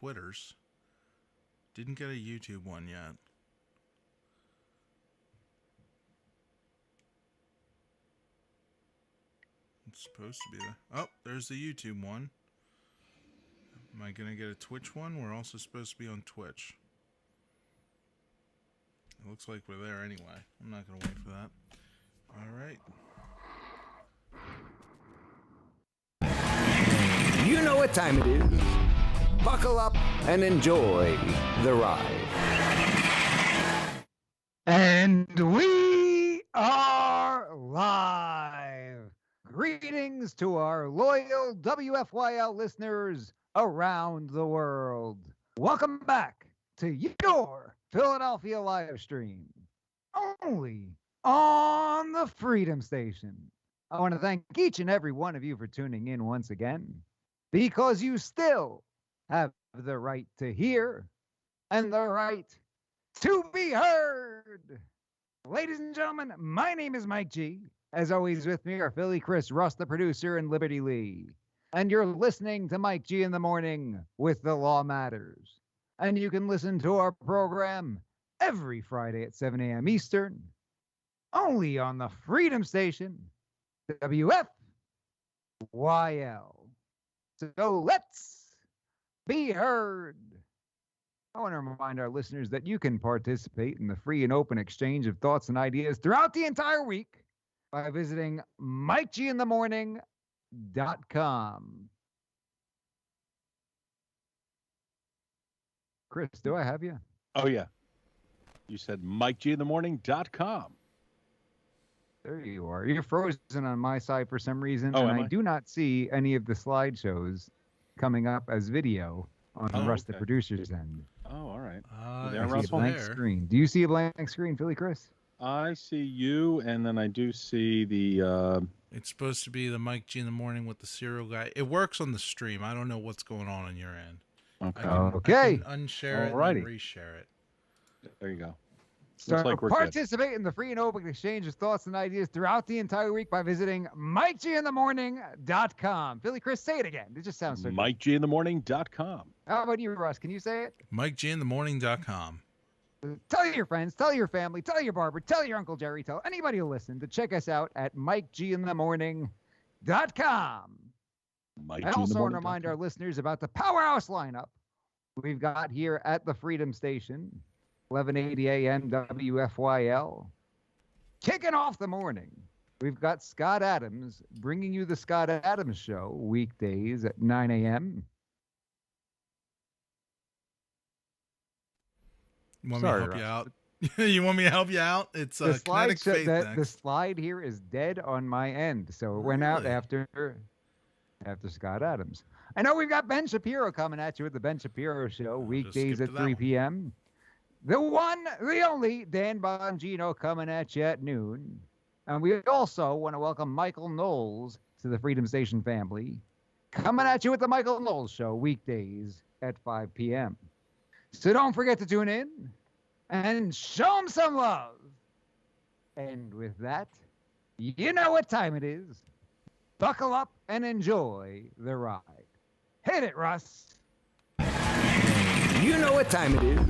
Twitters. Didn't get a YouTube one yet. It's supposed to be there. Oh, there's the YouTube one. Am I going to get a Twitch one? We're also supposed to be on Twitch. It looks like we're there anyway. I'm not going to wait for that. All right. You know what time it is. Buckle up and enjoy the ride. And we are live. Greetings to our loyal WFYL listeners around the world. Welcome back to your Philadelphia live stream, only on the Freedom Station. I want to thank each and every one of you for tuning in once again, because you still have the right to hear and the right to be heard. Ladies and gentlemen, my name is Mike G. As always, with me are Philly Chris, Russ, the producer, and Liberty Lee. And you're listening to Mike G in the Morning with The Law Matters. And you can listen to our program every Friday at 7 a.m. Eastern, only on the Freedom Station, WFYL. So let's be heard. I want to remind our listeners that you can participate in the free and open exchange of thoughts and ideas throughout the entire week by visiting MikeGinTheMorning.com. Chris, do I have you? Oh, yeah. You said MikeGinTheMorning.com. There you are. You're frozen on my side for some reason, Oh, and am I I? do not see any of the slideshows coming up as video on Oh, Russ, the okay. producer's end. Oh, all right. There, I see a Russell? blank screen. Do you see a blank screen, Philly Chris? I see you, and then I do see the... It's supposed to be the Mike G in the Morning with the serial guy. It works on the stream. I don't know what's going on your end. Okay. I can unshare it Alrighty. and reshare it. There you go. So like we're good. participate in the free and open exchange of thoughts and ideas throughout the entire week by visiting MikeGinTheMorning.com. Philly Chris, say it again. It just sounds so good. MikeGinTheMorning.com. How about you, Russ? Can you say it? MikeGinTheMorning.com. Tell your friends, tell your family, tell your barber, tell your Uncle Jerry, tell anybody who listen to check us out at MikeGinTheMorning.com. I also want to remind our listeners about the Powerhouse lineup we've got here at the Freedom Station, 1180 AM WFYL. Kicking off the morning, we've got Scott Adams bringing you the Scott Adams Show weekdays at 9 a.m. You want Sorry, me to help you Russ. out? You want me to help you out? It's The slide, Kinetic Faith the next. slide here is dead on my end, so it went out Really? after Scott Adams. I know we've got Ben Shapiro coming at you with the Ben Shapiro Show weekdays skip at to that 3 one. p.m. The one, the only Dan Bongino coming at you at noon. And we also want to welcome Michael Knowles to the Freedom Station family, coming at you with the Michael Knowles Show weekdays at 5 p.m. So don't forget to tune in and show him some love. And with that, you know what time it is. Buckle up and enjoy the ride. Hit it, Russ. You know what time it is.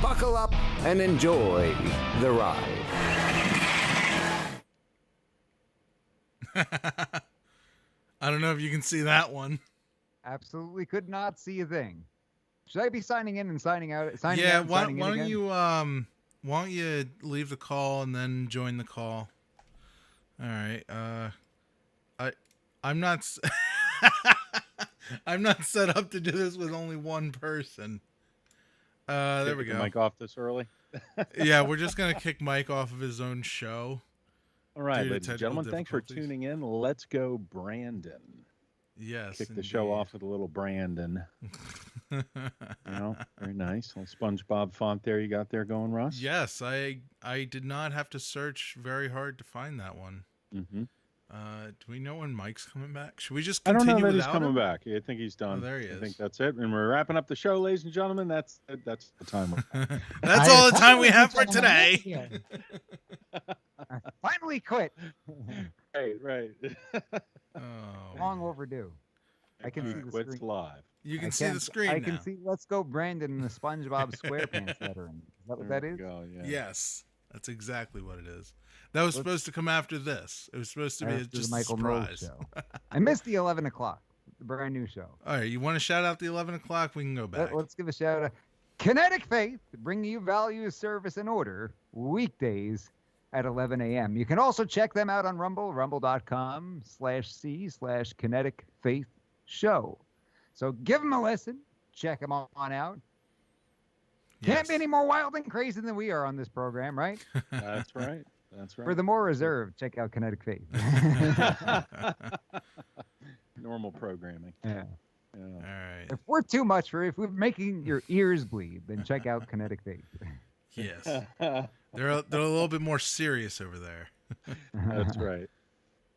Buckle up and enjoy the ride. I don't know if you can see that one. Absolutely could not see a thing. Should I be signing in and signing out? Signing Yeah, out and why signing in don't again? why don't you leave the call and then join the call? All right. I'm not I'm not set up to do this with only one person. There we go. Mike off this early. Yeah, we're just gonna kick Mike off of his own show. All right, Due to ladies and technical gentlemen, thanks for difficulties. tuning in. Let's go, Brandon. Yes. Kick the show off with a little Brandon. You know, very nice. Little SpongeBob font there you got there going, Russ. Yes, I did not have to search very hard to find that one. Mm-hmm. Do we know when Mike's coming back? Should we just I continue don't know that he's without coming him? back. I think he's done. Oh, there he I is. think that's it. And we're wrapping up the show, ladies and gentlemen. That's the time. That's all the time we have for today. I finally quit. Right. Oh. Long overdue. I can see the Quits screen. You live. can I see the can't- screen I now. can see Let's Go Brandon in the SpongeBob SquarePants lettering. Is that what There that we is? go, yeah. Yes, that's exactly what it is. That was supposed to come after this. It was supposed to be After just the Michael a Knowles surprise. show. I missed the 11 o'clock, the brand new show. All right, you want to shout out the 11 o'clock? We can go back. Let's give a shout out. Kinetic Faith, bringing you values, service, and order weekdays at 11 a.m. You can also check them out on Rumble, rumble.com/c/Kinetic Faith Show. So give them a listen. Check them on out. Can't Yes. be any more wild and crazy than we are on this program, right? That's right. That's right. For the more reserved, check out Kinetic Faith. Normal programming. Yeah. Yeah. All right. If we're too much for you, if we're making your ears bleed, then check out Kinetic Faith. Yes. They're a little bit more serious over there. That's right.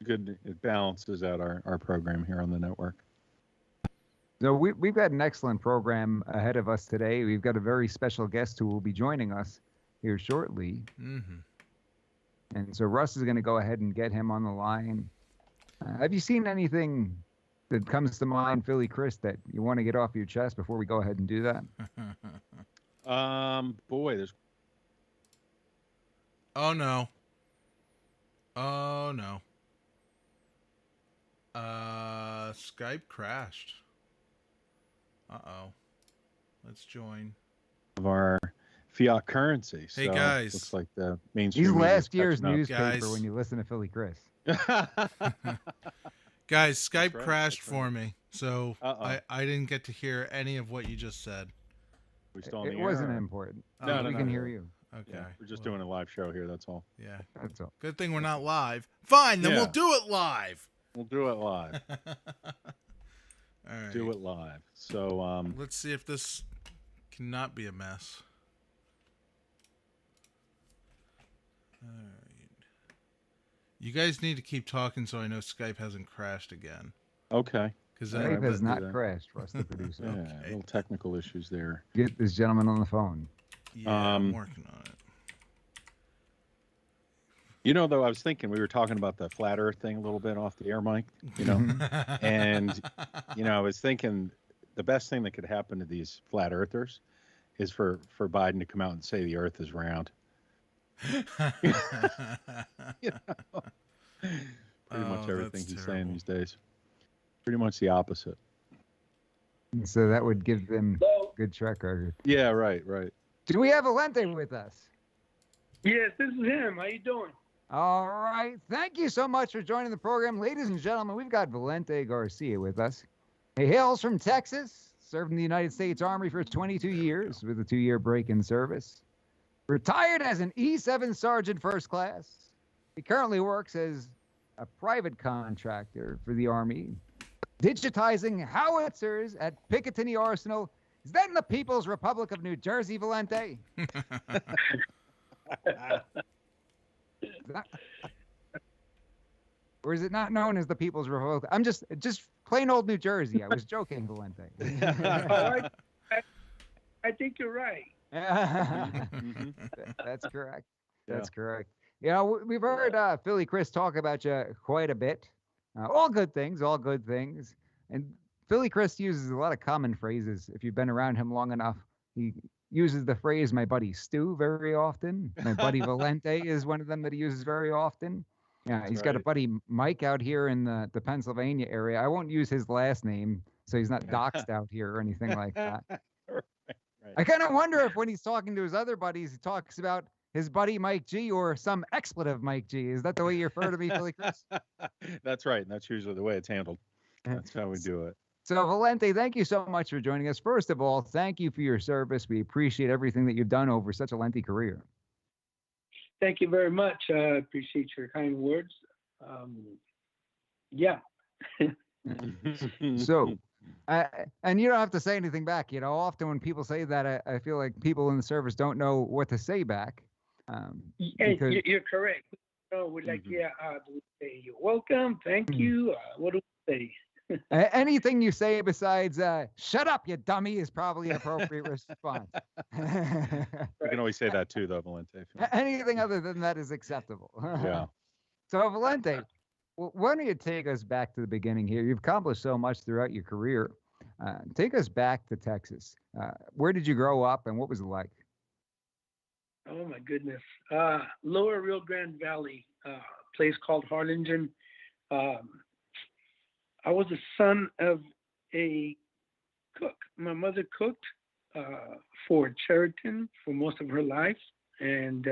Good. It balances out our program here on the network. So we've got an excellent program ahead of us today. We've got a very special guest who will be joining us here shortly. Mm-hmm. And so Russ is going to go ahead and get him on the line. Have you seen anything that comes to mind, Philly Chris, that you want to get off your chest before we go ahead and do that? Boy, there's Oh no. Oh no. Skype crashed. Uh-oh. Let's join. of our fiat currency. Hey, So guys. looks like the mainstream. He's media's last year's catching up. newspaper Guys. when you listen to Philly Chris. Guys, Skype right, crashed that's for me. So Uh-oh. I didn't get to hear any of what you just said. We still on the It air, wasn't or- important. No, we no, can no. hear you. Okay. Yeah, we're just well, doing a live show here. That's all. Yeah. That's all. Good thing we're not live. Fine, then we'll Yeah. do it live. We'll do it live. All right. Do it live. So Let's see if this cannot be a mess. All right. You guys need to keep talking so I know Skype hasn't crashed again. okay. Because All right, Dave let's has do not that. crashed, Russ, the producer. Yeah, Okay. little technical issues there. Get this gentleman on the phone. yeah, I'm Um, working on it. You know, though, I was thinking we were talking about the flat Earth thing a little bit off the air, Mike. You know, and I was thinking the best thing that could happen to these flat earthers is for Biden to come out and say the Earth is round. Pretty much Oh, everything that's he's saying terrible. these days. Pretty much the opposite. So that would give them good track record. Yeah, right. Do we have Valente with us? Yes, this is him. How you doing? All right. Thank you so much for joining the program. Ladies and gentlemen, we've got Valente Garcia with us. He hails from Texas, served in the United States Army for 22 years with a 2-year break in service. Retired as an E7 Sergeant First Class. He currently works as a private contractor for the Army, digitizing howitzers at Picatinny Arsenal. Is that in the People's Republic of New Jersey, Valente? Or is it not known as the People's Republic? I'm just plain old New Jersey. I was joking, Valente. I think you're right. Mhm. That's correct. Yeah. That's correct. You know, we've heard Philly Chris talk about you quite a bit. All good things, all good things. And Philly Chris uses a lot of common phrases. If you've been around him long enough, he uses the phrase "my buddy Stu" very often. My buddy Valente is one of them that he uses very often. Yeah, That's he's got a right. buddy Mike out here in the Pennsylvania area. I won't use his last name, so he's not doxxed out here or anything like that. Right. I kind of wonder if when he's talking to his other buddies, he talks about his buddy Mike G or some expletive Mike G. Is that the way you refer to me, Philly Chris? That's right. And that's usually the way it's handled. That's how we do it. So, Valente, thank you so much for joining us. First of all, thank you for your service. We appreciate everything that you've done over such a lengthy career. Thank you very much. I appreciate your kind words. Yeah. So, and you don't have to say anything back. You know, often when people say that, I feel like people in the service don't know what to say back. Because- You're correct. So we're like, Mhm. do we say you're welcome? Thank you. What do we say? Anything you say besides "shut up, you dummy" is probably an appropriate response. We can always say that too, though, Valente. if you want. Anything other than that is acceptable. Yeah. So, Valente, Well, why don't you take us back to the beginning here? You've accomplished so much throughout your career. Take us back to Texas. Where did you grow up, and what was it like? Oh my goodness. Lower Rio Grande Valley, place called Harlingen. I was the son of a cook. My mother cooked for Cheriton for most of her life, and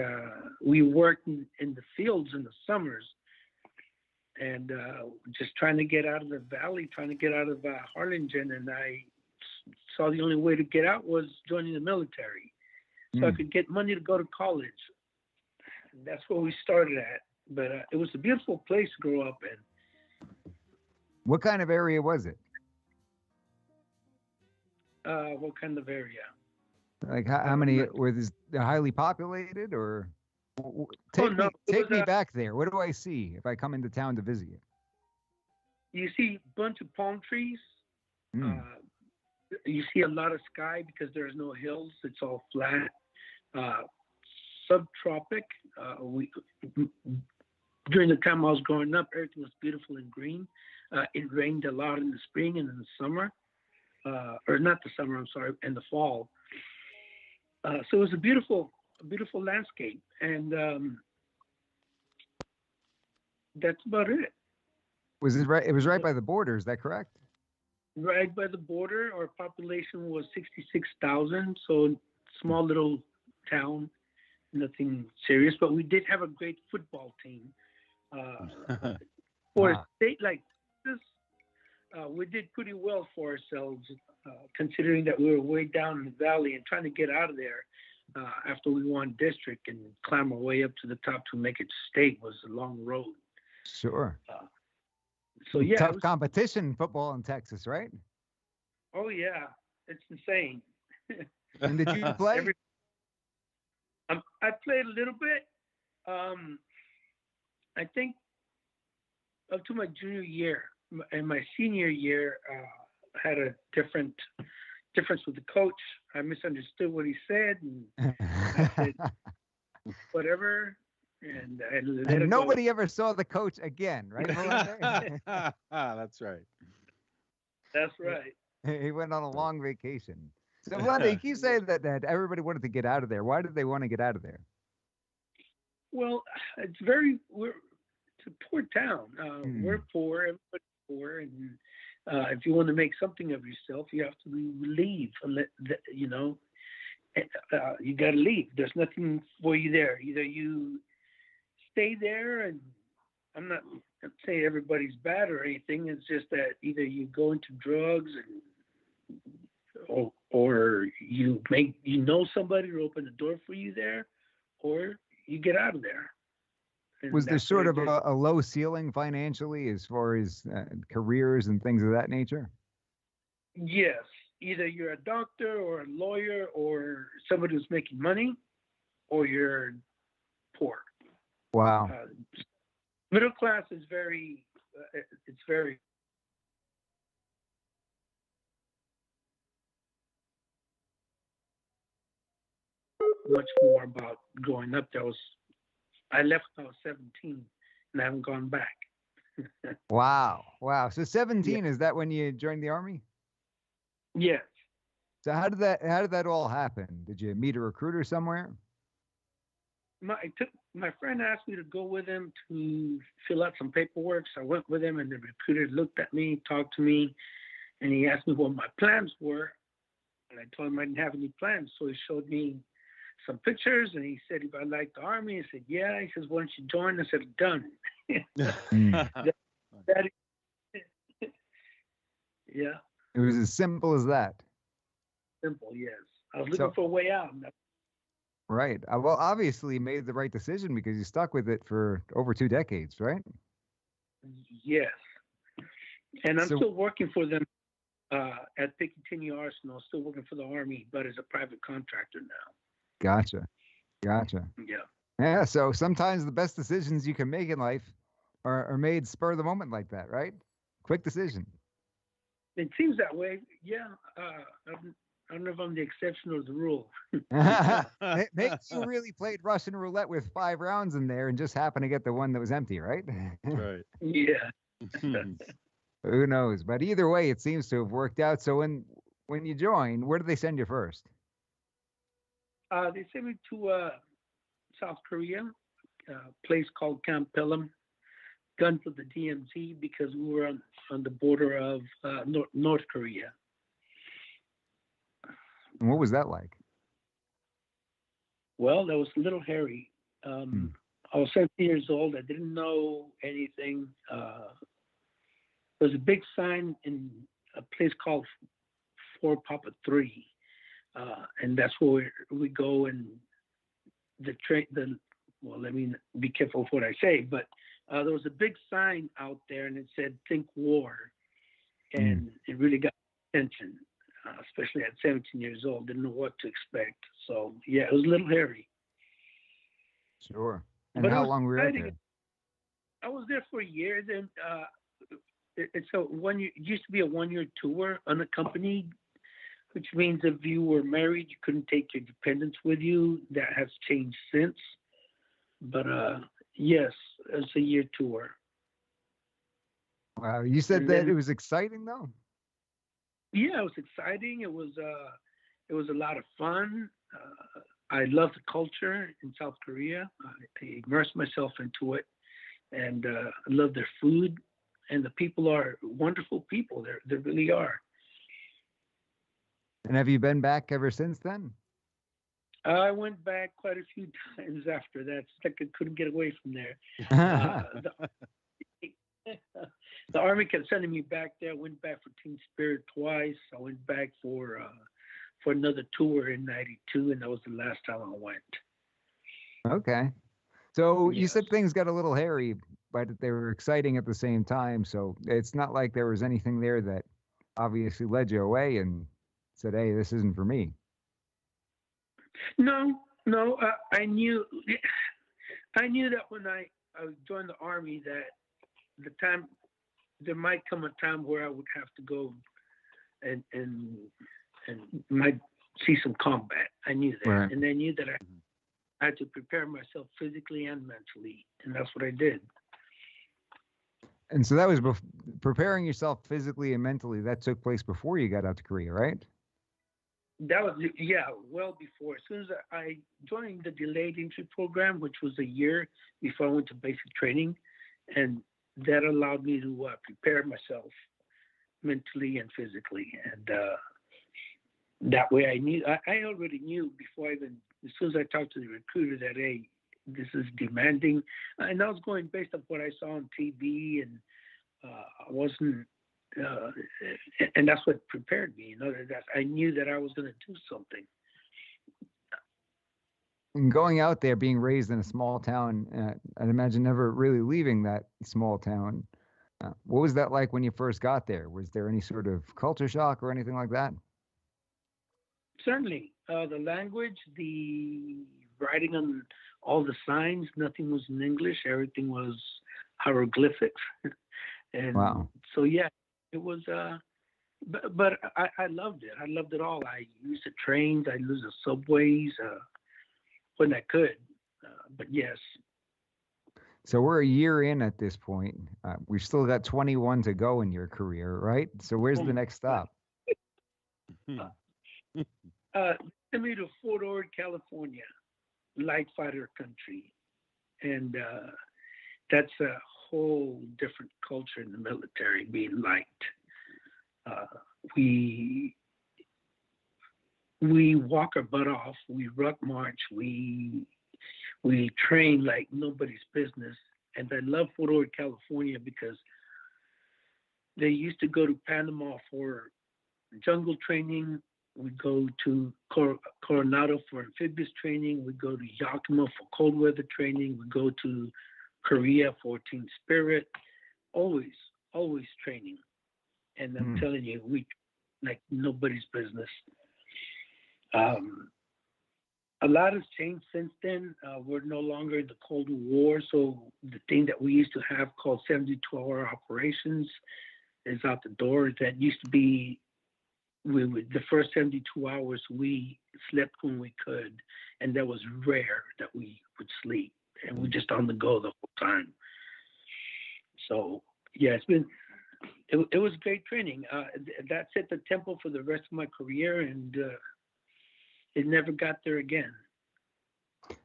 we worked in the fields in the summers, and just trying to get out of the valley, trying to get out of Harlingen, and I saw the only way to get out was joining the military, so I could get money to go to college. And that's where we started at. But it was a beautiful place to grow up in. What kind of area was it? What kind of area? Like how many were this highly populated, or take me back there? What do I see if I come into town to visit you? You see a bunch of palm trees. You see a lot of sky because there's no hills. It's all flat. Subtropic. During the time I was growing up, everything was beautiful and green. It rained a lot in the spring and in the summer, or not the summer, I'm sorry, in the fall. So it was a beautiful landscape, and that's about it. Was it right? It was right by the border. Is that correct? Right by the border. Our population was 66,000, so small little town, nothing serious. But we did have a great football team. For a state like this, we did pretty well for ourselves, considering that we were way down in the valley and trying to get out of there after we won district and climb our way up to the top to make it state was a long road. Sure. So yeah, tough competition football in Texas, right? Oh yeah, it's insane. And did you play? I played a little bit. I think up to my junior year. In my senior year, I had a difference with the coach. I misunderstood what he said, and I said whatever, and I let it nobody go. ever saw the coach again, right? That's right. That's right. He went on a long vacation. So, Melinda, you say that everybody wanted to get out of there. Why did they want to get out of there? Well, it's a poor town. We're poor, everybody's poor, and if you want to make something of yourself, you have to leave. You know, you got to leave. There's nothing for you there. Either you stay there, and I'm not saying everybody's bad or anything. It's just that either you go into drugs or you know somebody to open the door for you there, or you get out of there. And was there sort of what I did. a low ceiling financially as far as careers and things of that nature? Yes, either you're a doctor or a lawyer or somebody who's making money, or you're poor. Wow. Middle class is very, it's very. Much more about growing up. I left when I was 17 and I haven't gone back. Wow. So 17, is that when you joined the Army? Yes. So how did that all happen? Did you meet a recruiter somewhere? My friend asked me to go with him to fill out some paperwork. So I went with him, and the recruiter looked at me, talked to me, and he asked me what my plans were. And I told him I didn't have any plans. So he showed me some pictures, and he said if I liked the Army. I said, yeah. He says, why don't you join? I said, done. Yeah. It was as simple as that. Simple, yes. I was looking for a way out. Right. Well, obviously you made the right decision because you stuck with it for over 2 decades, right? Yes. And I'm still working for them at Picatinny Arsenal, still working for the Army, but as a private contractor now. Gotcha. Yeah. Yeah. So sometimes the best decisions you can make in life are made spur of the moment like that, right? Quick decision. It seems that way. Yeah. I don't know if I'm the exception or the rule. Maybe you really played Russian roulette with 5 rounds in there and just happened to get the one that was empty, right? Right. Yeah. Who knows? But either way, it seems to have worked out. So when you joined, where did they send you first? They sent me to South Korea, a place called Camp Pelham, gun for the DMZ, because we were on the border of North Korea. And what was that like? Well, that was a little hairy. I was 17 years old. I didn't know anything. There was a big sign in a place called Fort Papa 3, and that's where we go. And well, let me be careful of what I say, but there was a big sign out there, and it said "Think War," and it really got attention. Especially at 17 years old, didn't know what to expect. So yeah, it was a little hairy. Sure. And But it how was long were you out exciting. I was there for a year. Then it's a 1 year. It used to be a 1 year tour, unaccompanied, which means if you were married, you couldn't take your dependents with you. That has changed since. But yes, it's a year tour. Wow. You said And that then- it was exciting, though? Yeah, it was exciting. It was a lot of fun. I love the culture in South Korea. I immersed myself into it, and I love their food. And the people are wonderful people. They really are. And have you been back ever since then? I went back quite a few times after that. It's like I couldn't get away from there. The Army kept sending me back there. I went back for Team Spirit twice. I went back for another tour in '92, and that was the last time I went. Okay. So you said Yes. things got a little hairy, but they were exciting at the same time. So it's not like there was anything there that obviously led you away and said, "Hey, this isn't for me." No. I knew that when I joined the Army that there might come a time where I would have to go and might see some combat. I knew that, Right. and I knew that I had to prepare myself physically and mentally, and that's what I did. And so that was preparing yourself physically and mentally. That took place before you got out to Korea, right? That was, yeah, well before. As soon as I joined the delayed entry program, which was a year before I went to basic training, and that allowed me to prepare myself mentally and physically. And that way I already knew before as soon as I talked to the recruiter that, hey, this is demanding. And I was going based on what I saw on TV, and I wasn't, and that's what prepared me. That I knew that I was going to do something. And going out there, being raised in a small town, I'd imagine never really leaving that small town. What was that like when you first got there? Was there any sort of culture shock or anything like that? Certainly, the language, the writing on all the signs, nothing was in English. Everything was hieroglyphics. And Wow. so, yeah, it was, but I loved it. I loved it all. I used the trains, I used the subways when I could. But yes, So we're a year in at this point. We've still got 21 to go in your career, right? So where's the next stop? sent me to Fort Ord, California, light fighter country. And that's a whole different culture in the military, being light. We walk our butt off. We ruck march. We train like nobody's business. And I love Fort Ord, California, because they used to go to Panama for jungle training. We go to Coronado for amphibious training. We go to Yakima for cold weather training. We go to Korea for Team Spirit. Always training. And I'm telling you, we like nobody's business. A lot has changed since then. We're no longer in the Cold War, so the thing that we used to have called 72-hour operations is out the door. That used to be we would the first 72 hours we slept when we could, and that was rare that we would sleep, and we just on the go the whole time. So yeah, it was great training. That set the tempo for the rest of my career, and it never got there again.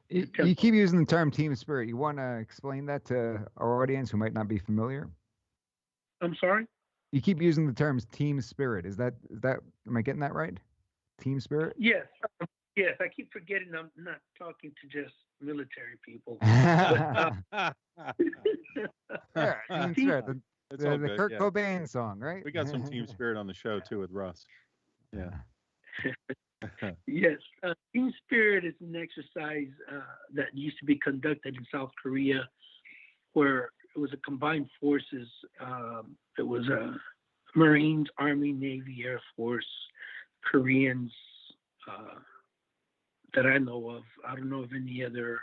You keep using the term team spirit. You want to explain that to our audience who might not be familiar? I'm sorry? You keep using the terms team spirit. Is that am I getting that right? Team spirit? Yes. Yes, I keep forgetting I'm not talking to just military people. Yeah, team Team- spirit. It's all The good, Kurt yeah. Cobain song, right? We got some team spirit on the show too with Russ. Yeah. Yes, team spirit is an exercise that used to be conducted in South Korea, where it was a combined forces. It was Marines, Army, Navy, Air Force, Koreans that I know of. I don't know of any other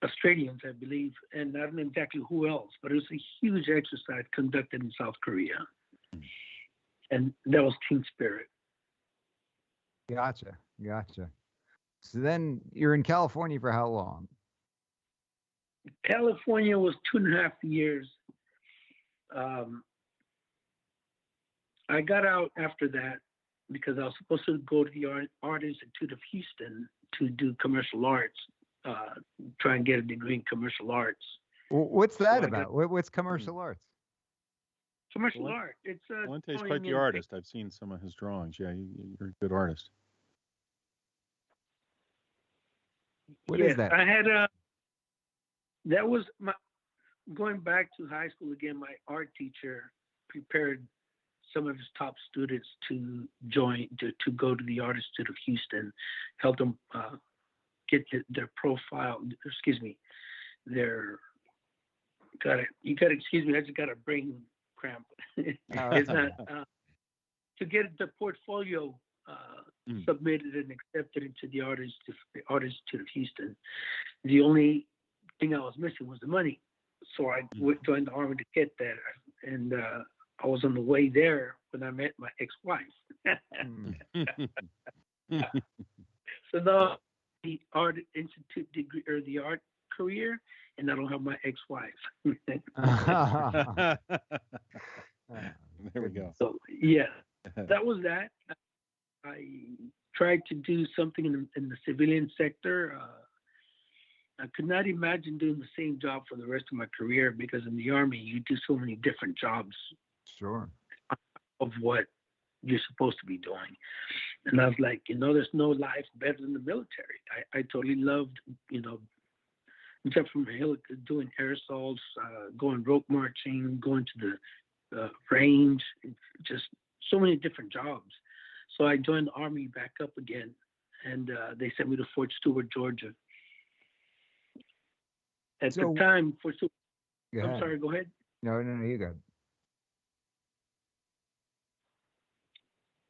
Australians, I believe, and I don't know exactly who else, but it was a huge exercise conducted in South Korea. And that was team spirit. Gotcha. So then you're in California for how long? California was 2.5 years. I got out after that because I was supposed to go to the Art Institute of Houston to do commercial arts, try and get a degree in commercial arts. What's So that I about? What's commercial arts? Commercial Well, art. It's Valente's drawing quite the and artist. I've seen some of his drawings. Yeah, you're a good artist. What is that? I had that was my going back to high school again. My art teacher prepared some of his top students to go to the Art Institute of Houston, help them get their profile. Excuse me, their you got to excuse me. I just got a brain cramp. It's not to get the portfolio submitted and accepted into the Art Institute of Houston. The only thing I was missing was the money, so I joined the Army to get that, and I was on the way there when I met my ex-wife. So now the Art Institute degree or the art career, and I don't have my ex-wife. There we go. So yeah, that was that. I tried to do something in the civilian sector. I could not imagine doing the same job for the rest of my career because in the Army you do so many different jobs Sure. of what you're supposed to be doing. And I was like, there's no life better than the military. I totally loved, jump from a hill, doing air assaults, going rope marching, going to the range, just so many different jobs. So I joined the Army back up again, and they sent me to Fort Stewart, Georgia. At the time, Fort Stewart. I'm sorry, go ahead. No, you go.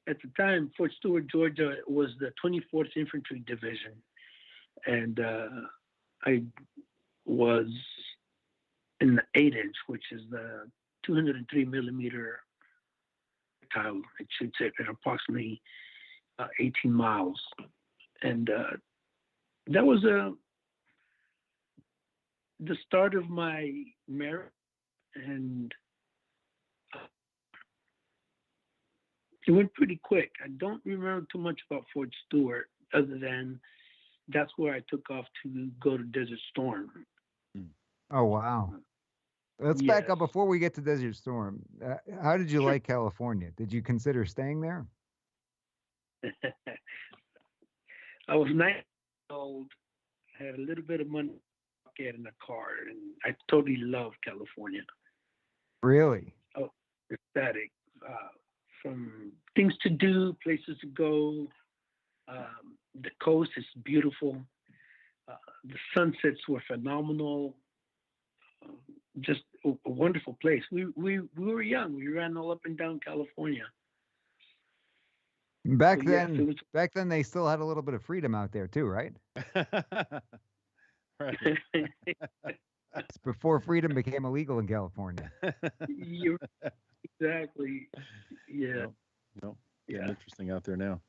At the time, Fort Stewart, Georgia was the 24th Infantry Division, and I was in the 8-inch, which is the 203 millimeter tile. It shoots at approximately 18 miles, and that was the start of my merit, and it went pretty quick. I don't remember too much about Fort Stewart, other than that's where I took off to go to Desert Storm. Oh, wow. Let's back up before we get to Desert Storm. How did you like California? Did you consider staying there? I was 9 years old, had a little bit of money in a car, and I totally loved California. Really? Oh, ecstatic. From things to do, places to go. The coast is beautiful. The sunsets were phenomenal. Just a wonderful place. We were young. We ran all up and down California. Back then they still had a little bit of freedom out there too, right? Right. It's before freedom became illegal in California. Exactly. Yeah. No, getting Yeah. interesting out there now.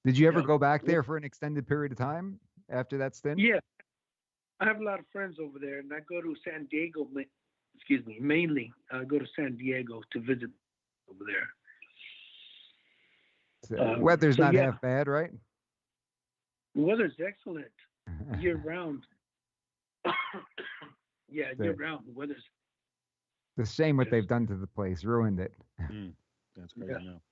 Did you ever Yeah. go back there for an extended period of time after that stint? Yeah. I have a lot of friends over there, and I go to San Diego. Excuse me, mainly I go to San Diego to visit over there. So weather's so not yeah. half bad, right? The weather's excellent year round. Yeah, The- year round. The weather's The shame what Yes. they've done to the place, ruined it. That's crazy Yeah. now.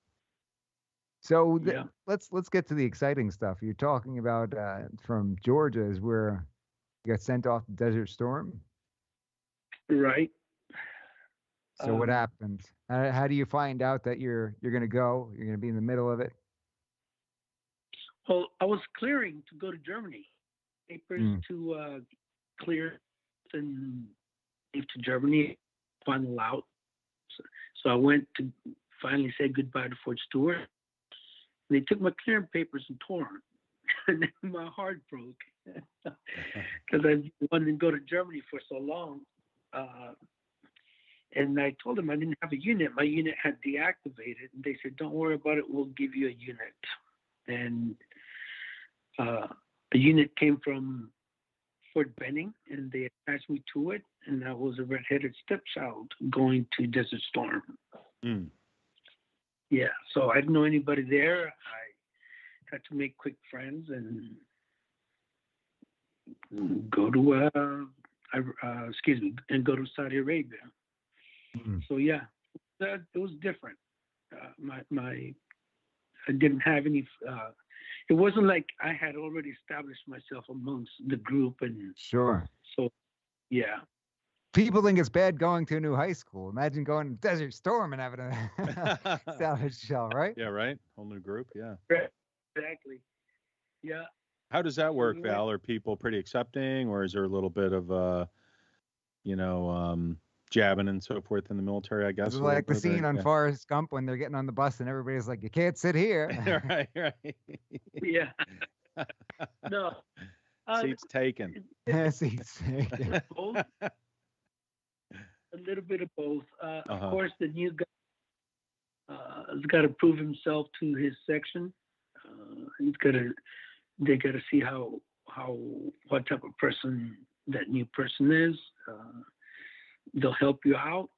So Yeah. let's get to the exciting stuff. You're talking about from Georgia is where you got sent off to Desert Storm. right. So what Um, happened? How do you find out that you're going to go? You're going to be in the middle of it. Well, I was clearing to go to Germany. Papers Mm. to clear and leave to Germany, final out. So I went to finally say goodbye to Fort Stewart. They took my clearing papers and tore them. And then my heart broke because I wanted to go to Germany for so long. And I told them I didn't have a unit. My unit had deactivated. And they said, don't worry about it. We'll give you a unit. And a unit came from Fort Benning, and they attached me to it. And I was a red-headed stepchild going to Desert Storm. Mm. Yeah, so I didn't know anybody there. I had to make quick friends and go to go to Saudi Arabia. Mm. So yeah, it was different. I didn't have any. It wasn't like I had already established myself amongst the group, and Sure. so yeah. People think it's bad going to a new high school. Imagine going to Desert Storm and having a salvage shell, right? Yeah, right. Whole new group. Yeah. Exactly. Yeah. How does that work, we went- Val? Are people pretty accepting, or is there a little bit of jabbing and so forth in the military? I guess. It's a little like the bit, scene or- on yeah. Forrest Gump when they're getting on the bus and everybody's like, "You can't sit here." right, right. Yeah. No. Seats taken. Seats. Both. A little bit of both. Of Uh-huh. course, the new guy has got to prove himself to his section. They got to see what type of person that new person is. They'll help you out.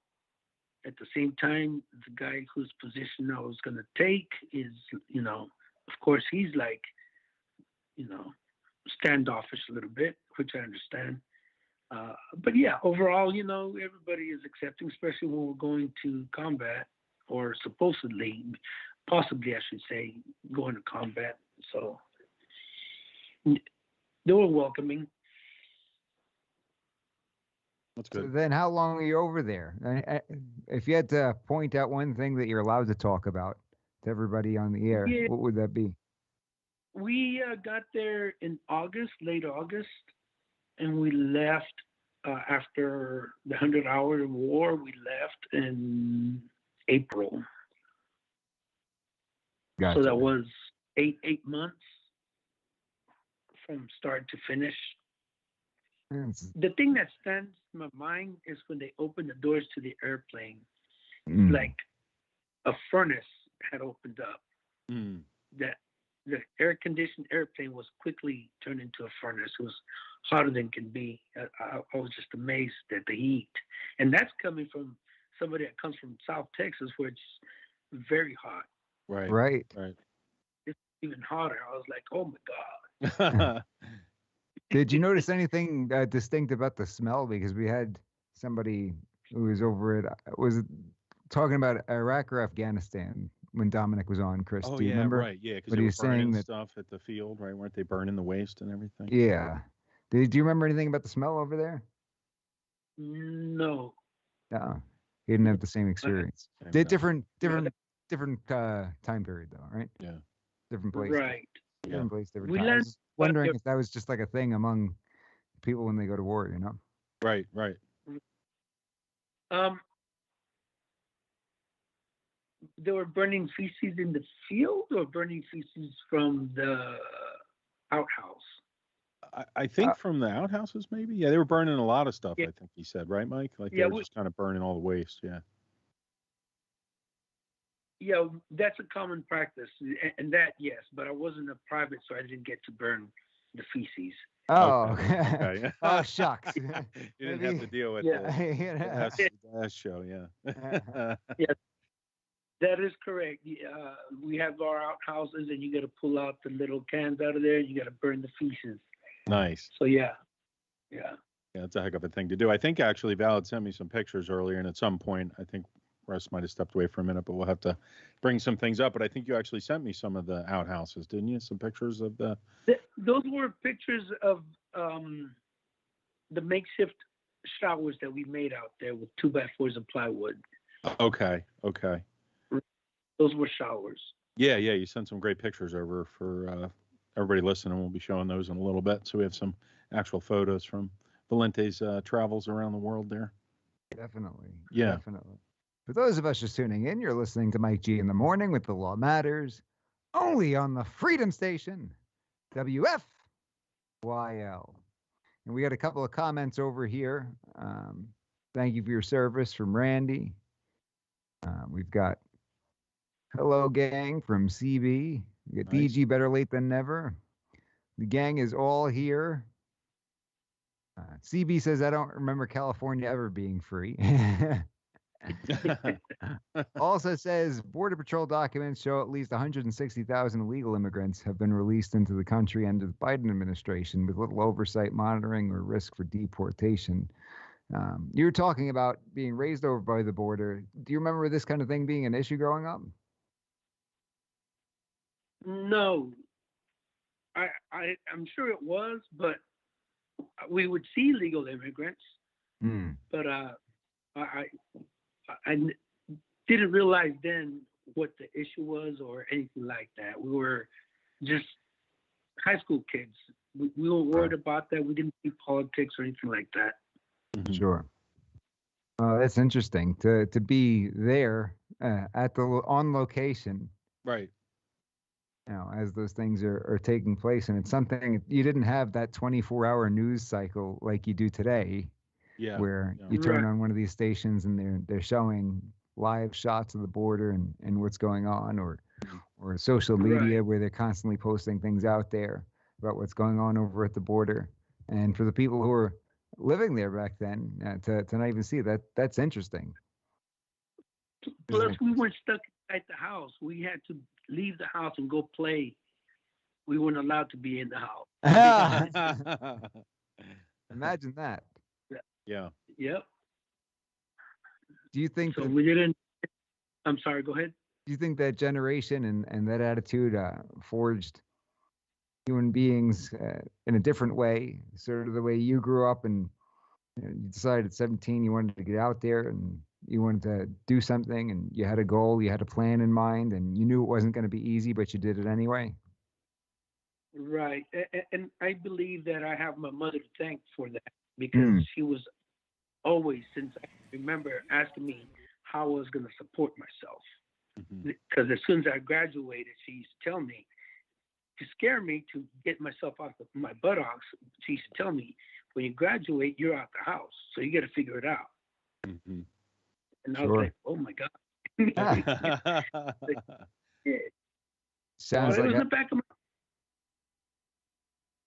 At the same time, the guy whose position I was going to take is, of course, he's like, standoffish a little bit, which I understand. But yeah, overall, everybody is accepting, especially when we're going to combat, or possibly, I should say, going to combat. So they were welcoming. That's So good. then, how long are you over there? If you had to point out one thing that you're allowed to talk about to everybody on the air, Yeah. what would that be? We got there in August, late August, and we left after the 100-hour war. We left in April. Gotcha. So that was eight months from start to finish. It's- The thing that stands in my mind is when they opened the doors to the airplane, mm. like a furnace had opened up. Mm. That the air-conditioned airplane was quickly turned into a furnace. It was hotter than can be. I was just amazed at the heat. And that's coming from somebody that comes from South Texas, where it's very hot. Right. Right. Right. It's even hotter. I was like, oh my God. Did you notice anything distinct about the smell? Because we had somebody who was over it. Was it talking about Iraq or Afghanistan when Dominic was on, Chris? Oh do you yeah, remember? right. Yeah, because What they he were was burning saying that- stuff at the field, right? Weren't they burning the waste and everything? Yeah. Do you remember anything about the smell over there? No. No. He didn't have the same experience. Same Did time. different time period though, right? Yeah. Different place. Right. Different place, different We time. I learned was just wondering of- if that was just like a thing among people when they go to war, Right. Right. They were burning feces in the field or burning feces from the outhouse. I think from the outhouses, maybe. Yeah, they were burning a lot of stuff. Yeah. I think he said, right, Mike? Like Yeah, they were just kind of burning all the waste. Yeah. Yeah, that's a common practice, and that yes, but I wasn't a private, so I didn't get to burn the feces. Oh, Okay. oh shucks. You didn't have to Maybe. deal with Yeah. the last show, yeah. Yes, that is correct. We have our outhouses, and you got to pull out the little cans out of there, and you got to burn the feces. Nice. So yeah. Yeah, it's a heck of a thing to do. I think actually Val had sent me some pictures earlier, and at some point, I think Russ might have stepped away for a minute, but we'll have to bring some things up. But I think you actually sent me some of the outhouses, didn't you? Some pictures of the. Those were pictures of the makeshift showers that we made out there with 2x4s of plywood. Okay. Those were showers. Yeah. You sent some great pictures over for everybody listening. We'll be showing those in a little bit. So we have some actual photos from Valente's travels around the world there. Definitely. Yeah. Definitely. For those of us just tuning in, you're listening to Mike G in the Morning with The Law Matters, only on the Freedom Station, WFYL. And we got a couple of comments over here. Thank you for your service from Randy. We've got hello gang from CB. We got Nice. DG, better late than never. The gang is all here. CB says, I don't remember California ever being free. Also says Border Patrol documents show at least 160,000 illegal immigrants have been released into the country under the Biden administration with little oversight, monitoring, or risk for deportation. You were talking about being raised over by the border. Do you remember this kind of thing being an issue growing up? No, I'm sure it was, but we would see legal immigrants, but I didn't realize then what the issue was or anything like that. We were just high school kids. We weren't worried about that. We didn't see politics or anything like that. Mhm. Sure. That's interesting to be there on location, Right. as those things are taking place. And it's something you didn't have that 24-hour news cycle like you do today, Yeah. where yeah. you turn Right. on one of these stations and they're showing live shots of the border and what's going on, or social media Right. where they're constantly posting things out there about what's going on over at the border. And for the people who were living there back then, to not even see that, that's interesting. Plus, we weren't stuck at the house. We had to leave the house and go play. We weren't allowed to be in the house. Imagine that. Yeah. Yep. Do you think So that, we didn't. I'm sorry. Go ahead. do you think that generation and that attitude forged human beings in a different way, sort of the way you grew up, and you decided at 17 you wanted to get out there and you wanted to do something, and you had a goal, you had a plan in mind, and you knew it wasn't going to be easy, but you did it anyway? Right. And I believe that I have my mother to thank for that, because she was always, since I remember, asking me how I was going to support myself. Mhm. Because as soon as I graduated, she used to tell me, to scare me to get myself out of my buttocks, she used to tell me, when you graduate, you're out the house. So you got to figure it out. Mhm. And I Sure. was like, oh my God. Yeah. Sounds Well, it like was in the back of my.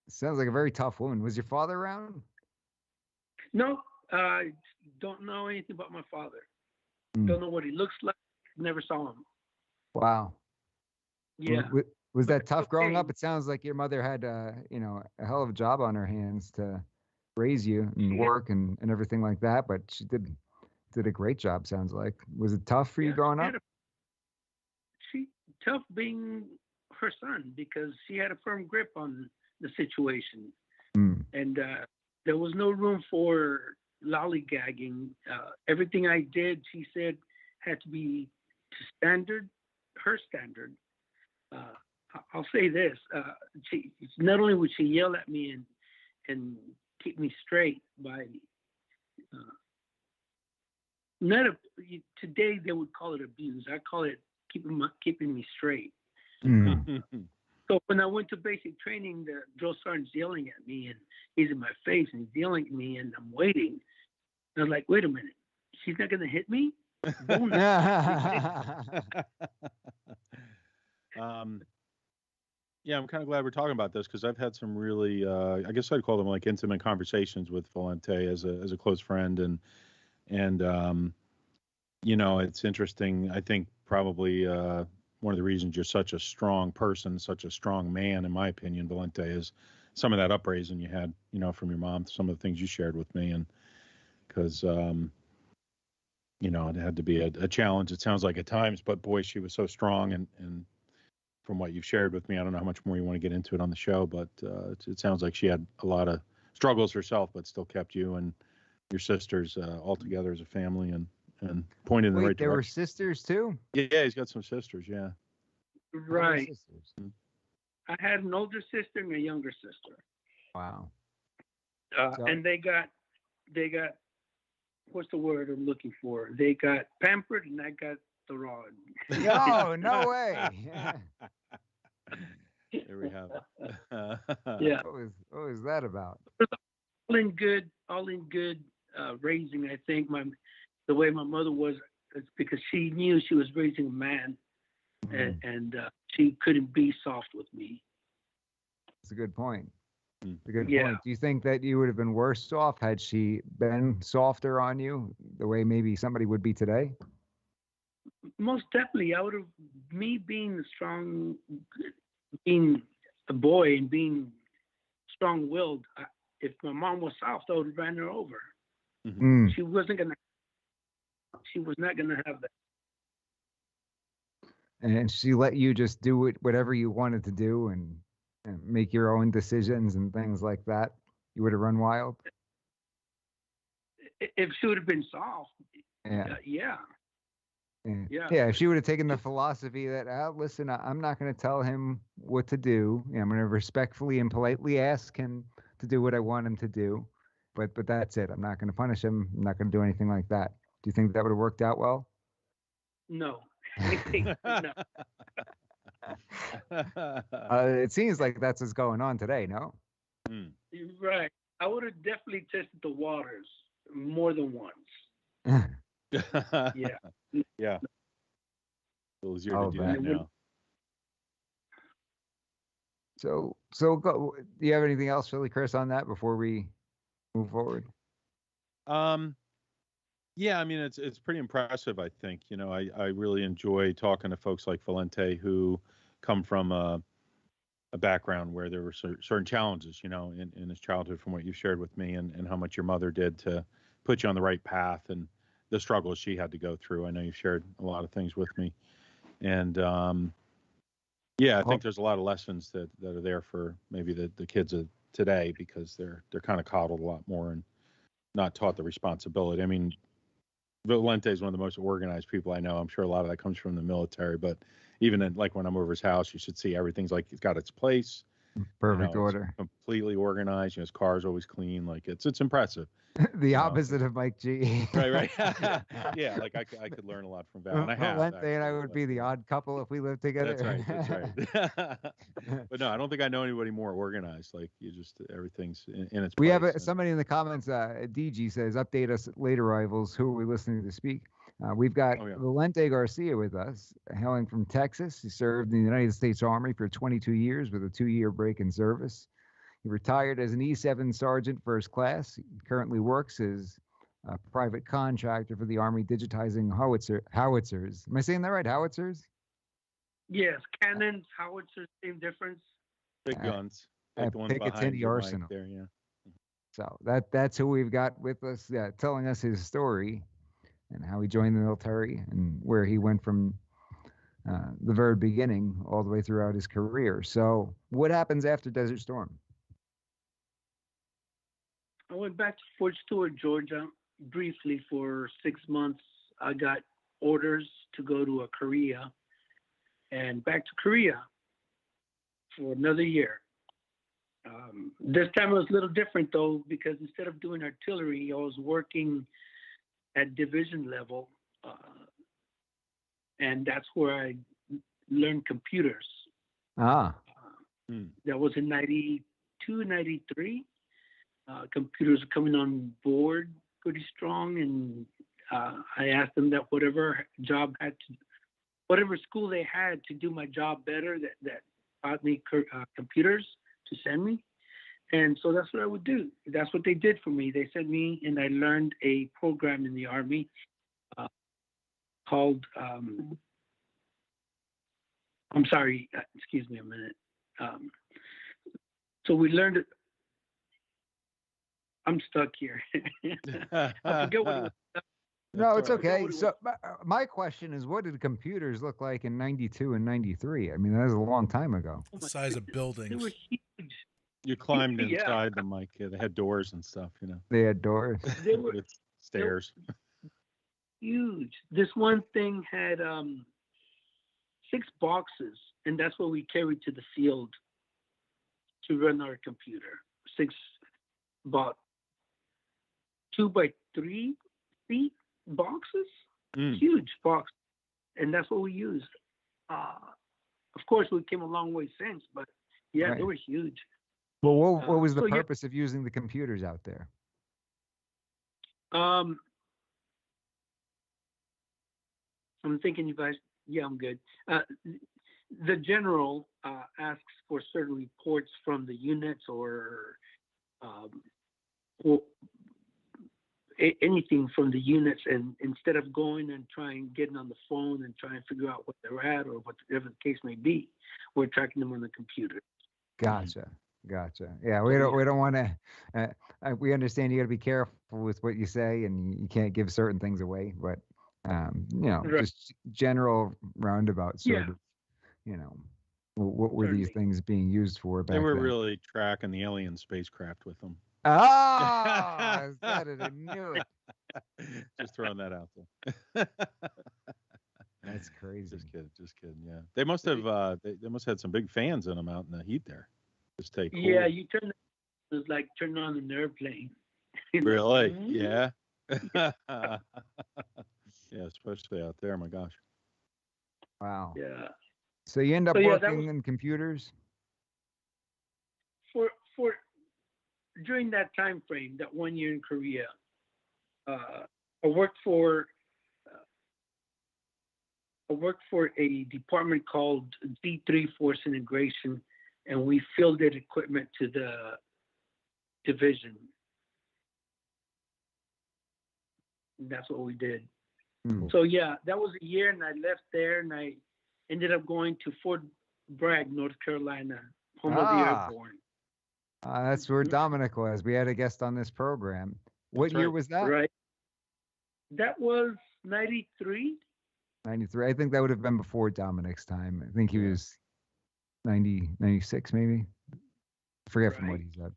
sounds like a very tough woman. Was your father around? No, I don't know anything about my father. Mm. Don't know what he looks like. Never saw him. Wow. Yeah. Was that tough growing up? okay. It sounds like your mother had, a hell of a job on her hands to raise you and She- work and everything like that. But she did a great job. Sounds like. Was it tough for you Yeah, growing she up? had she tough being her son, because she had a firm grip on the situation, Mm. and there was no room for lollygagging. Everything I did, she said, had to be to standard, her standard. I'll say this: she not only would she yell at me and keep me straight by not a, today they would call it abuse. I call it keeping me straight. Mm. So when I went to basic training, the drill sergeant's yelling at me, and he's in my face and he's yelling at me, and I'm waiting. And I'm like, wait a minute, she's not gonna hit me? Bonus. um, yeah, I'm kind of glad we're talking about this because I've had some really, I guess I'd call them like intimate conversations with Valente as a close friend, and it's interesting. I think probably one of the reasons you're such a strong person, such a strong man, in my opinion, Valente, is some of that upraising you had, from your mom, some of the things you shared with me, and because it had to be a challenge. It sounds like at times, but boy, she was so strong, and from what you've shared with me, I don't know how much more you want to get into it on the show, but it sounds like she had a lot of struggles herself, but still kept you and your sisters all together as a family and pointed in the Wait, right there were direction. sisters too? Yeah, he's got some sisters. Yeah. How many Right. sisters? I had an older sister and a younger sister, Wow. and they got what's the word I'm looking for? They got pampered, and I got the rod. No way. There we have it. Yeah, What was that about? all in good raising. I think the way my mother was, it's because she knew she was raising a man, and she couldn't be soft with me. That's a good point. Mm. It's a good Yeah. point. Do you think that you would have been worse off had she been softer on you, the way maybe somebody would be today? Most definitely, I would have. Me being strong, being a boy and being strong-willed. If my mom was soft, I would have ran her over. Mm. She was not gonna have that. And she let you just do whatever you wanted to do and make your own decisions and things like that. You would have run wild. If she would have been soft, Yeah. yeah. Yeah. Yeah. If she would have taken the philosophy that, listen, I'm not going to tell him what to do. I'm going to respectfully and politely ask him to do what I want him to do. But that's it. I'm not going to punish him. I'm not going to do anything like that. Do you think that would have worked out well? No. No. It seems like that's what's going on today, no? Right. I would have definitely tested the waters more than once. Yeah. Yeah. It was easier Oh, to do man. that now. So go, do you have anything else, really, Chris, on that before we move forward? Yeah, I mean, it's pretty impressive, I think. I really enjoy talking to folks like Valente who come from a background where there were certain challenges, in his childhood, from what you shared with me, and how much your mother did to put you on the right path and the struggles she had to go through. I know you've shared a lot of things with me. And yeah, I think there's a lot of lessons that are there for maybe the kids of today, because they're kind of coddled a lot more and not taught the responsibility. I mean, Valente is one of the most organized people I know. I'm sure a lot of that comes from the military, but even like when I'm over his house, you should see everything's like it's got its place. Perfect It's order. completely organized. His car's always clean. Like it's impressive. The opposite of Mike G. Right. Yeah, like I could learn a lot from Val. And I have. Valente and I actually, would be the odd couple if we lived together. That's right. But no, I don't think I know anybody more organized. Like everything's in its place. We have somebody in the comments. DG says, "Update us late arrivals. Who are we listening to speak?" We've got Valente Garcia with us, hailing from Texas. He served in the United States Army for 22 years with a 2-year break in service. He retired as an E7 Sergeant First Class. He currently works as a private contractor for the Army, digitizing howitzers. Am I saying that right? Howitzers? Yes, cannons, howitzers, same difference. Big guns. Like the ones behind Picatinny your mic Arsenal. there, yeah. So that's who we've got with us, telling us his story and how he joined the military and where he went from the very beginning all the way throughout his career. So what happens after Desert Storm? I went back to Fort Stewart, Georgia, briefly for 6 months. I got orders to go to Korea, and back to Korea for another year. This time it was a little different, though, because instead of doing artillery, I was working at division level, and that's where I learned computers. That was in 92, 93. Computers are coming on board pretty strong, and I asked them that whatever school they had to do my job better, that taught me computers to send me. And so that's what I would do. That's what they did for me. They sent me, and I learned a program in the Army called, I'm sorry, excuse me a minute. So we learned it. I'm stuck here. I forget what it was. No, it's all right. okay. So my question is, what did computers look like in 92 and 93? I mean, that was a long time ago. What size of They buildings? were huge. You climbed Yeah. inside them, Mike. Yeah, they had doors and stuff, you know, They had doors. They were with stairs. huge. This one thing had 6 boxes, and that's what we carried to the field to run our computer. 6, about 2 by 3 feet boxes, Mm. huge box, and that's what we used. Of course, we came a long way since, but yeah, Right. they were huge. Well, what was the so, yeah. purpose of using the computers out there? I'm thinking, you guys. Yeah, I'm good. The general asks for certain reports from the units or anything from the units, and instead of going and getting on the phone and trying to figure out what they're at or whatever the case may be, we're tracking them on the computer. Gotcha. Yeah, we don't want to. We understand you got to be careful with what you say, and you can't give certain things away. But Right. just general roundabout sort Yeah. of, what were these Certainly. things being used for back They were then? really tracking the alien spacecraft with them. Ah, I said it. I knew it. Just throwing that out there. That's crazy. Just kidding. Yeah, they must have. They must have had some big fans in them out in the heat there. Just take. Cool. Yeah, you turn it was like turning on an airplane. Really? Mhm. Yeah. Yeah, especially out there. My gosh. Wow. Yeah. So you end up So, yeah, that working was- in computers. For during that time frame, that 1 year in Korea, I worked for a department called D3 Force Integration, and we fielded equipment to the division. And that's what we did. Hmm. So yeah, that was a year, and I left there, and I ended up going to Fort Bragg, North Carolina, home of the Ah. airborne. That's where Mhm. Dominic was. We had a guest on this program. What year right. was that? Right. That was 93. 93. I think that would have been before Dominic's time. I think he Yeah. was 90, 96 maybe. I forget from what Right. he said.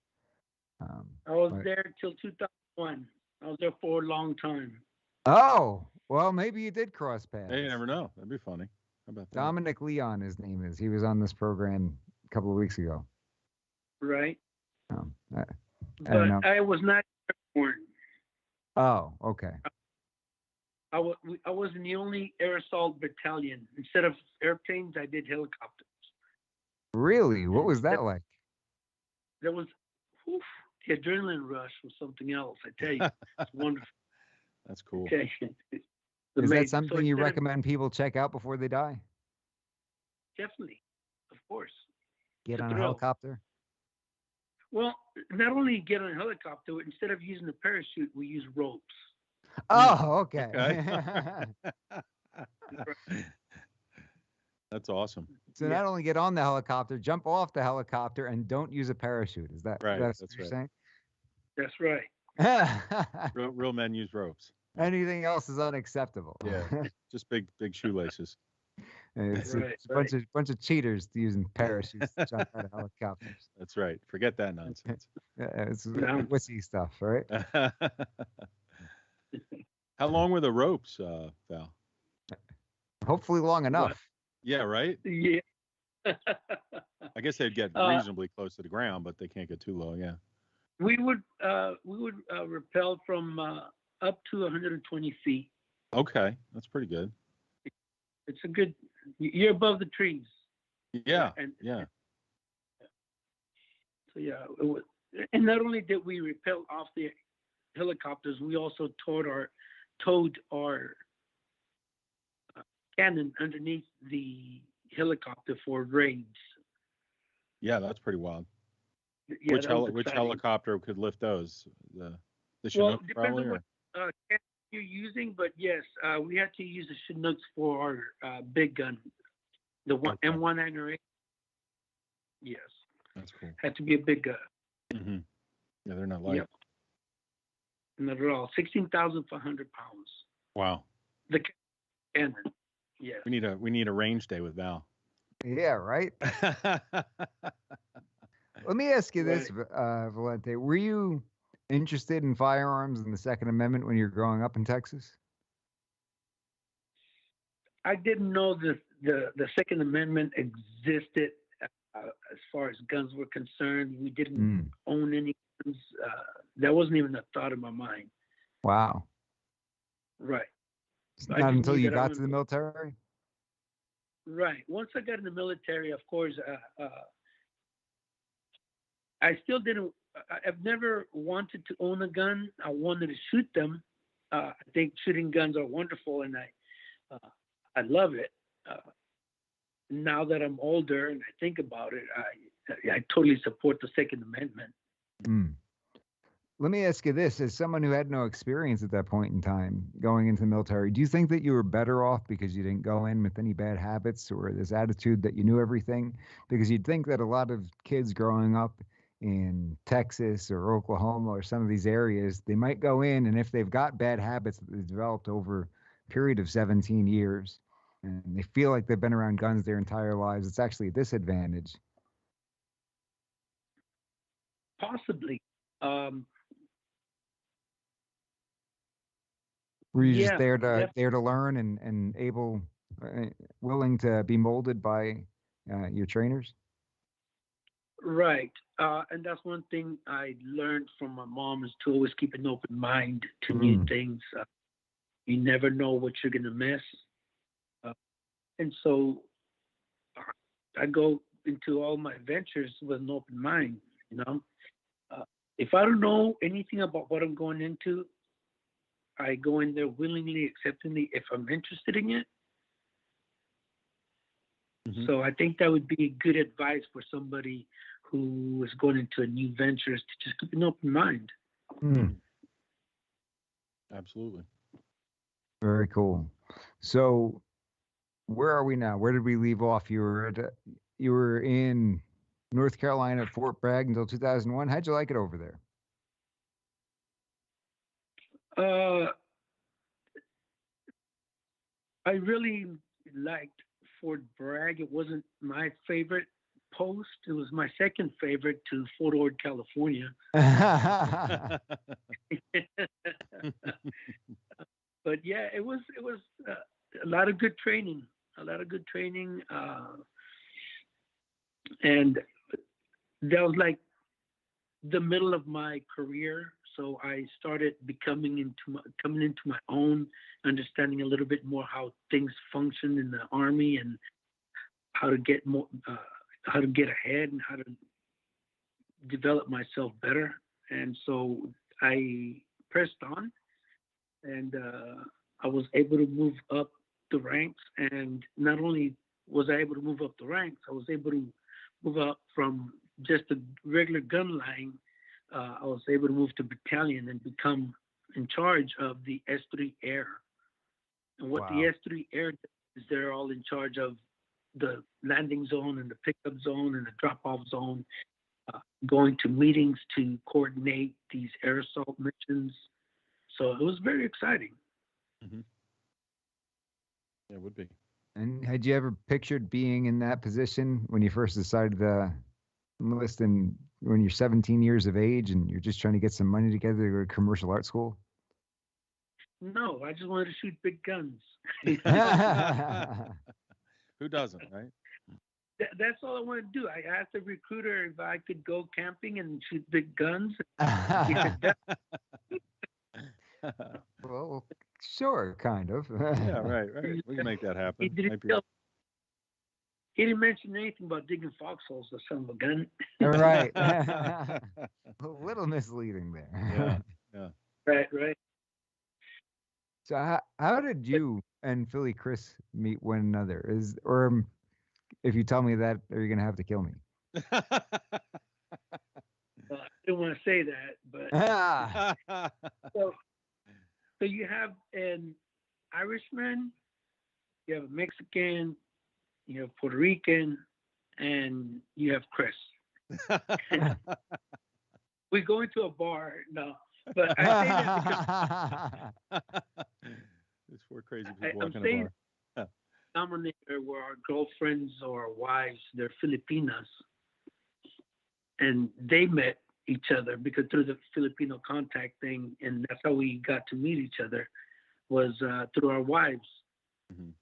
I was Right. there till 2001. I was there for a long time. Oh, well, maybe you did cross paths. Hey, you never know. That'd be funny. How about that? Dominic Leon, his name is. He was on this program a couple of weeks ago. Right. I But don't know. I was not airborne. Oh, okay. I was in the only air assault battalion. Instead of airplanes, I did helicopters. Really? What was that like? There was, the adrenaline rush was something else. I tell you, it's wonderful. That's cool. Okay. Is Amazing. that So something you instead of- recommend people check out before they die? Definitely, of course. Get It's a on a thrill. helicopter? Well, not only get on a helicopter, instead of using a parachute, we use ropes. Oh, okay. That's awesome. So Yeah. not only get on the helicopter, jump off the helicopter, and don't use a parachute. Is that Right, That's that's what you're That's right. saying? Real men use ropes. Anything else is unacceptable. Yeah. Just big shoelaces. it's Right, a bunch of cheaters using parachutes to jump out of helicopters. That's right. Forget that nonsense. It's Yeah. wussy stuff, right? How long were the ropes, Val? Hopefully long enough. Yeah, right. Yeah. I guess they'd get reasonably close to the ground, but they can't get too low. Yeah. We would rappel from up to 120 feet. Okay, that's pretty good. It's a good. You're above the trees. Yeah. And Yeah. so yeah, it was, and not only did we rappel off the helicopters, we also towed our towed our cannon underneath the helicopter for raids. Yeah, that's pretty wild. Yeah, which that was which exciting. helicopter could lift those? The Well, Chinook depends probably, on or what cannon you're using, but yes, we had to use the Chinooks for our big gun, the one Okay. M1 Yes, that's cool. had to be a big gun. Hmm. Yeah, they're not light. Yep. Not at all. 16,500 pounds. Wow. The cannon. Yes. We need a range day with Val. Yeah, right. Let me ask you this, Right. Valente. Were you interested in firearms and the Second Amendment when you were growing up in Texas? I didn't know the Second Amendment existed as far as guns were concerned. We didn't Mm. own any guns. That wasn't even a thought in my mind. Wow. Right. It's I not just until knew you that I got wanted to the military? Right. Once I got in the military, of course, I still didn't. I've never wanted to own a gun. I wanted to shoot them. I think shooting guns are wonderful, and I love it. Now that I'm older and I think about it, I totally support the Second Amendment. Mm. Let me ask you this, as someone who had no experience at that point in time going into the military, do you think that you were better off because you didn't go in with any bad habits or this attitude that you knew everything? Because you'd think that a lot of kids growing up in Texas or Oklahoma or some of these areas, they might go in, and if they've got bad habits that they've developed over a period of 17 years and they feel like they've been around guns their entire lives, it's actually a disadvantage. Possibly. Were you just Yeah, there to definitely. learn and able, willing to be molded by your trainers? Right. And that's one thing I learned from my mom is to always keep an open mind to new Mm. things. You never know what you're going to miss. And so I go into all my ventures with an open mind, you know. If I don't know anything about what I'm going into, I go in there willingly, acceptingly, if I'm interested in it. Mhm. So I think that would be good advice for somebody who is going into a new venture is to just keep an open mind. Mm. Absolutely. Very cool. So where are we now? Where did we leave off? You were in North Carolina at Fort Bragg until 2001. How'd you like it over there? I really liked Fort Bragg. It wasn't my favorite post. It was my second favorite to Fort Ord, California. But yeah, it was a lot of good training, and that was like the middle of my career. So I started coming into my own, understanding a little bit more how things function in the Army and how to get more, how to get ahead and how to develop myself better. And so I pressed on, and I was able to move up the ranks. And not only was I able to move up the ranks, I was able to move up from just a regular gun line. I was able to move to battalion and become in charge of the S3 Air. And what the Wow. S3 Air does is they're all in charge of the landing zone and the pickup zone and the drop-off zone, going to meetings to coordinate these air assault missions. So it was very exciting. Mhm. Yeah, it would be. And had you ever pictured being in that position when you first decided to enlist in when you're 17 years of age and you're just trying to get some money together to go to commercial art school? No, I just wanted to shoot big guns. Who doesn't, right? That's all I wanted to do. I asked the recruiter if I could go camping and shoot big guns. He said, Well, sure, kind of. Yeah, right. We can make that he happen. didn't Might be- tell- he didn't mention anything about digging foxholes or son of a gun. Right. A little misleading there. Yeah. Right. So how did you and Philly Chris meet one another? If you tell me that, are you gonna have to kill me? I didn't want to say that, but Ah, so so you have an Irishman, you have a Mexican, you have Puerto Rican, and you have Chris. We go into a bar, no, but I say that because There's four crazy people I'm walking a saying bar. denominator where our girlfriends or wives, they're Filipinas, and they met each other because through the Filipino contact thing, and that's how we got to meet each other was through our wives.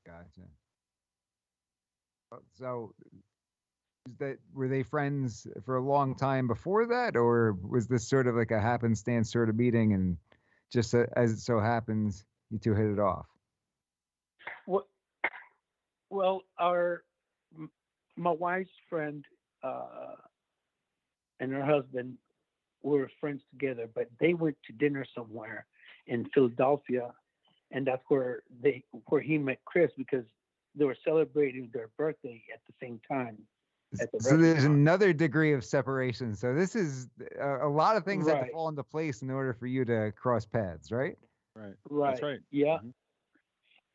gotcha. So were they friends for a long time before that, or was this sort of like a happenstance sort of meeting, and just as it so happens you two hit it off? Well, my wife's friend and her husband were friends together, but they went to dinner somewhere in Philadelphia, and that's where he met Chris because they were celebrating their birthday at the same time at the So there's restaurant. another degree of separation. So this is a lot of things have to Right. fall into place in order for you to cross paths, right? Right. Right. That's right. Yeah. Mhm.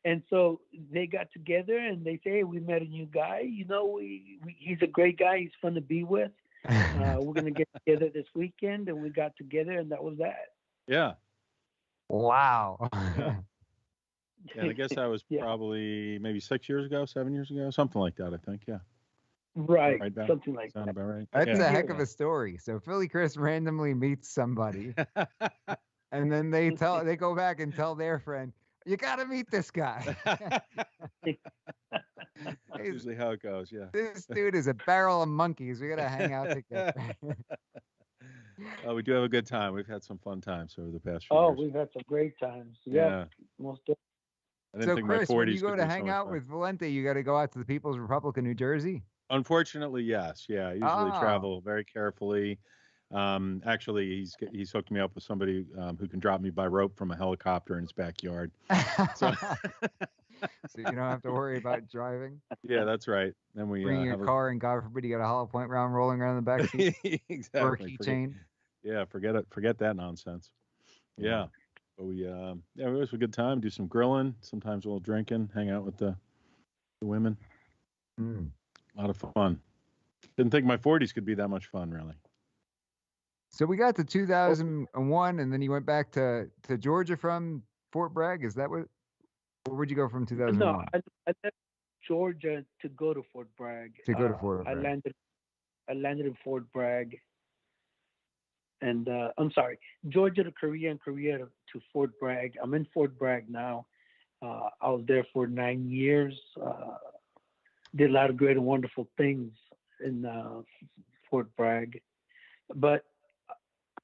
And so they got together and they say, "Hey, we met a new guy. You know, he's a great guy. He's fun to be with. We're gonna get together this weekend." And we got together, and that was that. Yeah. Wow. Yeah. And I guess that was Yeah. probably maybe 6 years ago, 7 years ago, something like that. I think. Yeah. Right. Right, Val? Something like Sound that. about right? That's Yeah. a heck of a story. So Philly Chris randomly meets somebody, and then they go back and tell their friend, "You got to meet this guy. That's usually how it goes. Yeah. This dude is a barrel of monkeys. We got to hang out together." We do have a good time. We've had some fun times over the past few Oh, years. we've had some great times. Yeah. Most definitely. I didn't So think Chris, my when 40s you go could to be so hang much out fun. with Valente, you got to go out to the People's Republic of New Jersey. Unfortunately, yes. Yeah. I usually Oh. travel very carefully. Actually, he's hooked me up with somebody who can drop me by rope from a helicopter in his backyard. So, So you don't have to worry about driving, yeah, that's right. Then we bringing your have car, and God forbid you got a hollow point round rolling around in the back seat exactly. or a keychain. Forget it. Forget that nonsense. Yeah. But we it was a good time. Do some grilling, sometimes a little drinking, hang out with the women. Mm. A lot of fun. Didn't think my 40s could be that much fun, really. So we got to 2001, and then you went back to Georgia from Fort Bragg. Is that what? Or where'd you go from 2001? No, I left Georgia to go to Fort Bragg. To go to Fort I Bragg. landed in Fort Bragg, and I'm sorry, Georgia to Korea and Korea to Fort Bragg. I'm in Fort Bragg now. I was there for 9 years. Did a lot of great and wonderful things in Fort Bragg, but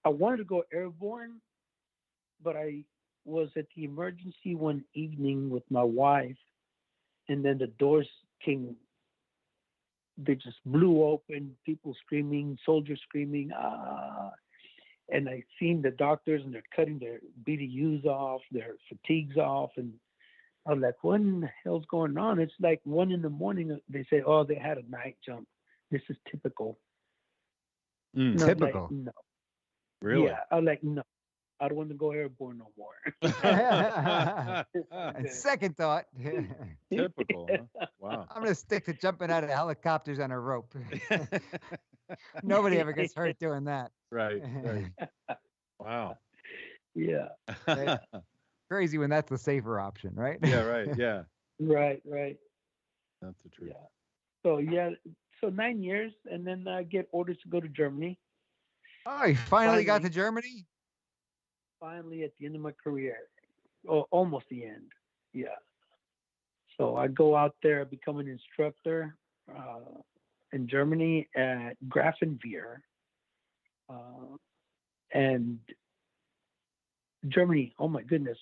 I wanted to go airborne, but I was at the emergency one evening with my wife, and then the doors came. They just blew open, people screaming, soldiers screaming, ah. And I seen the doctors, and they're cutting their BDUs off, their fatigues off. And I was like, what in the hell's going on? It's like 1 a.m. They say, oh, they had a night jump. This is typical. Mm. And I was like, Typical. no. Really? Yeah, I was like, no. I don't want to go airborne no more. And second thought, Typical. Huh? Wow. I'm gonna stick to jumping out of helicopters on a rope. Nobody ever gets hurt doing that. Right. Wow. Yeah. Crazy when that's the safer option, right? Yeah. Right. Yeah. Right. That's the truth. Yeah. So 9 years, and then I get orders to go to Germany. Oh, you finally got to Finally. Germany? Finally, at the end of my career, or almost the end. Yeah. So I go out there, become an instructor in Germany at Grafenwehr. And Germany, oh my goodness,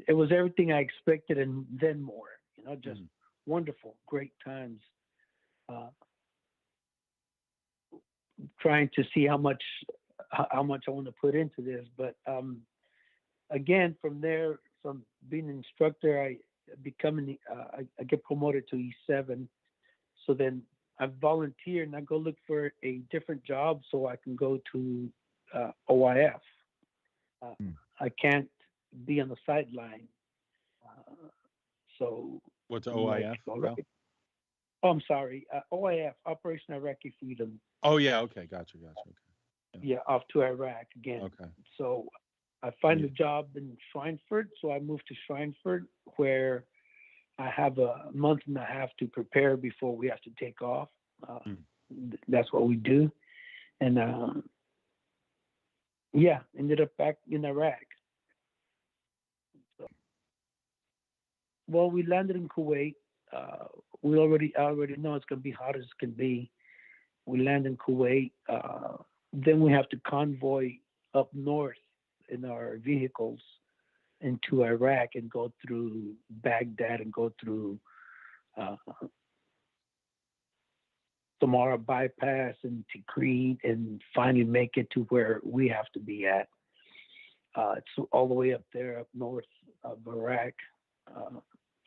it was everything I expected and then more. Just wonderful, great times. Trying to see how much I want to put into this, but again, from there, from being an instructor, I get promoted to E7. So then I volunteer and I go look for a different job so I can go to OIF. I can't be on the sideline. So What's I'm OIF? like, all Val? right. Oh, I'm sorry. OIF, Operation Iraqi Freedom. Oh yeah, okay, gotcha. Okay. Yeah, off to Iraq again. Okay. So I find Yeah. a job in Schweinfurt. So I moved to Schweinfurt, where I have a month and a half to prepare before we have to take off. That's what we do. And yeah, ended up back in Iraq. So, well, we landed in Kuwait. I already know it's going to be hot as can be. We land in Kuwait. Then we have to convoy up north in our vehicles into Iraq and go through Baghdad and go through Samara bypass and Tikrit and finally make it to where we have to be at. It's all the way up there, up north of Iraq.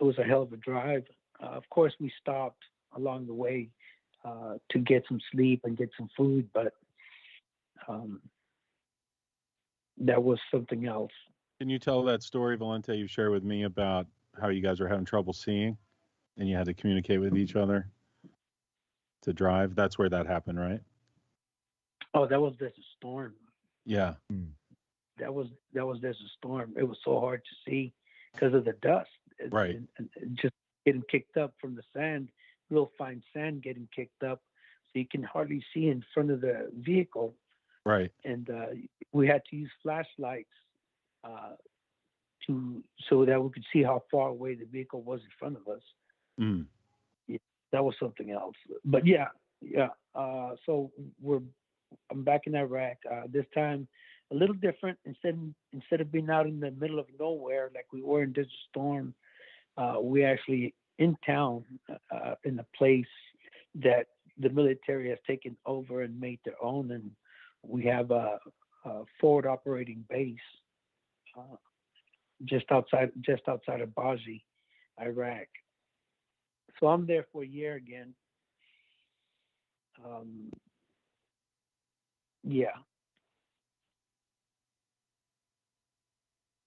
It was a hell of a drive. Of course, we stopped along the way to get some sleep and get some food, but that was something else. Can you tell that story, Valente, you shared with me about how you guys were having trouble seeing and you had to communicate with each other to drive? That's where that happened, right? Oh, that was just a storm. Yeah. That was just a storm. It was so hard to see because of the dust. Right. And just getting kicked up from the sand, real fine sand getting kicked up. So you can hardly see in front of the vehicle. Right. And we had to use flashlights so that we could see how far away the vehicle was in front of us. Yeah, that was something else. But yeah. So I'm back in Iraq. This time a little different. Instead of being out in the middle of nowhere like we were in Desert Storm, we actually in town in a place that the military has taken over and made their own, and we have a forward operating base just outside of Baji, Iraq. So I'm there for a year again. Yeah.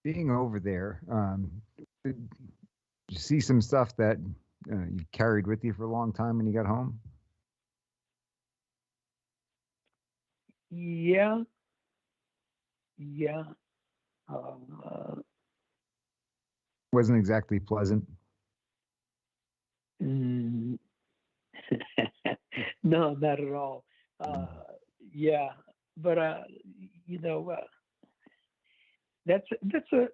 Being over there, did you see some stuff that you carried with you for a long time when you got home? Yeah. Wasn't exactly pleasant. No, not at all. Yeah, but that's an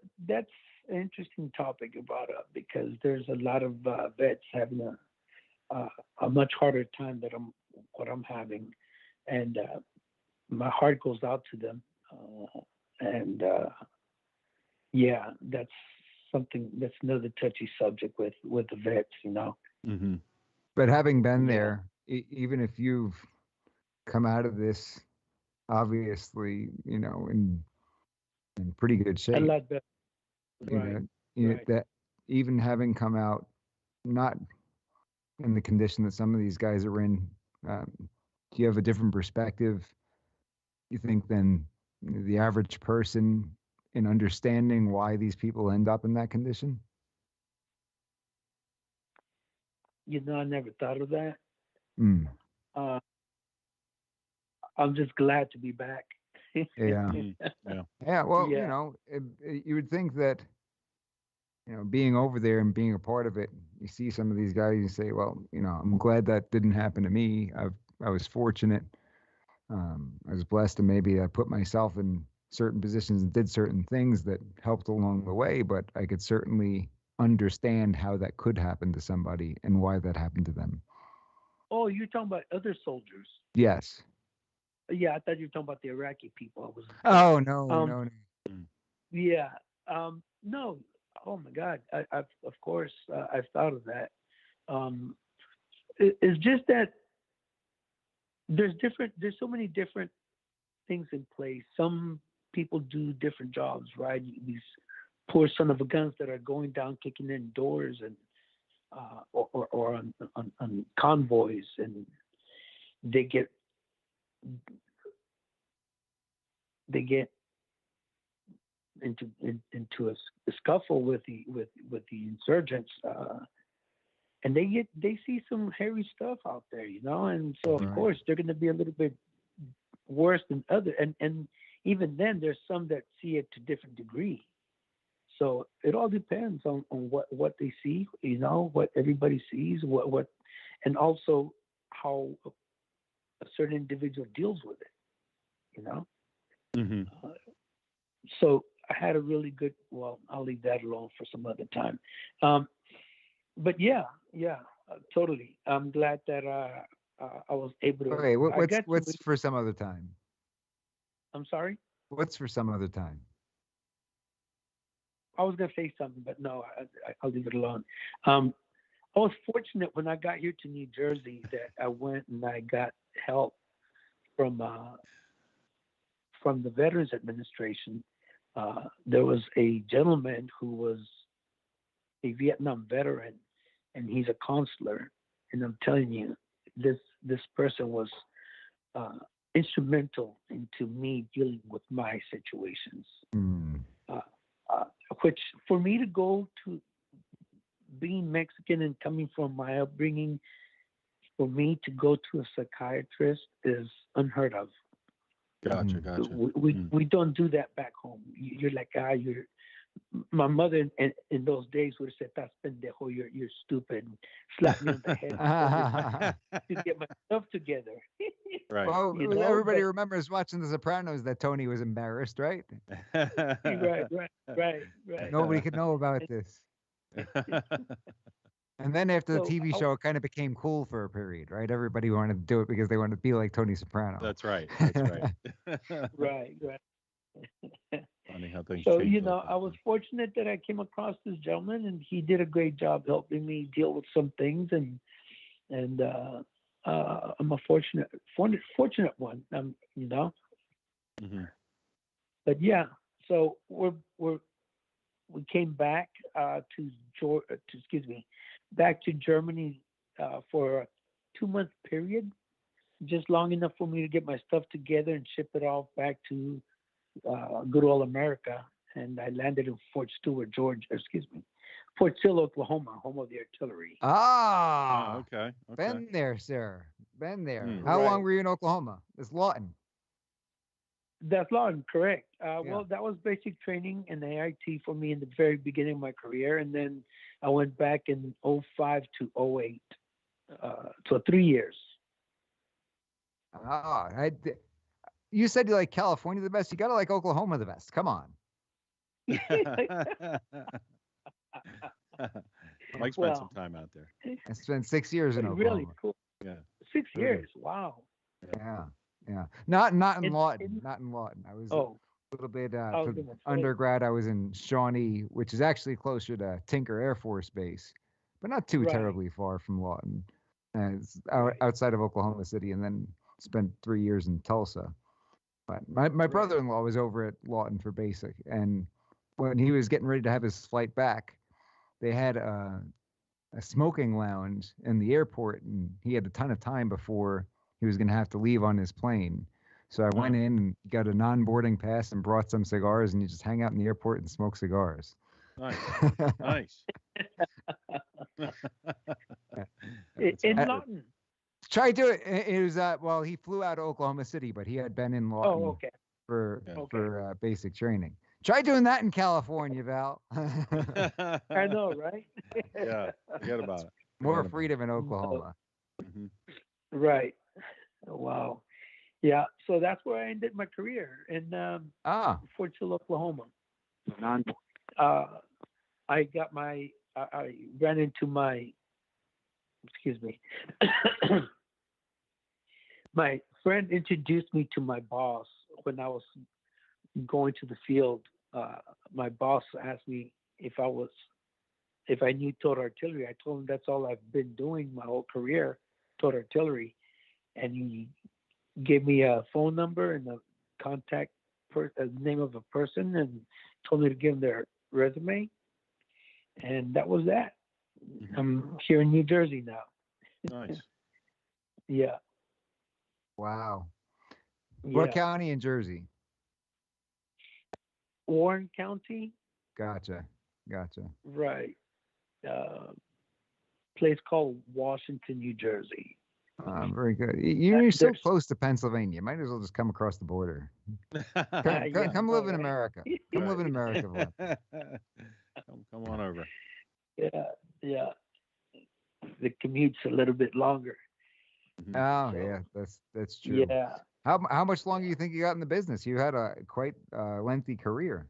interesting topic you brought up because there's a lot of vets having a much harder time than what I'm having, and my heart goes out to them. And yeah, that's another touchy subject with the vets, Mm-hmm. But having been Yeah. there, even if you've come out of this, obviously, in pretty good A shape, lot better. you Right. know, right. that even having come out not in the condition that some of these guys are in, do you have a different perspective, you think, than the average person in understanding why these people end up in that condition? I never thought of that. Mm. I'm just glad to be back. Yeah. Yeah. Yeah, well, Yeah. you would think that, being over there and being a part of it, you see some of these guys, you say, well, I'm glad that didn't happen to me. I was fortunate. I was blessed, and maybe I put myself in certain positions and did certain things that helped along the way, but I could certainly understand how that could happen to somebody and why that happened to them. Oh, you're talking about other soldiers. Yes. Yeah, I thought you were talking about the Iraqi people. I was. Oh, no, Um, no. Yeah. No. Oh my God. I've of course I've thought of that. It's just that there's so many different things in place. Some people do different jobs, right? These poor son of a guns that are going down, kicking in doors, and or on convoys, and they get into a scuffle with the insurgents, and they see some hairy stuff out there, and so of Right. course they're going to be a little bit worse than other, and even then there's some that see it to different degree. So it all depends on what they see, what everybody sees, what and also how a certain individual deals with it. Hmm. So I had a really good. Well, I'll leave that alone for some other time. But yeah, totally. I'm glad that I was able to. Okay, I got to what's meet- for some other time? I'm sorry. What's for some other time? I was gonna say something, but no, I'll leave it alone. I was fortunate when I got here to New Jersey that I went and I got help from the Veterans Administration. There was a gentleman who was a Vietnam veteran, and he's a counselor. And I'm telling you, this person was instrumental into me dealing with my situations. Hmm. Which for me to go to being Mexican and coming from my upbringing, for me to go to a psychiatrist is unheard of. Gotcha, Mhm. gotcha. We don't do that back home. You're like, you're. My mother in those days would have said, "That's pendejo, you're stupid," and slapped me on the head to get my stuff together. Right. Well, You everybody but- remembers watching The Sopranos that Tony was embarrassed, right? right. Nobody could know about this. And then after the So, TV show, it kind of became cool for a period, right? Everybody wanted to do it because they wanted to be like Tony Soprano. That's right. That's right. Right. Funny how things So, change. like I was fortunate that I came across this gentleman, and he did a great job helping me deal with some things, and I'm a fortunate one, Hmm. But yeah, so we came back back to Germany for a 2-month period, just long enough for me to get my stuff together and ship it off back to good old America. And I landed in Fort Sill, Oklahoma, home of the artillery. Ah, Okay. been there, sir. Been there. Hmm. How long Right. were you in Oklahoma? It's Lawton. That's Lawton, correct. Well, that was basic training and AIT for me in the very beginning of my career. And then I went back in 05 to 08. So 3 years. You said you like California the best. You gotta like Oklahoma the best. Come on. Mike spent Well, some time out there. I spent 6 years in Oklahoma. Really cool. Yeah. 6 Very years. Wow. Yeah. Not in In- Lawton. in- Not in Lawton. I was Oh, a little bit I was for gonna say. undergrad. I was in Shawnee, which is actually closer to Tinker Air Force Base, but not too Right. terribly far from Lawton. It's Right. outside of Oklahoma City, and then spent 3 years in Tulsa. But my brother-in-law was over at Lawton for basic, and when he was getting ready to have his flight back, they had a smoking lounge in the airport, and he had a ton of time before he was going to have to leave on his plane. So I went in and got a non-boarding pass and brought some cigars, and you just hang out in the airport and smoke cigars. Nice. Nice. That's In awesome. Lawton. Try to do it. It was well, he flew out of Oklahoma City, but he had been in Lawton Oh, okay. for Yeah. for basic training. Try doing that in California, Val. I know, right? Yeah. Forget about it. More freedom in Oklahoma. Hmm. Right. Wow. Yeah. So that's where I ended my career in Fort Sill, Oklahoma. I got I ran into my friend introduced me to my boss when I was going to the field. My boss asked me if I knew total artillery. I told him that's all I've been doing my whole career, total artillery. And he gave me a phone number and a contact name of a person, and told me to give him resume, and that was that. Mhm. I'm here in New Jersey now. Nice. Yeah, Wow. yeah. What county in Jersey? Warren County, Gotcha. Gotcha. right? Place called Washington, New Jersey. Very good. You're so There's- close to Pennsylvania. Might as well just come across the border. Come, Yeah, come I live know, in right? America. Come live in America. Vlad. Come on over. Yeah, yeah. The commute's a little bit longer. Mhm. Oh So, yeah, that's true. Yeah. How much longer you think you got in the business? You had a quite lengthy career.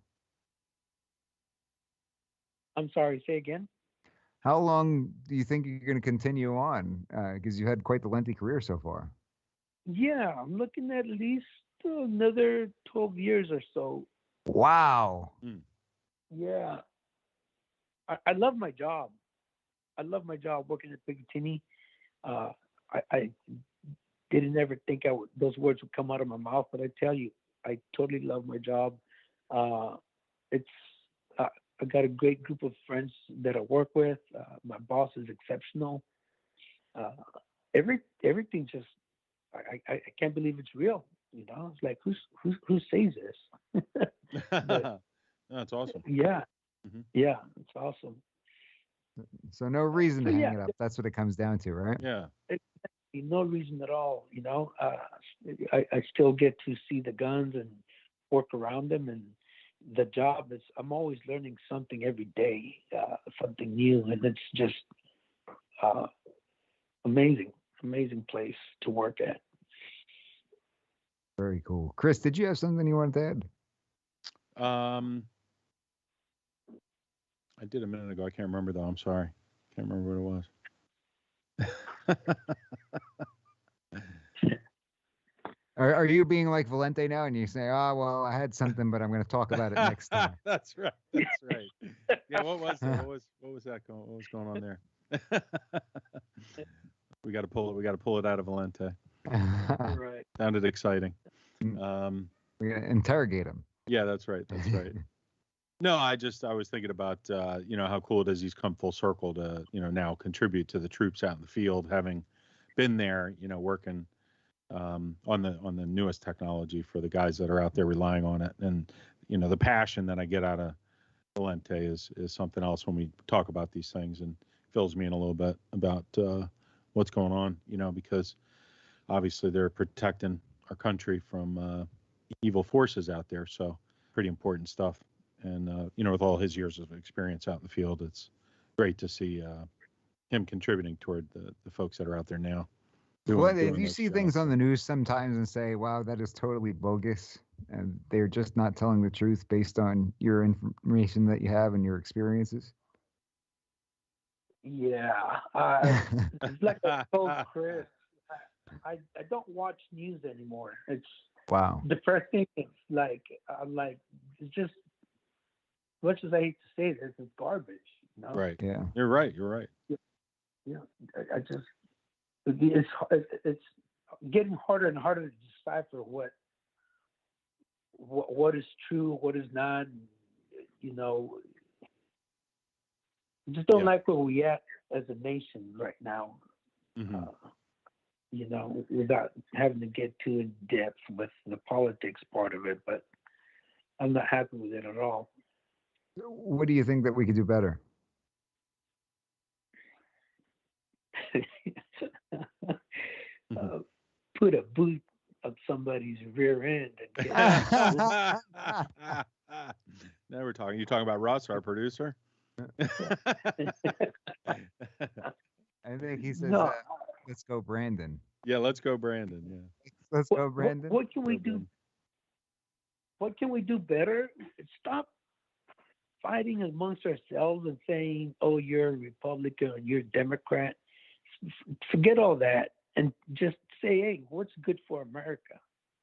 I'm sorry, say again? How long do you think you're going to continue on? Because you had quite the lengthy career so far. Yeah, I'm looking at least another 12 years or so. Wow. Yeah. I love my job. I love my job working at Picatinny. I didn't ever think those words would come out of my mouth, but I tell you, I totally love my job. I got a great group of friends that I work with. My boss is exceptional. Everything just, I can't believe it's real. You know, it's like who says this? But- That's awesome. Yeah, Mhm. yeah, it's awesome. So no reason to So, hang yeah. it up. That's what it comes down to, right? Yeah. No reason at all. You know, I still get to see the guns and work around them, and the job is. I'm always learning something every day, something new, and it's just amazing place to work at. Very cool. Chris, did you have something you wanted to add? I did a minute ago. I can't remember though. I'm sorry. Can't remember what it was. Are you being like Valente now, and you say, "Oh, well, I had something, but I'm going to talk about it next time"? That's right. That's right. Yeah. What was that? What was that going? What was going on there? We got to pull it. We got to pull it out of Valente. Right. Sounded exciting. We're going to interrogate him. Yeah, that's right. That's right. No, I was thinking about how cool it is he's come full circle to now contribute to the troops out in the field, having been there, working on the newest technology for the guys that are out there relying on it, and the passion that I get out of Valente is something else when we talk about these things, and fills me in a little bit about what's going on, because obviously they're protecting our country from evil forces out there, so pretty important stuff. And with all his years of experience out in the field, it's great to see him contributing toward the folks that are out there now. Well, if doing you those see jobs. things on the news sometimes and say, "Wow, that is totally bogus," and they're just not telling the truth based on your information that you have and your experiences. Yeah. It's like I told Chris. I don't watch news anymore. It's Wow. depressing. It's like it's just, much as I hate to say this, it's garbage. You know? Right. Yeah. You're right. You're right. Yeah. I just it's getting harder and harder to decipher what is true, what is not. I just don't Yeah. like where we at as a nation right now. Hmm. Without having to get too in depth with the politics part of it, but I'm not happy with it at all. What do you think that we could do better? Put a boot up somebody's rear end and get Now we're talking. You talking about Russ, our producer? I think he says, No. "Let's go, Brandon." Yeah, let's go, Brandon. Yeah. Let's go, Brandon. What can we Go, do? Brandon. What can we do better? Stop fighting amongst ourselves and saying, "Oh, you're a Republican or you're a Democrat." Forget all that and just say, "Hey, what's good for America?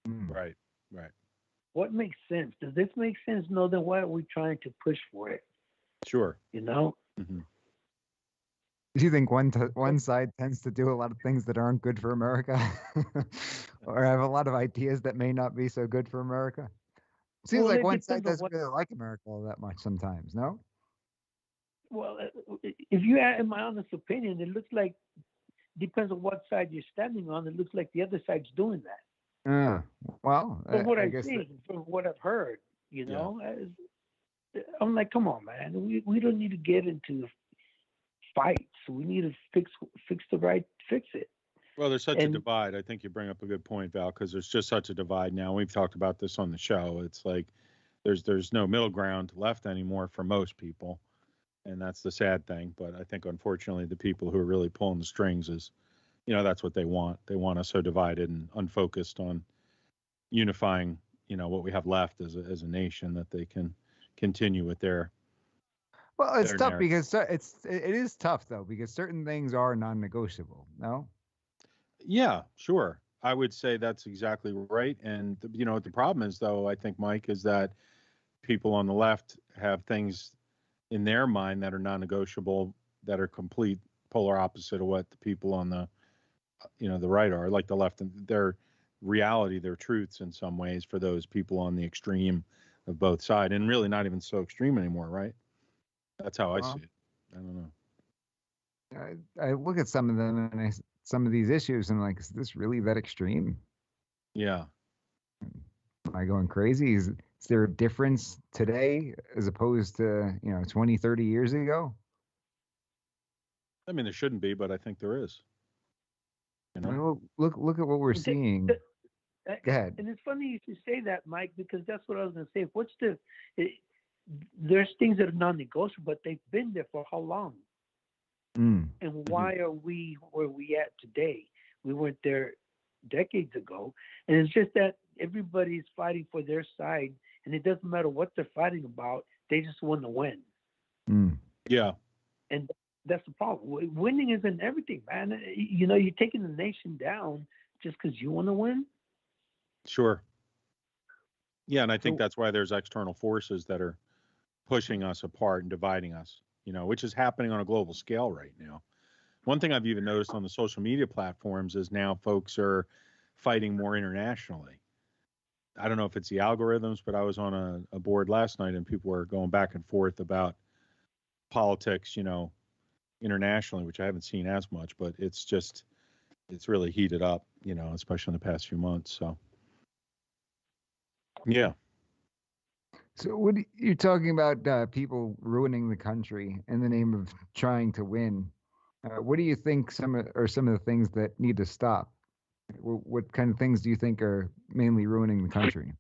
Mm. Right. Right. What makes sense? Does this make sense? No, then why are we trying to push for it? Sure. You know?" Hmm. Do you think one side tends to do a lot of things that aren't good for America, or have a lot of ideas that may not be so good for America? Seems Well, like it one side depends on doesn't what. really like America all that much sometimes, no? Well, if you ask in my honest opinion, it looks like depends on what side you're standing on. It looks like the other side's doing that. Uh, well, From what I I've guess seen, from what I've heard, Yeah. I'm like, come on, man. We don't need to get into fights. We need to fix it. Well, there's such a And divide. I think you bring up a good point, Val, because there's just such a divide now. We've talked about this on the show. It's like there's no middle ground left anymore for most people, and that's the sad thing. But I think unfortunately the people who are really pulling the strings is, that's what they want. They want us so divided and unfocused on unifying, what we have left as a nation that they can continue with their well, it's their tough narrative. because it is tough though because certain things are non-negotiable. No. Yeah, sure. I would say that's exactly right. And what the problem is, though, I think, Mike, is that people on the left have things in their mind that are non-negotiable, that are complete polar opposite of what the people on the right are. Like the left, and their reality, their truths, in some ways, for those people on the extreme of both sides, and really not even so extreme anymore, right? That's how I see Well, it. I don't know. I look at some of them and some of these issues and I'm like, is this really that extreme? Yeah. Am I going crazy? Is there a difference today as opposed to 20, 30 years ago? I mean, there shouldn't be, but I think there is. Well, look at what we're seeing. Go ahead. and it's funny you should say that, Mike, because that's what I was going to say. There's things that are non-negotiable, but they've been there for how long? Mm. And why are we where we at today? We weren't there decades ago. And it's just that everybody's fighting for their side, and it doesn't matter what they're fighting about. They just want to win. Mm. Yeah. And that's the problem. Winning isn't everything, man. You're taking the nation down just because you want to win. Sure. Yeah, and I think So- that's why there's external forces that are pushing us apart and dividing us, which is happening on a global scale right now. One thing I've even noticed on the social media platforms is now folks are fighting more internationally. I don't know if it's the algorithms, but I was on a board last night and people were going back and forth about politics, internationally, which I haven't seen as much, but it's really heated up, especially in the past few months. So, yeah. So what you're talking about people ruining the country in the name of trying to win. What do you think are some of the things that need to stop? What kind of things do you think are mainly ruining the country?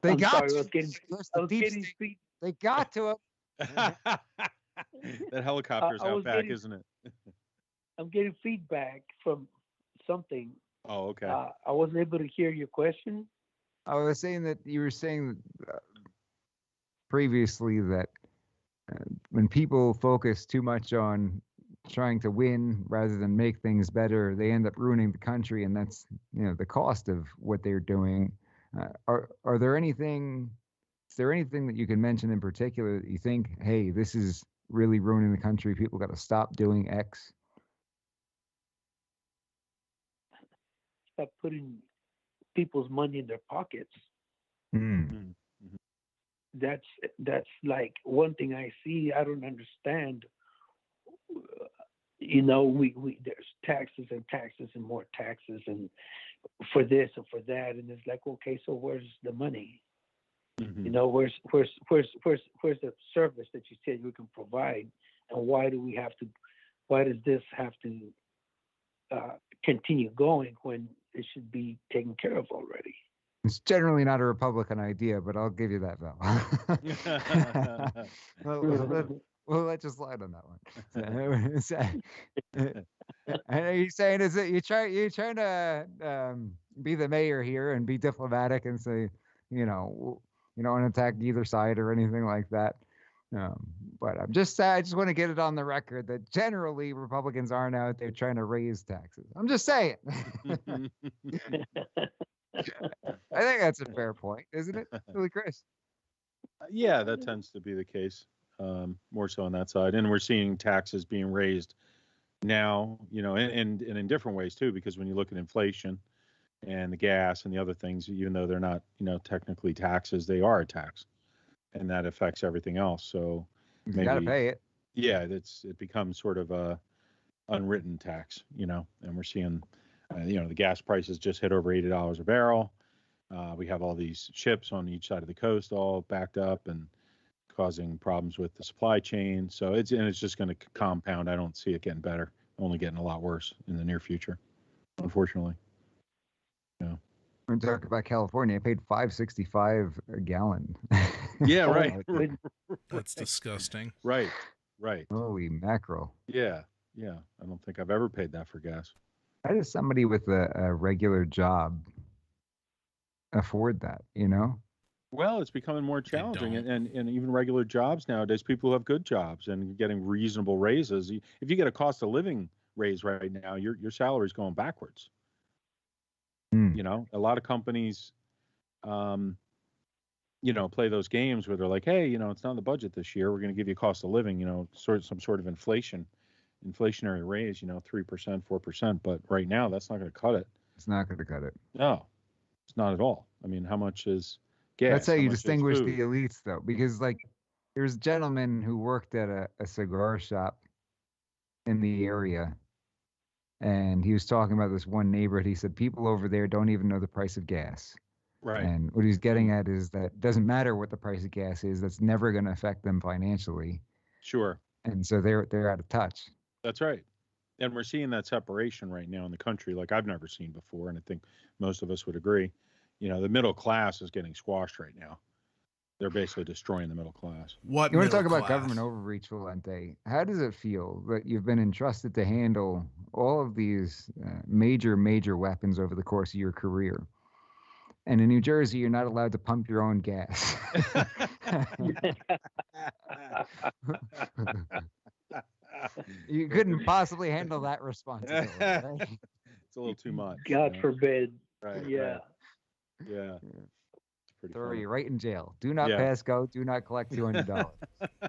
They I'm got sorry, to. I was getting, Yes, I the was deep getting state- feed, They got to it. That helicopter's I out was back, getting- isn't it? I'm getting feedback from something. Oh, okay. I wasn't able to hear your question. I was saying that you were saying previously that when people focus too much on trying to win rather than make things better, they end up ruining the country, and that's the cost of what they're doing. Are there anything? Is there anything that you can mention in particular that you think, hey, this is really ruining the country? People got to stop doing X. Stop putting people's money in their pockets. Mm. That's like one thing I see. I don't understand. We there's taxes and taxes and more taxes and for this and for that, and it's like, okay, so where's the money? Mhm. Where's the service that you said we can provide, and why does this have to continue going when it should be taken care of already? It's generally not a Republican idea, but I'll give you that, Val. We'll let you slide on that one. And are you saying is it you're trying to be the mayor here and be diplomatic and say, you don't want to attack either side or anything like that? But I just want to get it on the record that generally Republicans aren't out there trying to raise taxes. I'm just saying. I think that's a fair point, isn't it, Billy Chris? Yeah, that tends to be the case, more so on that side. And we're seeing taxes being raised, now, and in different ways too, because when you look at inflation and the gas and the other things, even though they're not, technically taxes, they are a tax, and that affects everything else. So You got to pay it. yeah, it becomes sort of a unwritten tax, and we're seeing, the gas prices just hit over $80 a barrel. We have all these ships on each side of the coast all backed up and causing problems with the supply chain. So it's just going to compound. I don't see it getting better, only getting a lot worse in the near future, unfortunately. Yeah. We're talking about California. I paid $5.65 a gallon. Yeah, right. That's disgusting. Right. Holy mackerel. Yeah. I don't think I've ever paid that for gas. How does somebody with a regular job afford that, Well, it's becoming more challenging, don't. and even regular jobs nowadays, people who have good jobs and getting reasonable raises. If you get a cost of living raise right now, your salary's going backwards. A lot of companies, play those games where they're like, hey, it's not in the budget this year. We're going to give you a cost of living, some sort of inflationary raise, 3%, 4%. But right now, that's not going to cut it. It's not going to cut it. No, it's not at all. I mean, how much is gas? That's how you much is distinguish food? the elites, though, because there's a gentleman who worked at a cigar shop in the area, and he was talking about this one neighborhood. He said people over there don't even know the price of gas. Right. And what he's getting at is that it doesn't matter what the price of gas is. That's never going to affect them financially. Sure. And so they're out of touch. That's right. And we're seeing that separation right now in the country like I've never seen before. And I think most of us would agree. The middle class is getting squashed right now. They're basically destroying the middle class. What You want to talk middle about class? government overreach, Valente? How does it feel that you've been entrusted to handle all of these major weapons over the course of your career? And in New Jersey, you're not allowed to pump your own gas. You couldn't possibly handle that responsibility, right? It's a little too much. God forbid. Right. Yeah. Right. Yeah. It's pretty Throw funny. you right in jail. Do not Yeah. pass go. Do not collect $200.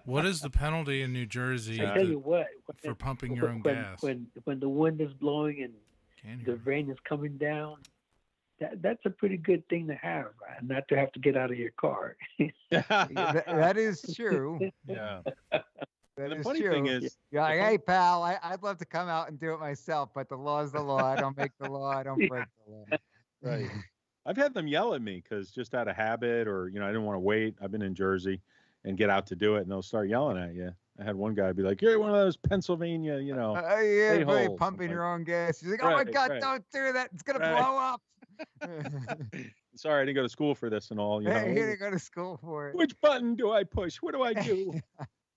What is the penalty in New Jersey I tell you what. for pumping your own gas? When the wind is blowing and Can't the hear. rain is coming down, that's a pretty good thing to have, right? Not to have to get out of your car. That is true. Yeah. That The is funny true. thing is, You're like, hey, pal, I'd love to come out and do it myself, but the law is the law. I don't make the law. I don't break the law. right. I've had them yell at me because just out of habit, or I didn't want to wait. I've been in Jersey and get out to do it, and they'll start yelling at you. I had one guy be like, "You're one of those Pennsylvania, Yeah, a-holes." right, I'm pumping like, your own gas. He's like, oh my Right, God, right. don't do that. It's going to Right. blow up. Sorry, I didn't go to school for this and all. Hey, you didn't go to school for it. Which button do I push? What do I do?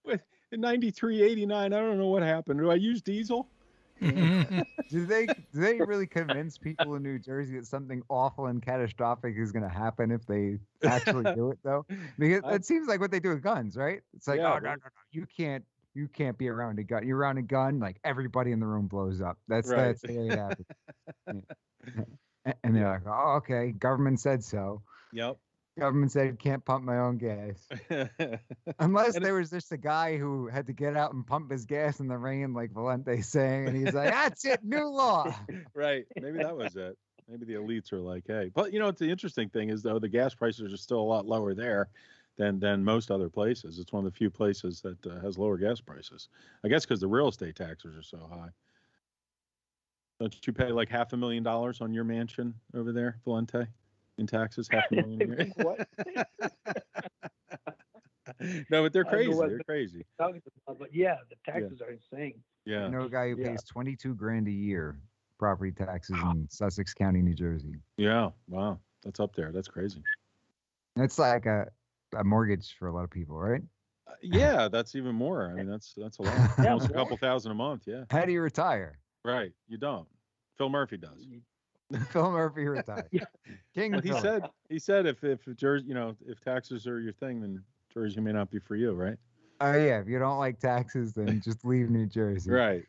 With in 93, 89, I don't know what happened. Do I use diesel? Do they really convince people in New Jersey that something awful and catastrophic is going to happen if they actually do it, though? Because it seems like what they do with guns, right? It's like, Yeah, oh, no, you can't be around a gun. You're around a gun, like everybody in the room blows up. That's Right. the way it happens. And they're like, oh, okay, government said so. Yep. Government said can't pump my own gas. Unless And there was just a guy who had to get out and pump his gas in the rain, like Valente's saying, and he's like, that's it, new law. Right. Maybe that was it. Maybe the elites are like, hey. But the interesting thing is, though, the gas prices are still a lot lower there than most other places. It's one of the few places that has lower gas prices. I guess because the real estate taxes are so high. Don't you pay like $500,000 on your mansion over there, Valente, in taxes? $500,000 a year? What? No, but they're I don't know crazy. what- They're crazy. Talking about, but yeah, the taxes are insane. Yeah. I know a guy who Yeah. pays $22,000 a year property taxes in Sussex County, New Jersey. Yeah. Wow. That's up there. That's crazy. That's like a mortgage for a lot of people, right? Yeah, that's even more. I mean, that's a lot. Yeah, Almost a more. couple thousand a month. Yeah. How do you retire? Right. You don't. Phil Murphy does. Phil Murphy retired. Yeah. King Well, Phil. he said if Jersey, if taxes are your thing, then Jersey may not be for you, right? Oh yeah, if you don't like taxes, then just leave New Jersey. Right.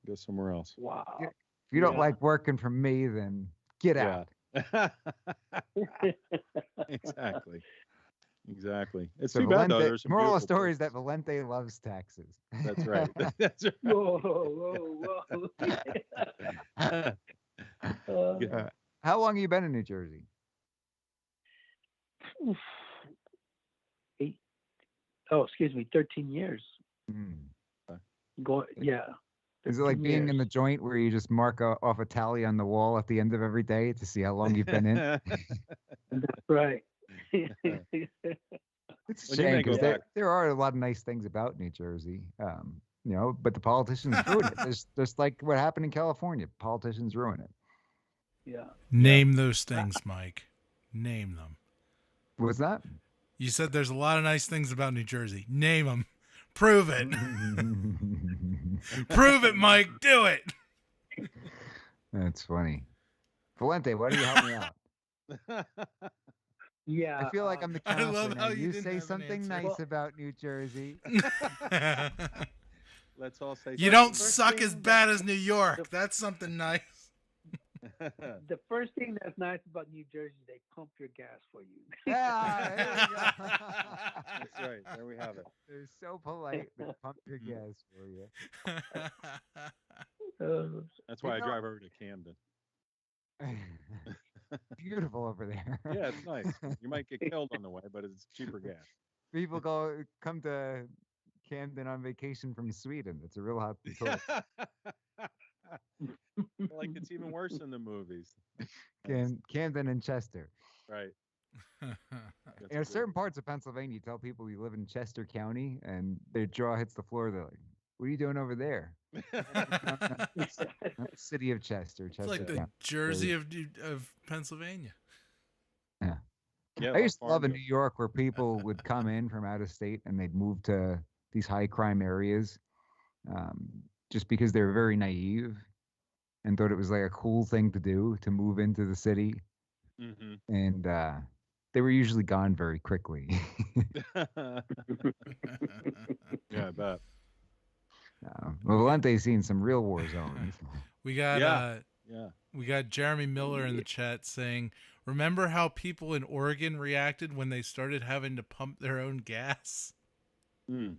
Go somewhere else. Wow. If you don't Yeah. like working for me, then get out. Yeah. Exactly. It's So too bad though. Valente, There's some moral of the beautiful story is places. that Valente loves taxes. That's right. That's right. Whoa, whoa, whoa. long have you been in New Jersey? Oof. Excuse me, 13 years. Hmm. Yeah. Is it like 13 being in the years. joint where you just mark off a tally on the wall at the end of every day to see how long you've been in? That's right. It's a Well, you shame may go because back. there are a lot of nice things about New Jersey, but the politicians ruin it. Just like what happened in California. Politicians ruin it. Yeah. Name those things, Mike. Name them. What's that? You said there's a lot of nice things about New Jersey. Name them. Prove it. Prove it, Mike. Do it. That's funny. Valente, why don't you help me out? Yeah. I feel like I'm the I counselor love now. how you You didn't say have an something answer. nice about New Jersey. Let's all say You don't First suck thing as that- bad as New York. That's something nice. The first thing that's nice about New Jersey, they pump your gas for you. Yeah, there we go. That's right. There we have it. They're so polite. They pump your gas for you. That's why I know- drive over to Camden. Beautiful over there. Yeah, it's nice. You might get killed on the way, but it's cheaper gas. People come to Camden on vacation from Sweden. It's a real hot place. Like it's even worse in the movies. Camden and Chester. Right. In certain parts of Pennsylvania, you tell people you live in Chester County, and their jaw hits the floor. They're like, "What are you doing over there?" City of Chester. It's Chester like the County. Jersey of Pennsylvania. Yeah, I used to like love in Farmville. New York where people would come in from out of state and they'd move to these high crime areas, just because they were very naive and thought it was like a cool thing to do to move into the city, Mhm. and they were usually gone very quickly. Yeah, I bet. Valente's seen some real war zones. We got Yeah. we got Jeremy Miller in the chat saying, "Remember how people in Oregon reacted when they started having to pump their own gas? Mm.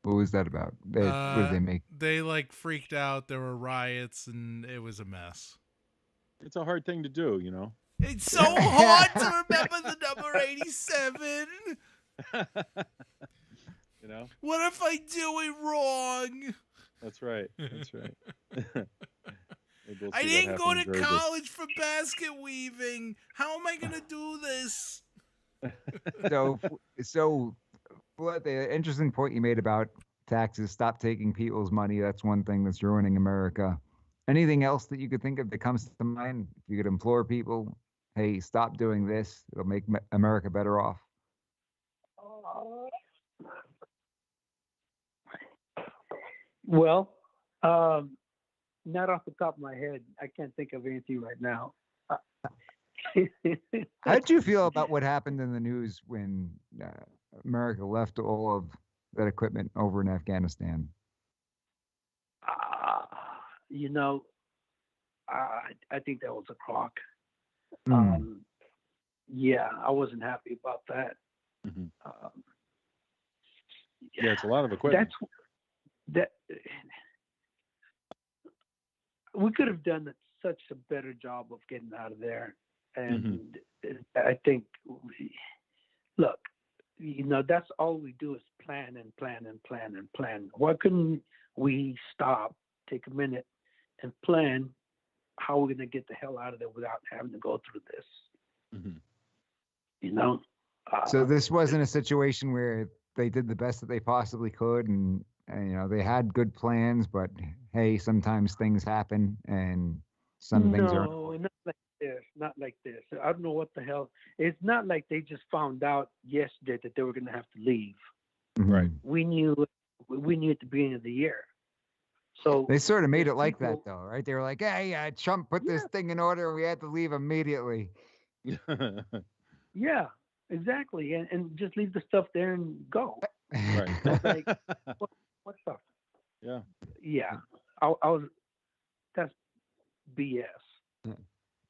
What was that about? What did they make? They like freaked out. There were riots and it was a mess. It's a hard thing to do, you know. It's so hard to remember the number 87. You know. What if I do it wrong? That's right. That's right. Maybe we'll I see what didn't go happens to very good. college for basket weaving. How am I gonna do this?" So, Valente, the interesting point you made about taxes. Stop taking people's money. That's one thing that's ruining America. Anything else that you could think of that comes to mind? If you could implore people, hey, stop doing this. It'll make America better off. Well, not off the top of my head. I can't think of anything right now. How did you feel about what happened in the news when America left all of that equipment over in Afghanistan? You know, I think that was a crock. Mm. Yeah, I wasn't happy about that. Mhm. Um, Yeah, it's a lot of equipment. that we could have done such a better job of getting out of there, and I think look, you know, that's all we do is plan and plan and plan and plan. Why couldn't we stop, take a minute, and plan how we're going to get the hell out of there without having to go through this? Mhm. You know. So this wasn't a situation where they did the best that they possibly could, and you know, they had good plans, but hey, sometimes things happen, and some things are. No, not like this. Not like this. I don't know what the hell. It's not like they just found out yesterday that they were going to have to leave. Right. We knew at the beginning of the year. So They sort of made there's it like that, people- though, right? They were like, "Hey, Trump put this thing in order. We had to leave immediately." Yeah, exactly, and just leave the stuff there and go. Right. Like, what stuff? Yeah. Yeah, I was. That's BS.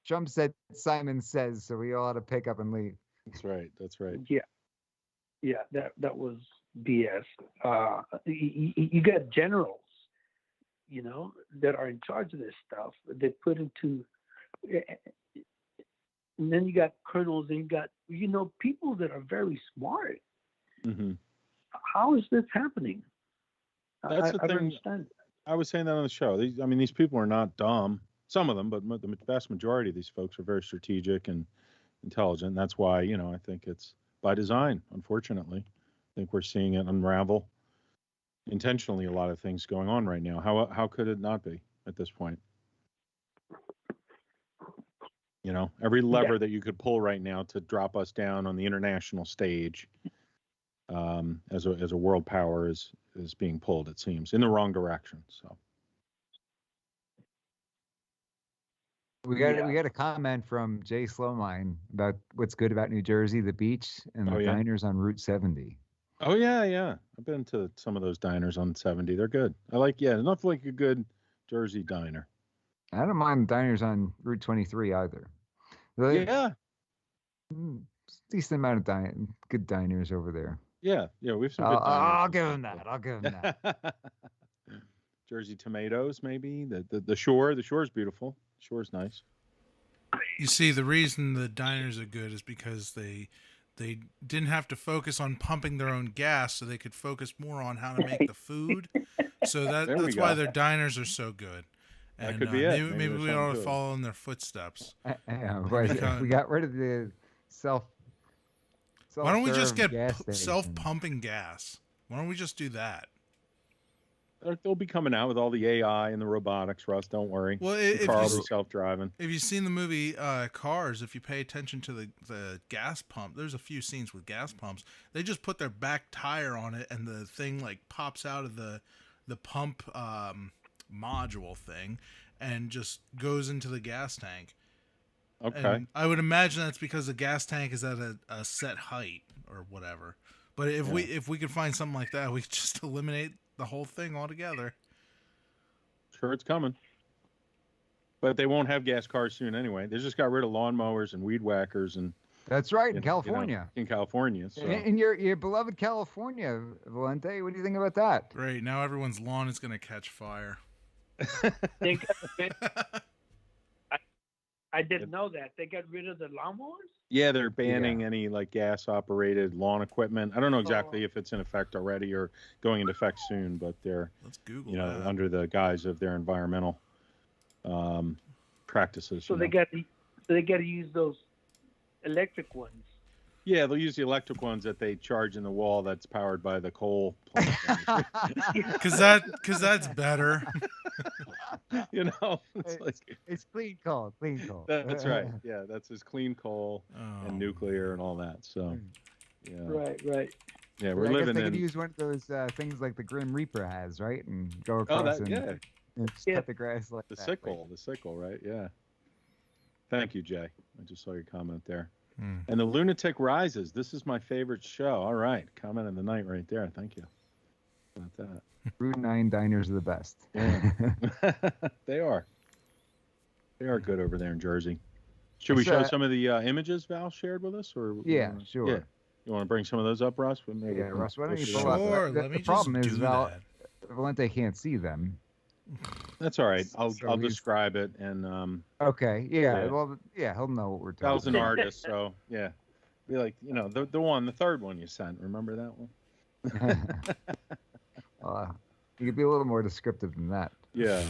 Trump said, "Simon says," so we all had to pick up and leave. That's right. That's right. Yeah, that was BS. You got generals, you know, that are in charge of this stuff. They put into And then you got colonels, and you got people that are very smart. Hmm. How is this happening? That's the I don't thing. understand. I was saying that on the show. These people are not dumb. Some of them, but the vast majority of these folks are very strategic and intelligent. And that's why, I think it's by design, unfortunately. I think we're seeing it unravel intentionally, a lot of things going on right now. How could it not be at this point? Every lever that you could pull right now to drop us down on the international stage as a world power is being pulled, it seems, in the wrong direction. So We got a comment from Jay Slowmine about what's good about New Jersey, the beach, and the diners on Route 70. Oh yeah. I've been to some of those diners on 70. They're good. I like enough like a good Jersey diner. I don't mind diners on Route 23 either. Yeah. Decent amount of good diners over there. Yeah, we've some good diners. I'll give them that. I'll give them that. Jersey tomatoes, maybe. The shore. The shore is beautiful. The shore is nice. You see, the reason the diners are good is because they didn't have to focus on pumping their own gas, so they could focus more on how to make the food. So that's why their diners are so good. And that could be it. Maybe we ought to follow in their footsteps. We got rid of the Why don't we just get self-pumping gas? Why don't we just do that? They'll be coming out with all the AI and the robotics, Russ. Don't worry. Well, the car will be self-driving. If you've seen the movie Cars, if you pay attention to the gas pump, there's a few scenes with gas pumps. They just put their back tire on it, and the thing pops out of the pump module thing, and just goes into the gas tank. Okay. And I would imagine that's because the gas tank is at a set height or whatever. But if we could find something like that, we could just eliminate the whole thing altogether. Sure, it's coming. But they won't have gas cars soon anyway. They just got rid of lawnmowers and weed whackers and. That's right, in California. In California. So. In your beloved California, Valente, what do you think about that? Right, now everyone's lawn is going to catch fire. I didn't know that. They got rid of the lawnmowers? Yeah, they're banning any gas-operated lawn equipment. I don't know exactly if it's in effect already or going into effect soon, but they're Let's Google that. under the guise of their environmental practices. So they got to use those electric ones. Yeah, they'll use the electric ones that they charge in the wall that's powered by the coal plant. Because that's better. It's clean coal. That's right. Yeah, that's just clean coal and nuclear and all that. So, yeah. Right. Yeah, we're living they in. could use one of those things like the Grim Reaper has, right? And go across and cut the grass like the that. sickle, right? Yeah. Thank you, Jay. I just saw your comment there. And the Lunatic Rises. This is my favorite show. All right. Comment of the night right there. Thank you. About that. Route 9 diners are the best. Yeah. They are. They are good over there in Jersey. Should we show some of the images Val shared with us? Or Yeah, sure. Yeah. You want to bring some of those up, Russ? Russ, why don't you pull Sure, up? let me The problem just is do that. Valente can't see them. That's all right. I'll So he's- describe it and Okay, yeah. Yeah. Well, yeah, he'll know what we're talking Val's an about. artist, so yeah. Be like, the third one you sent. Remember that one? You could be a little more descriptive than that. Yeah.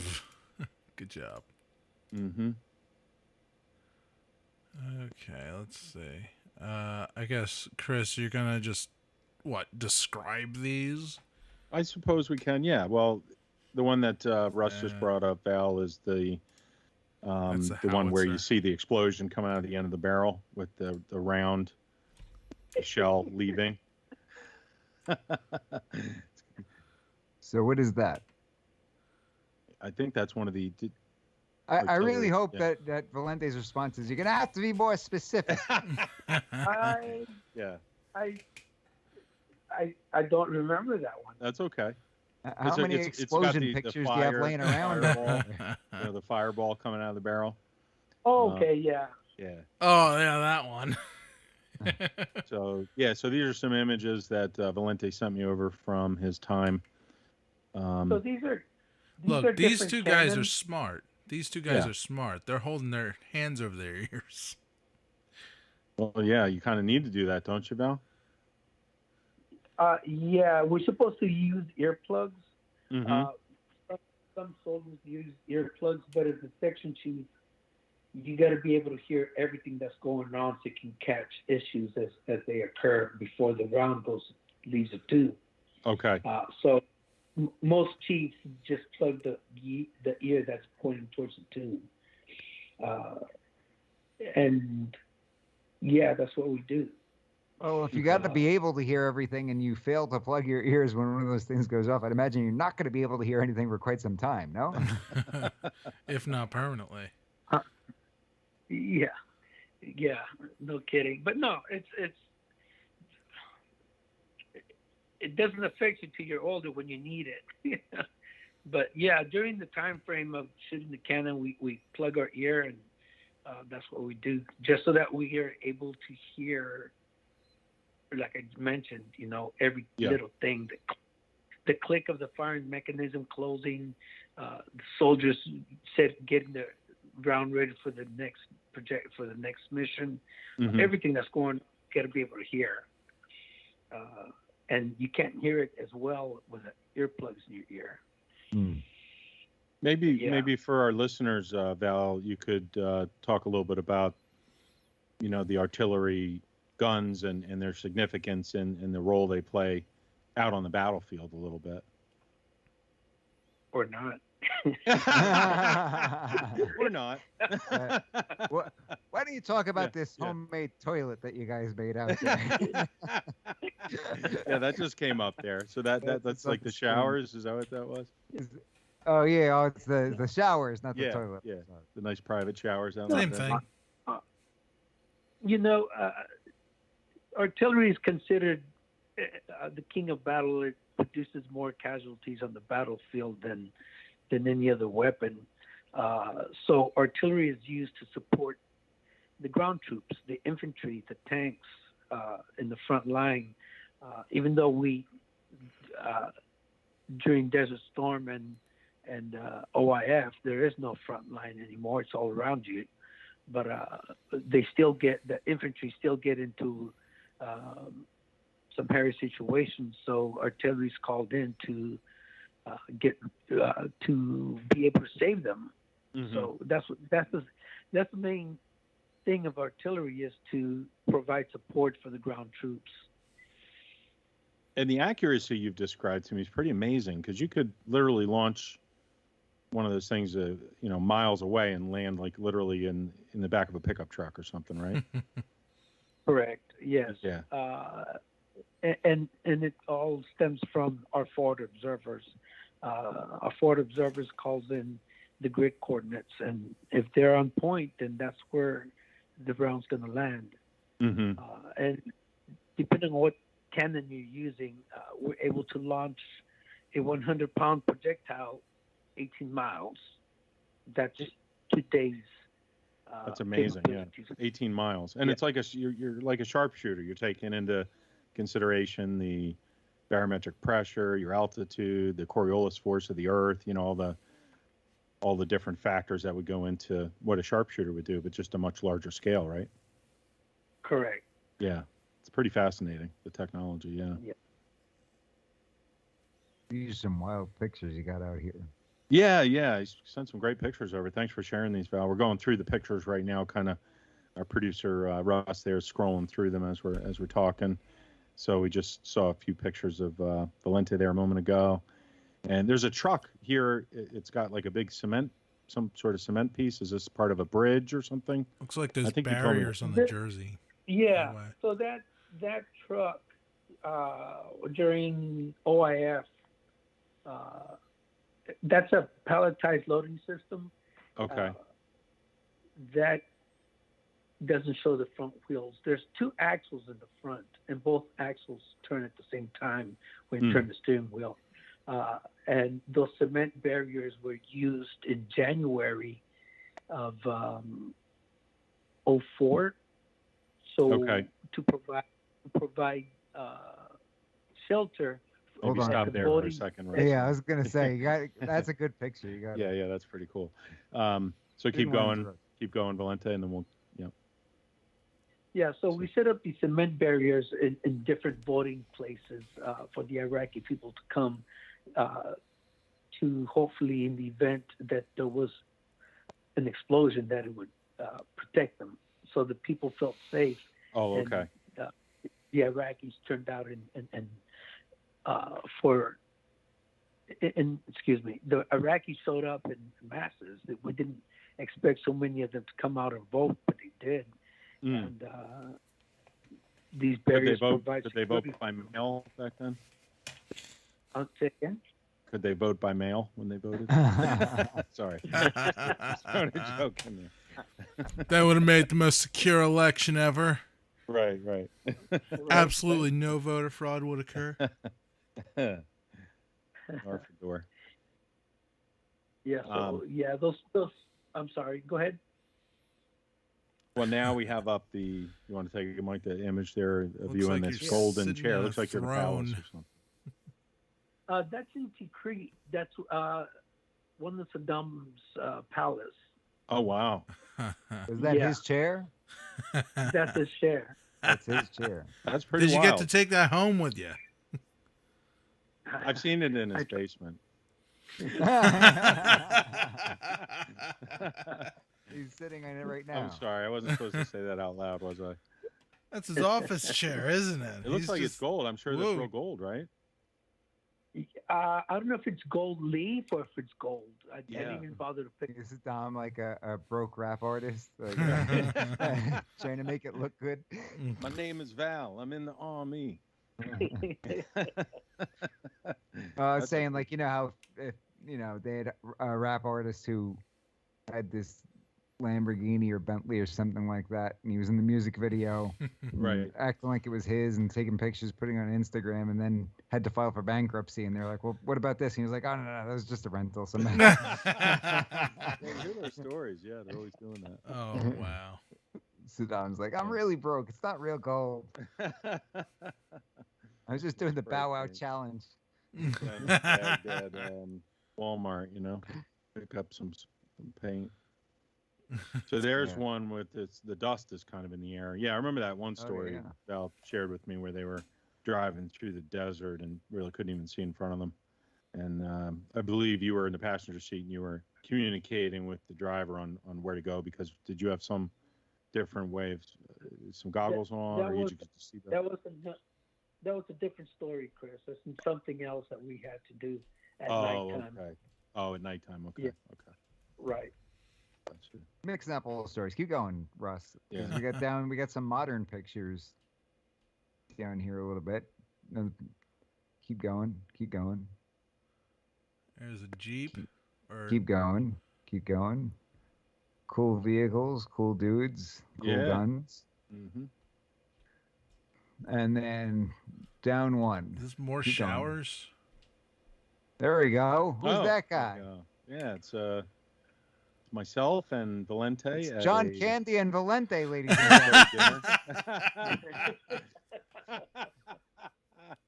Good job. Mm-hmm. Okay, let's see. I guess, Chris, you're going to just, describe these? I suppose we can, yeah. Well, the one that Russ just brought up, Val, is the one where you howitzer. see the explosion come out of the end of the barrel with the round shell leaving. So what is that? I think that's one of the. I really hope yeah. that Valente's response is, you're going to have to be more specific. Yeah. I don't remember that one. That's okay. How many it's got explosion the pictures do you fire, have laying around? Fireball, the fireball coming out of the barrel. Oh, okay, yeah. Yeah. Oh, yeah, that one. So these are some images that Valente sent me over from his time. So these are Look, these different two guys are cannons? smart. These two guys Yeah. are smart. They're holding their hands over their ears. Well, yeah, you kind of need to do that, don't you, Val? Yeah, we're supposed to use earplugs. Mm-hmm. Some soldiers use earplugs, but as a section chief, you got to be able to hear everything that's going on so you can catch issues as they occur before the round leaves the tube. Okay. So most chiefs just plug the ear that's pointing towards the tube, and yeah, that's what we do. Well, if you got to be able to hear everything and you fail to plug your ears when one of those things goes off, I'd imagine you're not going to be able to hear anything for quite some time, no? If not permanently. Yeah, no kidding. But no, it doesn't affect you till you're older when you need it. But yeah, during the time frame of shooting the cannon, we plug our ear, and that's what we do, just so that we are able to hear, like I mentioned, every little thing, the click of the firing mechanism closing, the soldiers getting the round ready for the next mission. Mm-hmm. Everything that's going, got to be able to hear, and you can't hear it as well with earplugs in your ear. Maybe for our listeners, Val, you could talk a little bit about, the artillery guns and their significance and the role they play out on the battlefield a little bit. Or not. Or not. Why don't you talk about this homemade toilet that you guys made out there? Yeah, that just came up there. So that's like the showers. Is that what that was? Oh yeah, it's the showers, not the toilet. Yeah, the nice private showers out Same there. thing. Artillery is considered the king of battle. It produces more casualties on the battlefield than any other weapon. So artillery is used to support the ground troops, the infantry, the tanks in the front line. Even though we, during Desert Storm and OIF, there is no front line anymore. It's all around you. But the infantry still get into some hairy situations. So artillery is called in to to be able to save them. Mm-hmm. So that's the main thing of artillery, is to provide support for the ground troops. And the accuracy you've described to me is pretty amazing, because you could literally launch one of those things, miles away and land like literally in the back of a pickup truck or something, right? Correct. Yes. Yeah. And it all stems from our forward observers. Our forward observers calls in the grid coordinates, and if they're on point, then that's where the round's going to land. Mm-hmm. And depending on what cannon you're using, we're able to launch a 100-pound projectile 18 miles. That's today's. That's amazing. Yeah, 18 miles, and it's like you're like a sharpshooter. You're taking into consideration the barometric pressure, your altitude, the Coriolis force of the Earth. All the different factors that would go into what a sharpshooter would do, but just a much larger scale, right? Correct. Yeah, it's pretty fascinating, the technology. Yeah. These are some wild pictures you got out here. Yeah. You sent some great pictures over. Thanks for sharing these, Val. We're going through the pictures right now. Kind of, our producer Ross there is scrolling through them as we're talking. So we just saw a few pictures of Valente there a moment ago, and there's a truck here. It's got like a big some sort of cement piece. Is this part of a bridge or something? Looks like there's barriers on the jersey. Yeah. So that truck during OIF. That's a palletized loading system. Okay. That doesn't show the front wheels. There's two axles in the front, and both axles turn at the same time when you turn the steering wheel. And those cement barriers were used in January of 2004. So to provide shelter Hold on. stop The there for a voting- second. Right? Yeah, I was gonna say that's a good picture. You got Yeah, that's pretty cool. So Didn't keep wanna going, interrupt. Valente, and then we'll. Yeah, so we set up these cement barriers in different voting places for the Iraqi people to come to hopefully, in the event that there was an explosion, that it would protect them. So the people felt safe. Oh, And, okay. the Iraqis turned out excuse me, the Iraqis showed up in masses. We didn't expect so many of them to come out and vote, but they did. Mm. And these Could they barriers vote? provide Could they vote security. by mail back then? I'll say again. Could they vote by mail when they voted? it. Sorry, throwing a joke in there. That would have made the most secure election ever. Right, right. Absolutely no voter fraud would occur. Door for door. Yeah. So yeah, those. I'm sorry. Go ahead. Well, now we have up the. You want to take a Mike, the image there of Looks you in like this you're golden sitting chair. on a Looks like you're in a palace throne. or something. That's in Tikrit. That's one of Saddam's palace. Oh wow, Was that Yeah. his chair? That's his share. That's his chair. that's pretty Did you wild. get to take that home with you? I've seen it in his basement. He's sitting on it right now. I'm sorry, I wasn't supposed to say that out loud, was I? That's his office chair, isn't it? It looks He's like it's just- gold. I'm sure Whoa. that's real gold, right? I don't know if it's gold leaf or if it's gold. I Yeah. didn't even bother to pick. Is Dom like a broke rap artist, like, trying to make it look good? My name is Val. I'm in the army. I was saying, like, you know how if they had rap artists who had this Lamborghini or Bentley or something like that, and he was in the music video, Right. acting like it was his and taking pictures, putting it on Instagram, and then had to file for bankruptcy. And they're like, "Well, what about this?" And he was like, "Oh no, that was just a rental." So Yeah, you hear those stories. Yeah, they're always doing that. Oh wow. Saddam's like, "I'm really broke. It's not real gold. I was just doing the Right, Bow Wow right. challenge." At Walmart, pick up some paint. So there's Yeah. one with the dust is kind of in the air. Yeah, I remember that one Oh, story yeah. Val shared with me where they were driving through the desert and really couldn't even see in front of them. And I believe you were in the passenger seat and you were communicating with the driver on where to go, because did you have some different waves, some goggles on, that or you was- just see that? That was a different story, Chris. That's something else that we had to do at Oh, nighttime. okay. Oh, at nighttime. Okay. Yeah. Okay. Right. Gotcha. Mixing up all the stories. Keep going, Russ. 'Cause Yeah. we got some modern pictures down here a little bit. No, keep going. Keep going. There's a Jeep. Or Keep going. Keep going. Cool vehicles, cool dudes, cool Yeah. guns. Mm-hmm. And then down one. is this more Keep going. showers? There we go. Who's Oh, that guy? Yeah, it's myself and Valente. It's at John a- Candy and Valente, ladies and gentlemen. dinner.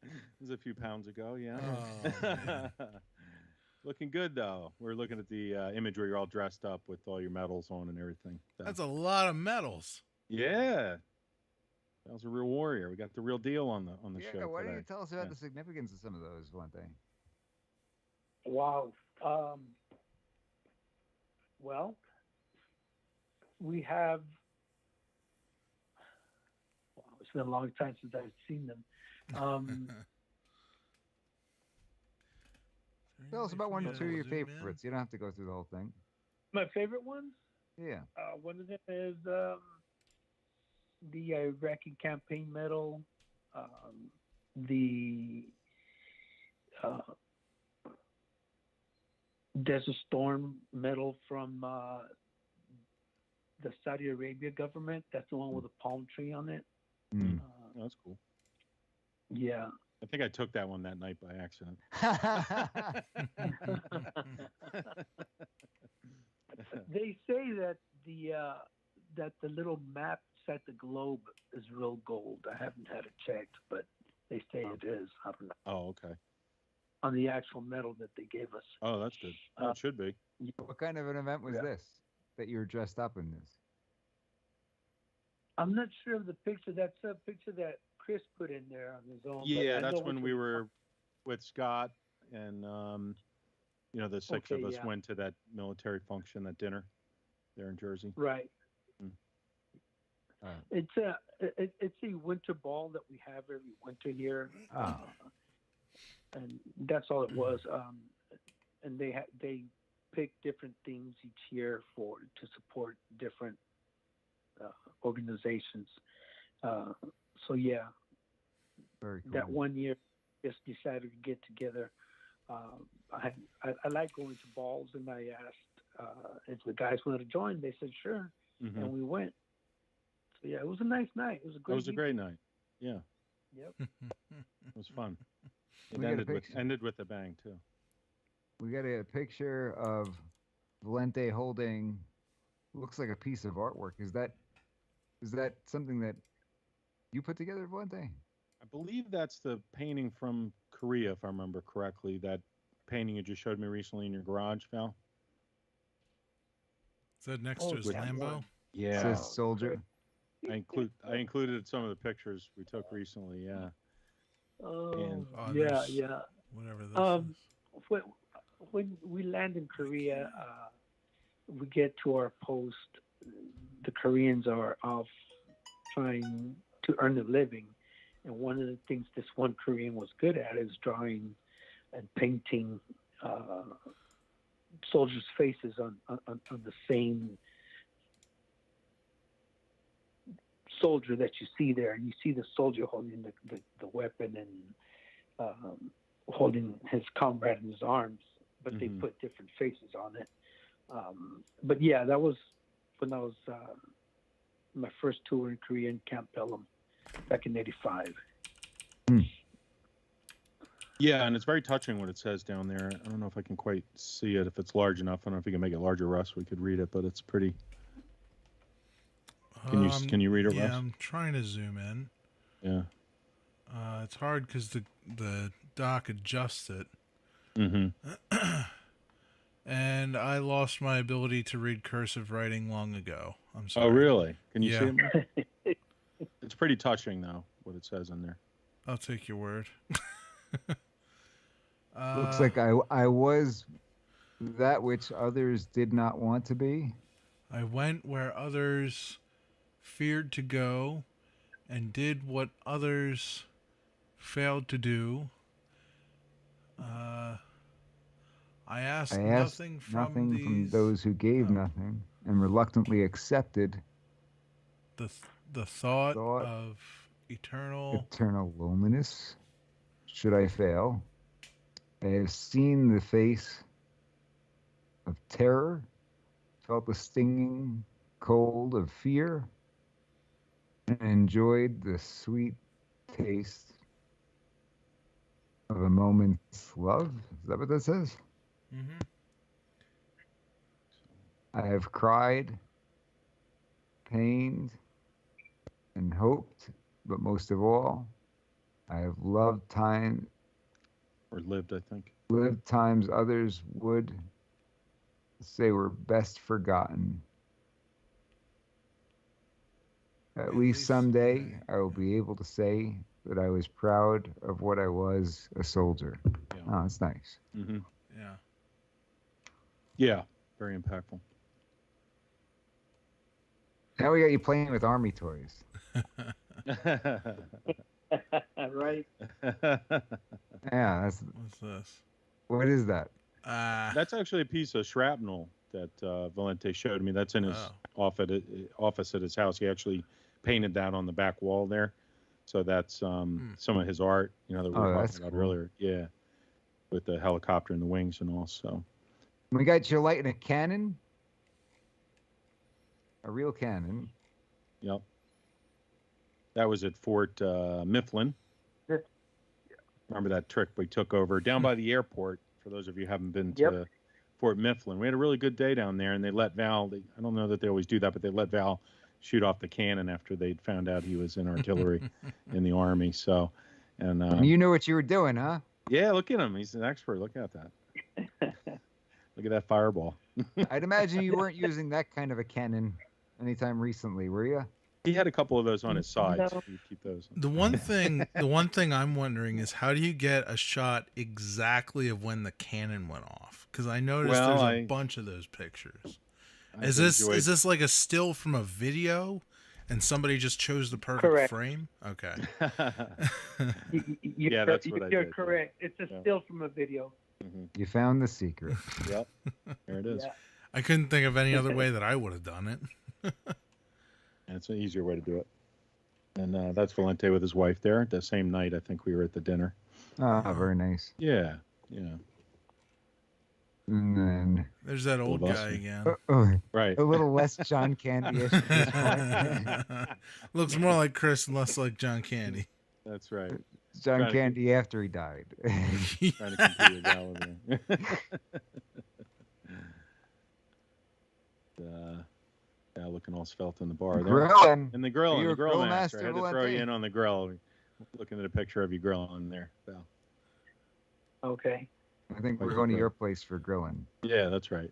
It was a few pounds ago, yeah. Oh, Looking good though. We're looking at the image where you're all dressed up with all your medals on and everything. So, That's a lot of medals. yeah. That was a real warrior. We got the real deal on the Yeah, show why don't today. you tell us about Yeah. the significance of some of those, Valente? Wow. Well, we have. Wow, it's been a long time since I've seen them. Tell us about one or two of your Zoom in. favorites. You don't have to go through the whole thing. My favorite ones. Yeah. One of them is the Iraqi campaign medal, the Desert Storm medal from the Saudi Arabia government. That's the one with a palm tree on it. Mm. Oh, that's cool. Yeah. I think I took that one that night by accident. They say that the little map set the globe is real gold. I haven't had it checked, but they say it is. I don't know. Oh, okay. on the actual medal that they gave us. Oh, that's good. Oh, it should be. What kind of an event was Yeah. this that you were dressed up in this? I'm not sure of the picture. That's a picture that Chris put in there on his own. but Yeah, I that's know when which we one- were with Scott and the six of Okay, us yeah. went to that military function, that dinner there in Jersey. Right. Uh, It's a winter ball that we have every winter here, Oh. and that's all it was. And they pick different themes each year to support different organizations. So yeah, Very cool. that one year just decided to get together. I like going to balls, and I asked if the guys wanted to join. They said sure, Hmm and we went. So yeah, it was a nice night. It was a It great. was a great night. Yeah, Yep. it was fun. It We got a ended picture. ended with a bang too. We got a picture of Valente holding, looks like a piece of artwork. Is that something that you put together, Valente? I believe that's the painting from Korea, if I remember correctly. That painting you just showed me recently in your garage, Val. Is that next Oh, to his that Lambo? one. It says soldier. I included some of the pictures we took recently. Yeah. Oh, And- Oh, yeah, there's- yeah. Whatever this Um, is. when we land in Korea, we get to our post. The Koreans are off trying to earn a living, and one of the things this one Korean was good at is drawing and painting soldiers' faces on the same soldier that you see there. You see the soldier holding the weapon and holding his comrade in his arms, but they Mhm. put different faces on it. But yeah, that was when I was my first tour in Korea in Camp Pelham back in '85. Yeah, and it's very touching what it says down there. I don't know if I can quite see it. If it's large enough, I don't know if you can make it larger, Russ. We could read it, but it's pretty. Can you read it, Yeah, Russ? I'm trying to zoom in. Yeah. It's hard because the dock adjusts it, Mm-hmm. and I lost my ability to read cursive writing long ago. I'm Oh, sorry. really? Can you Yeah. see it? More? It's pretty touching, though, what it says in there. I'll take your word. Looks like I was that which others did not want to be. I went where others feared to go, and did what others failed to do. I asked I asked nothing from nothing these, from those who gave oh. nothing and reluctantly accepted the thought Thought. of eternal. eternal loneliness. Should I fail? I have seen the face of terror, felt the stinging cold of fear, and enjoyed the sweet taste of a moment's love. Is that what that says? Hmm. I have cried, pained, and hoped, but most of all, I have loved Or lived, I think. lived times others would say were best forgotten. At least someday I will be able to say that I was proud of what I was, a soldier. Yeah. Oh, that's nice. Mm-hmm. Yeah. Yeah, very impactful. Now we got you playing with army toys. Right? Yeah, that's What's this? what is that? That's actually a piece of shrapnel that Valente showed me. That's in his office at his house. He actually painted that on the back wall there. So that's some of his art, that we were that's talking about cool. earlier. Yeah, with the helicopter and the wings and all. So We got you lighting a cannon. A real cannon. yep. That was at Fort Mifflin. Yeah. Remember that trip we took over down by the airport? For those of you who haven't been Yep. to Fort Mifflin, we had a really good day down there, and they let Val. I don't know that they always do that, but they let Val shoot off the cannon after they'd found out he was in artillery in the army. So, and You knew what you were doing, huh? Yeah, look at him. He's an expert. Look at that. Look at that fireball. I'd imagine you weren't using that kind of a cannon anytime recently, were you? He had a couple of those on his sides. No. You keep those. The one thing I'm wondering is how do you get a shot exactly of when the cannon went off? Because I noticed Well, there's a bunch of those pictures. I Is enjoyed- this like a still from a video, and somebody just chose the perfect Correct. frame? Okay. Yeah, that's what I You're did, yeah. correct. It's a Yeah. still from a video. You found the secret. Yep. There it is. Yeah. I couldn't think of any other way that I would have done it. That's an easier way to do it. And that's Valente with his wife there. The same night, I think we were at the dinner. Ah, very nice. Yeah. Yeah. And then There's that old Little guy Buster. again. Right. a little less John Candy-ish at this point. Looks more like Chris and less like John Candy. That's right. John Trying to Candy after he died. Trying to compete with Gallagher. Yeah, looking all svelte in the bar there. Grilling. And the grill, Are you and the a grill grill master. I master, had to throw you Valente? in on the grill. Looking at a picture of you grilling there, Val. Okay. I think we're Like going to grill. your place for grilling. Yeah, that's right.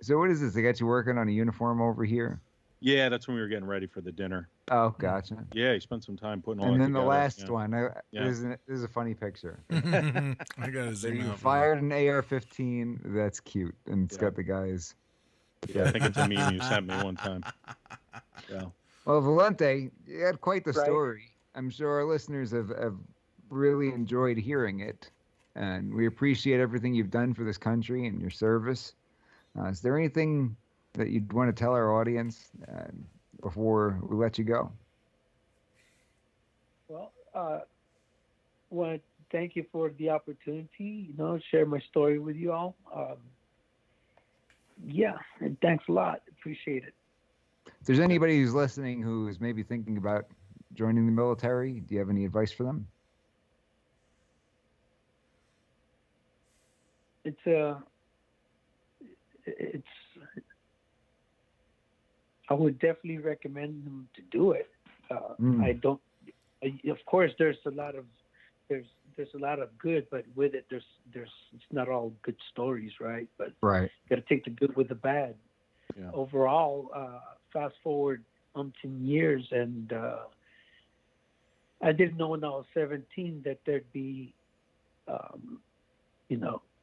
So what is this? They got you working on a uniform over here? Yeah, that's when we were getting ready for the dinner. Oh, gotcha. Yeah, he spent some time putting all And that then the together. last yeah. one. Yeah. This is a funny picture. I gotta So zoom you out. for that. fired an AR-15. That's cute, and it's Yeah. got the guys. Yeah, I think it's a meme you sent me one time. Yeah. Well, Valente, you had quite the Right. story. I'm sure our listeners have really enjoyed hearing it, and we appreciate everything you've done for this country and your service. Is there anything that you'd want to tell our audience before we let you go? Well, want to thank you for the opportunity. Share my story with you all. Yeah, and thanks a lot. Appreciate it. If there's anybody who's listening who is maybe thinking about joining the military, do you have any advice for them? I would definitely recommend them to do it. Mm. I don't. Of course, there's a lot of good, but with it, there's it's not all good stories, right? But Right. got to take the good with the bad. Yeah. Overall, fast forward umpteen years, and I didn't know when I was 17 that there'd be,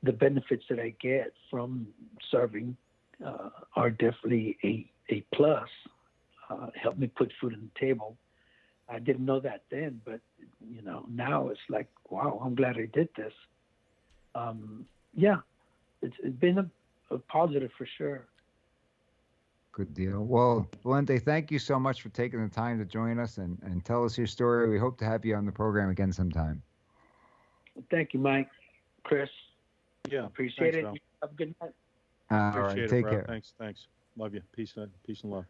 the benefits that I get from serving are definitely a plus. Help me put food on the table. I didn't know that then, but now it's like, wow, I'm glad I did this. Yeah, it's been a positive for sure. Good deal. Well, Valente, thank you so much for taking the time to join us and tell us your story. We hope to have you on the program again sometime. Thank you, Mike, Chris. Yeah. Appreciate thanks, it. Val. Have a good night. All Appreciate right, it, take bro. care. Thanks. Love you. Peace and love.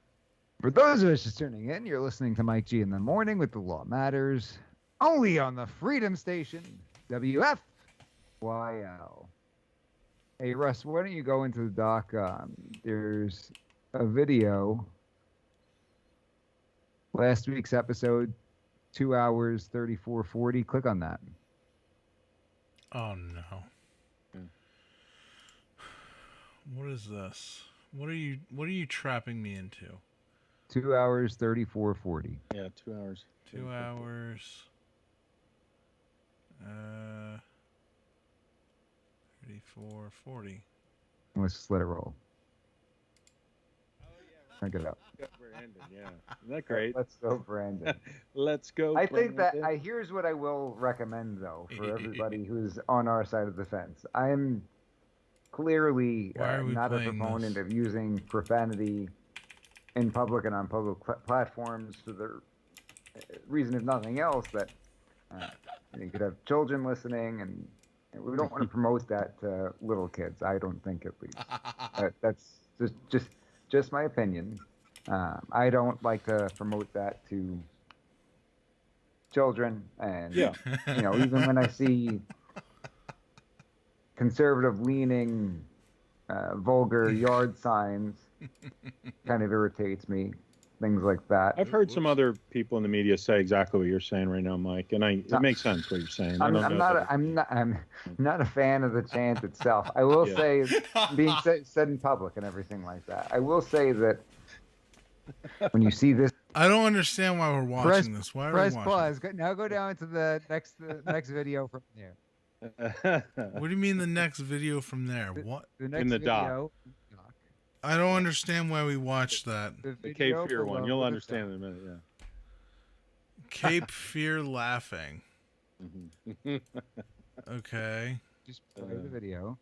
For those of us just tuning in, you're listening to Mike G in the morning with The Law Matters, only on the Freedom Station, WFYL. Hey, Russ, why don't you go into the doc? There's a video, last week's episode, 2 hours, 34:40. Click on that. Oh no. Yeah. What is this? What are you trapping me into? 2 hours, 34:40. Yeah, 2 hours. 2 hours. 34:40. Let's just let it roll. Crank it up. Brandon, yeah. Isn't that great? Let's go, Brandon. Let's go. I think that Brandon. here's what I will recommend though for everybody who's on our side of the fence. I'm clearly Why are we not a playing proponent this? of using profanity in public and on public platforms for the reason, if nothing else, that you could have children listening, and we don't want to promote that to little kids. I don't think, at least. That's just my opinion. I don't like to promote that to children, and Yeah. even when I see conservative-leaning, vulgar yard signs, kind of irritates me. things like that. I've heard some other people in the media say exactly what you're saying right now, Mike, and it makes sense what you're saying. I'm not a fan of the chant itself. I will say, being said in public and everything like that. I will say that when you see this, I don't understand why we're watching this. Why are we press watching? pause. Now go down to the next video from there. What do you mean the next video from there? What? The next In the video, I don't understand why we watched that. The Cape video Fear below one. You'll the understand in a minute. Cape Fear laughing. Yeah. Okay. Just play the video.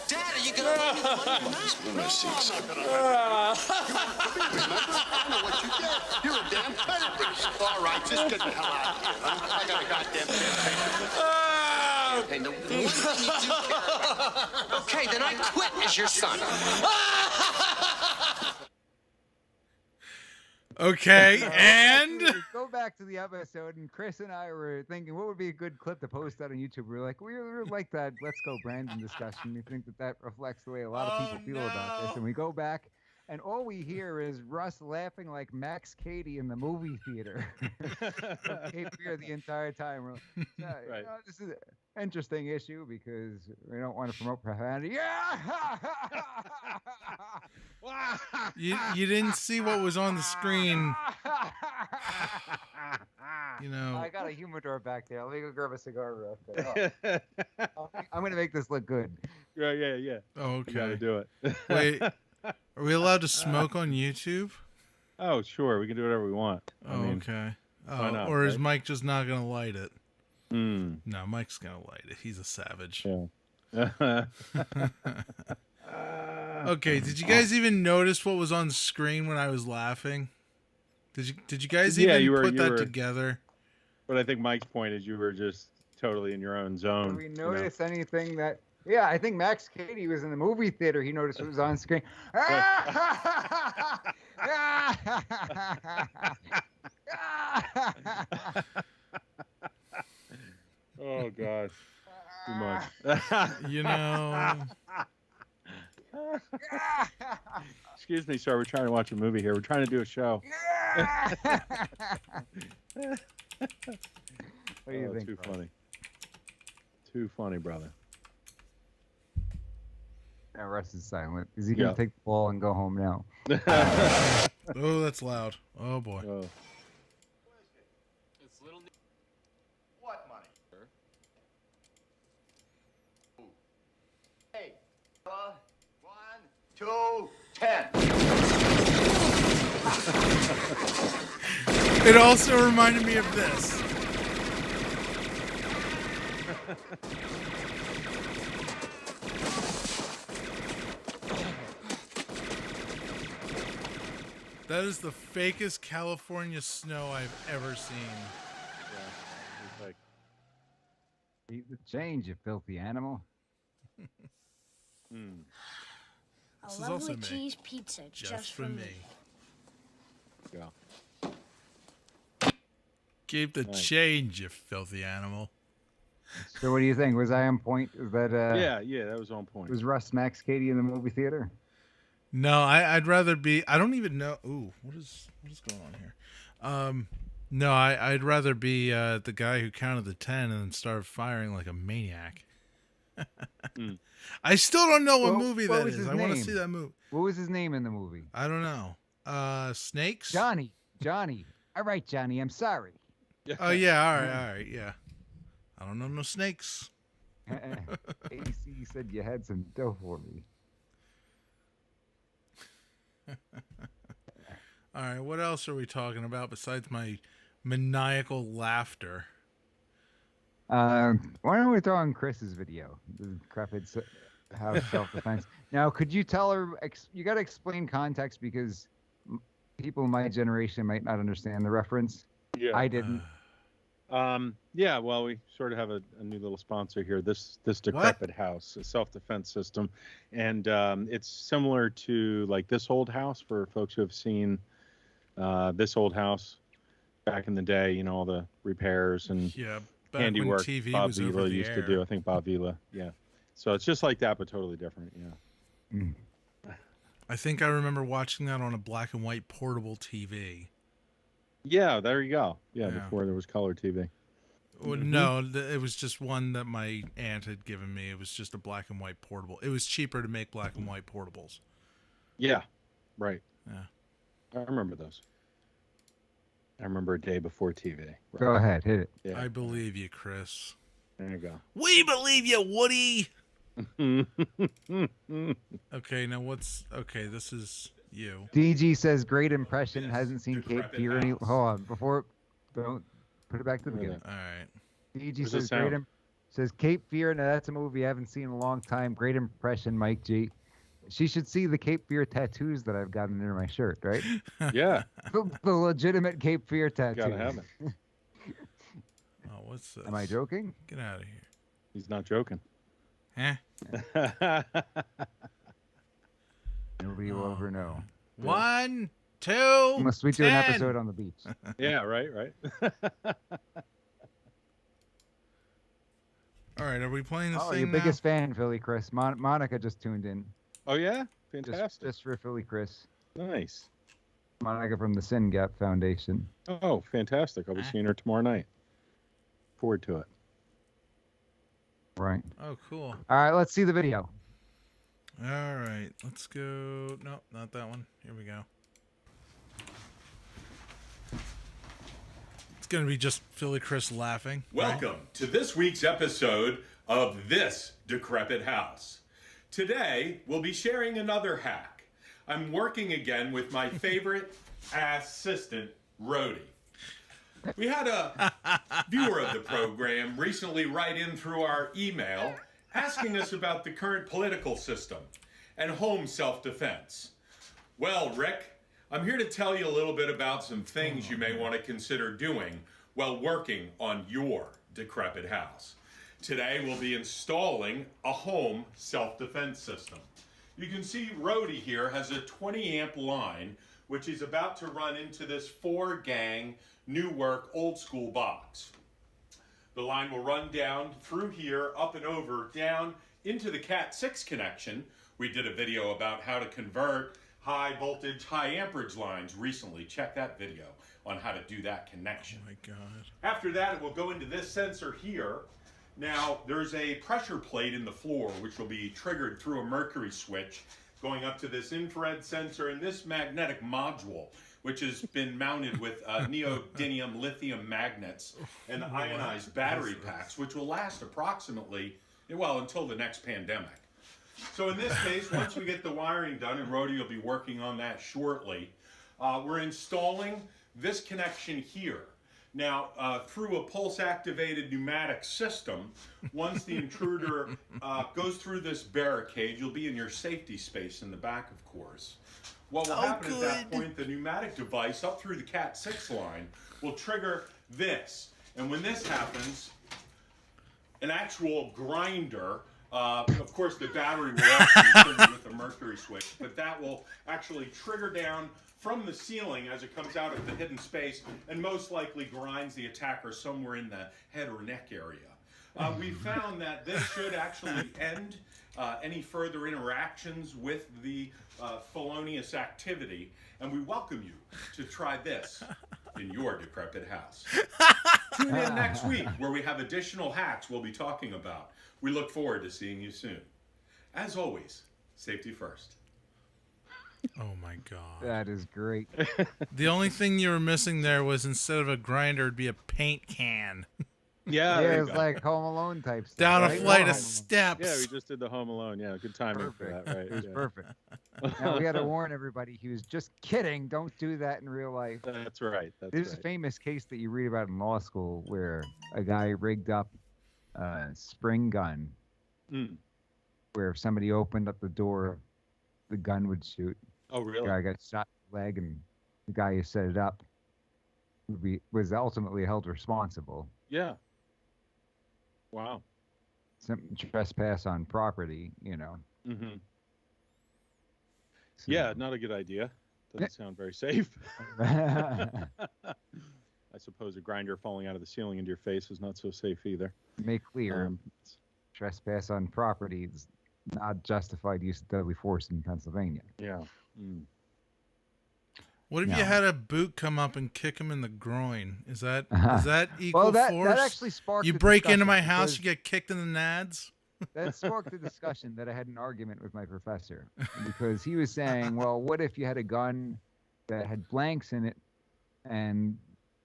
Dad, are you gonna let me the money? Lunacies. What you did? You're a damn predator. All right, just get the hell out of here. Huh? I got a goddamn campaign. The one thing you do care about. Okay, then I quit as your son. Okay, and Go back to the episode, and Chris and I were thinking, what would be a good clip to post out on YouTube? We were like, we like that "Let's Go Brandon" discussion. We think that reflects the way a lot of people feel about this. And we go back, and all we hear is Russ laughing like Max Cady in the movie theater. Cape Fear the entire time. We're like, Right. this is an interesting issue because we don't want to promote profanity. Yeah. you didn't see what was on the screen. You know. I got a humidor back there. Let me go grab a cigar real quick. I'm gonna make this look good. Yeah. Oh, You gotta okay. do it. Wait, are we allowed to smoke on YouTube? Oh, sure. We can do whatever we want. Oh, okay. why Oh, not, or is right? Mike just not gonna light it? Mm, No, Mike's gonna light it. He's a savage. yeah. Okay, did you guys even notice what was on the screen when I was laughing? Did you guys Yeah, even you were- put you that were- together? But I think Mike's point is you were just totally in your own zone. Did we you know? notice anything that? Yeah, I think Max Cady was in the movie theater. He noticed it was on screen. Oh God. Too much. You know. Excuse me, sir. We're trying to watch a movie here. We're trying to do a show. What do you think? Too bro? funny. Too funny, brother. Now Russ is silent. Is he gonna Yeah. take the ball and go home now? Oh, that's loud. Oh boy. Oh. What money? Hey, 1, 2, 10. It also reminded me of this. That is the fakest California snow I've ever seen. Yeah. It's like, Eat the change, you filthy animal. mm. A This is also lovely me. cheese pizza Just for me. Yeah. Keep the Nice. change, you filthy animal. So what do you think? Was I on point? Is that Yeah, that was on point. was Russ Max Cady in the movie theater? No, I'd rather be. I don't even know. Ooh, what is going on here? No, I'd rather be the guy who counted the 10 and then started firing like a maniac. Mm. I still don't know what Well, movie what that was is. his I want to name? see that movie. What was his name in the movie? I don't know. Snakes? Johnny. All right, Johnny. I'm sorry. Oh yeah, all right, yeah. I don't know no snakes. AC said you had some dough for me. All right, what else are we talking about besides my maniacal laughter? Why don't we throw on Chris's video? The Crepid House self-defense. Now, could you tell her? You got to explain context because people in my generation might not understand the reference. Yeah. I didn't. Yeah, well, we sort of have a new little sponsor here. This decrepit house, a self-defense system, and it's similar to like This Old House for folks who have seen This Old House back in the day. You know, all the repairs and Yeah, back handiwork when TV Bob was Vila over the used air. to do. I think Bob Vila, yeah, So it's just like that, but totally different. Yeah. I think I remember watching that on a black and white portable TV. Yeah, there you go. Yeah, Yeah. before there was color TV. Well, no, it was just one that my aunt had given me. It was just a black and white portable. It was cheaper to make black and white portables. Yeah, right. Yeah. I remember those. I remember a day before TV. Right. Go ahead, hit it. Yeah. I believe you, Chris. There you go. We believe you, Woody. Okay, now okay, this is you. DG says great impression. Hasn't seen Cape decrepit Fear. Hold house. on, before don't put it back to the Yeah. beginning. All right. DG Where's says the sound? says Cape Fear. Now that's a movie I haven't seen in a long time. Great impression, Mike G. She should see the Cape Fear tattoos that I've got under my shirt, right? Yeah, the legitimate Cape Fear tattoo. gotta have it. Oh, what's this? Am I joking? Get out of here. He's not joking. Eh? Nobody will ever know. 1, 2, Unless we do an 10. episode on the beach. Yeah, right. All right, are we playing this Oh, thing your now? biggest fan, Philly Chris. Monica just tuned in. Oh yeah, Just, fantastic. just for Philly Chris. Nice. Monica from the Sin Gap Foundation. Oh, fantastic. I'll be seeing her tomorrow night. Forward to it. Right. Oh, cool. All right, let's see the video. All right, let's go. No, not that one. Here we go. It's going to be just Philly Chris laughing. right? Welcome to this week's episode of This Decrepit House. Today, we'll be sharing another hack. I'm working again with my favorite assistant, Rhodey. We had a viewer of the program recently write in through our email asking us about the current political system and home self-defense. Well, Rick, I'm here to tell you a little bit about some things you may want to consider doing while working on your decrepit house. Today, we'll be installing a home self-defense system. You can see Rhodey here has a 20 amp line, which is about to run into this 4-gang New Work old school box. The line will run down through here, up and over, down into the Cat 6 connection. We did a video about how to convert high voltage, high amperage lines recently. Check that video on how to do that connection. Oh, my God. After that, it will go into this sensor here. Now, there's a pressure plate in the floor, which will be triggered through a mercury switch, going up to this infrared sensor and this magnetic module, which has been mounted with neodymium lithium magnets and ionized battery packs, which will last approximately, well, until the next pandemic. So in this case, once we get the wiring done, and Rhodey will be working on that shortly, we're installing this connection here. Now, through a pulse-activated pneumatic system, once the intruder goes through this barricade, you'll be in your safety space in the back, of course. What will happen at that point, the pneumatic device up through the Cat 6 line will trigger this. And when this happens, an actual grinder, of course the battery will also be triggered with a mercury switch, but that will actually trigger down from the ceiling as it comes out of the hidden space and most likely grinds the attacker somewhere in the head or neck area. We found that this should actually end any further interactions with the felonious activity, and we welcome you to try this in your decrepit house. Tune in next week where we have additional hacks we'll be talking about. We look forward to seeing you soon. As always, safety first. Oh, my God. That is great. The only thing you were missing there was instead of a grinder, it'd be a paint can. Yeah, Yeah, there you it's go. like Home Alone type stuff. Down a right? flight Home of Alone. steps. Yeah, we just did the Home Alone. Yeah, good timing for Perfect. that, right? It was yeah. perfect. Now we got to warn everybody. He was just kidding. Don't do that in real life. That's right. That's There's a right. famous case that you read about in law school where a guy rigged up a spring gun Mm. where if somebody opened up the door, the gun would shoot. Oh, The really? guy got shot in the leg, and the guy who set it up was ultimately held responsible. Yeah. Wow. Some trespass on property, Mm-hmm. So- Yeah, not a good idea. Doesn't sound very safe. I suppose a grinder falling out of the ceiling into your face is not so safe either. Make clear. trespass on property is not justified use of deadly force in Pennsylvania. Yeah. Mm. What if No. you had a boot come up and kick him in the groin? Is that equal Well, that force? actually sparked. You a break into discussion my house, because you get kicked in the nads. That sparked a discussion that I had an argument with my professor because he was saying, "Well, what if you had a gun that had blanks in it, and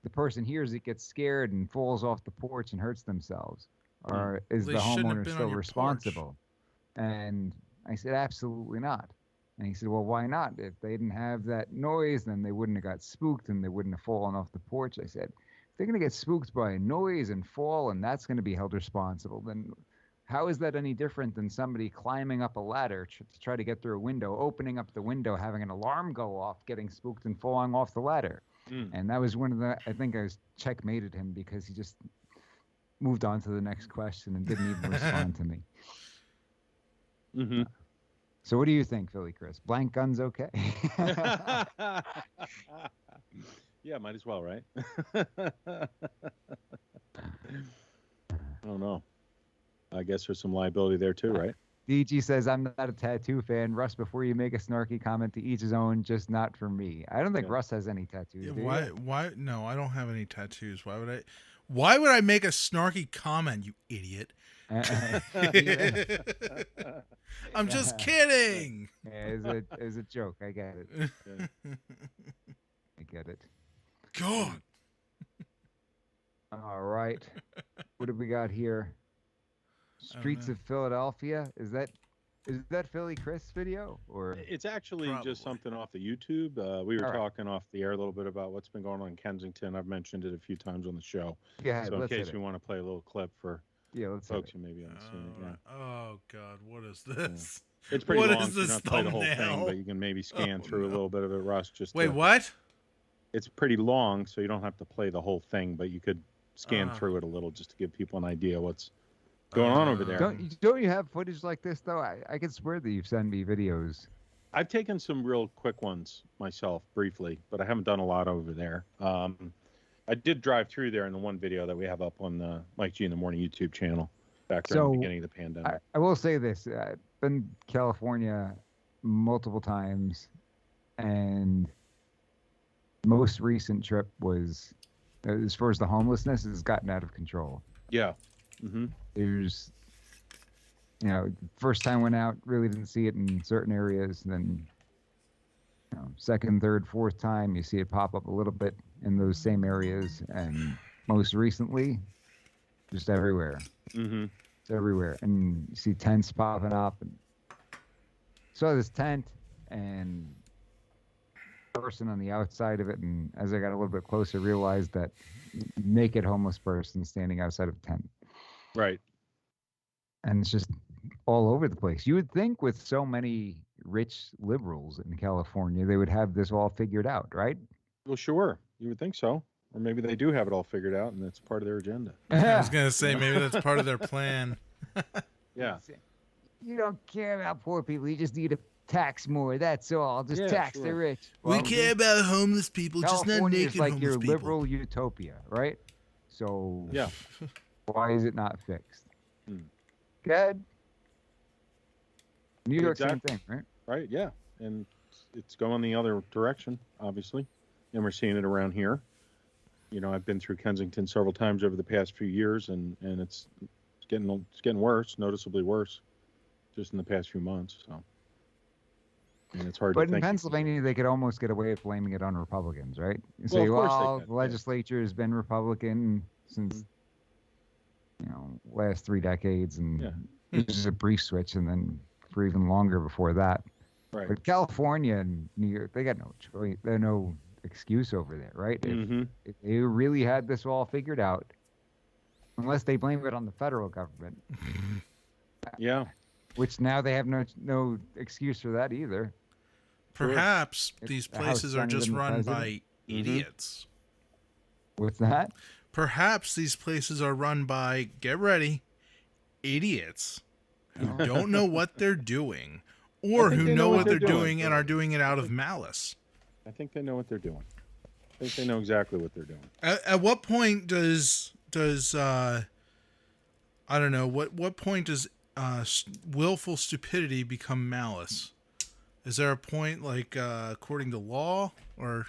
the person hears it, gets scared, and falls off the porch and hurts themselves, or is They the shouldn't have homeowner been on still your porch. responsible?" And I said, "Absolutely not." And he said, "Well, why not? If they didn't have that noise, then they wouldn't have got spooked and they wouldn't have fallen off the porch." I said, "If they're going to get spooked by a noise and fall, and that's going to be held responsible, then how is that any different than somebody climbing up a ladder to try to get through a window, opening up the window, having an alarm go off, getting spooked, and falling off the ladder?" Mm. And that was one of the, I think I was checkmated him because he just moved on to the next question and didn't even respond to me. Mm-hmm. So what do you think, Philly Chris? Blank guns okay? Yeah, might as well, right? I don't know. I guess there's some liability there too, right? DG says, "I'm not a tattoo fan. Russ, before you make a snarky comment, to each his own, just not for me." I don't think Yeah. Russ has any tattoos. Yeah, do you? why? No, I don't have any tattoos. Why would I make a snarky comment, you idiot? Yeah. I'm just kidding. Yeah, it's a joke. I get it. I get it. God. All right. What have we got here? Streets know. of Philadelphia. Is that Philly Chris video or? It's actually Probably. just something off the YouTube. We were All right. talking off the air a little bit about what's been going on in Kensington. I've mentioned it a few times on the show. Yeah, So in let's case hit we it. want to play a little clip for Yeah, let's hit folks it. who maybe haven't seen it. Yeah. Oh God, what is this? It's pretty What long, is so you this don't have to play the whole thumbnail? thing, but you can maybe scan Oh, through a no. little bit of it, Russ. Just Wait, to- what? It's pretty long, so you don't have to play the whole thing, but you could scan Ah. through it a little just to give people an idea what's going on over there. Don't you have footage like this though? I can swear that you've sent me videos. I've taken some real quick ones myself, briefly, but I haven't done a lot over there. I did drive through there in the one video that we have up on the Mike G in the Morning YouTube channel back during So, the beginning of the pandemic. I will say this: I've been to California multiple times, and most recent trip was, as far as the homelessness has gotten out of control. Yeah. Mm-hmm. There's, first time went out, really didn't see it in certain areas. Then, second, third, fourth time, you see it pop up a little bit in those same areas, and most recently, just everywhere. Mm-hmm. It's everywhere, and you see tents popping up. And saw this tent and person on the outside of it, and as I got a little bit closer, realized that naked homeless person standing outside of a tent. Right. And it's just all over the place. You would think with so many rich liberals in California, they would have this all figured out, right? Well, sure. You would think so. Or maybe they do have it all figured out, and it's part of their agenda. I was gonna say maybe that's part of their plan. Yeah. You don't care about poor people. You just need to tax more. That's all. Just Yeah, tax sure. the rich. We Well, care about homeless people, just not California naked is like homeless your people. liberal utopia, right? So Yeah. why is it not fixed? Hmm. Good. New York, Exactly. same thing, right? Right. Yeah. And it's going the other direction, obviously. And we're seeing it around here. I've been through Kensington several times over the past few years, and it's getting worse, noticeably worse, just in the past few months. So, and it's hard But to in think. Pennsylvania, they could almost get away with blaming it on Republicans, right? You Well, say, of course they well, could, the yeah. legislature has been Republican since, last 3 decades, and Yeah. it was just a brief switch, and then for even longer before that. Right. But California and New York, they got no choice. They're no excuse over there, right? Mm-hmm. If they really had this all figured out, unless they blame it on the federal government, Yeah. which now they have no excuse for that either. Perhaps It's these the House, places are Senate, just and the run President. by idiots. With that, Perhaps these places are run by, get ready, idiots who don't know what they're doing, or I think who they know what they're doing and Joe. are doing it out of malice. I think they know what they're doing. I think they know exactly what they're doing. At what point does I don't know what point does willful stupidity become malice? Is there a point like according to law, or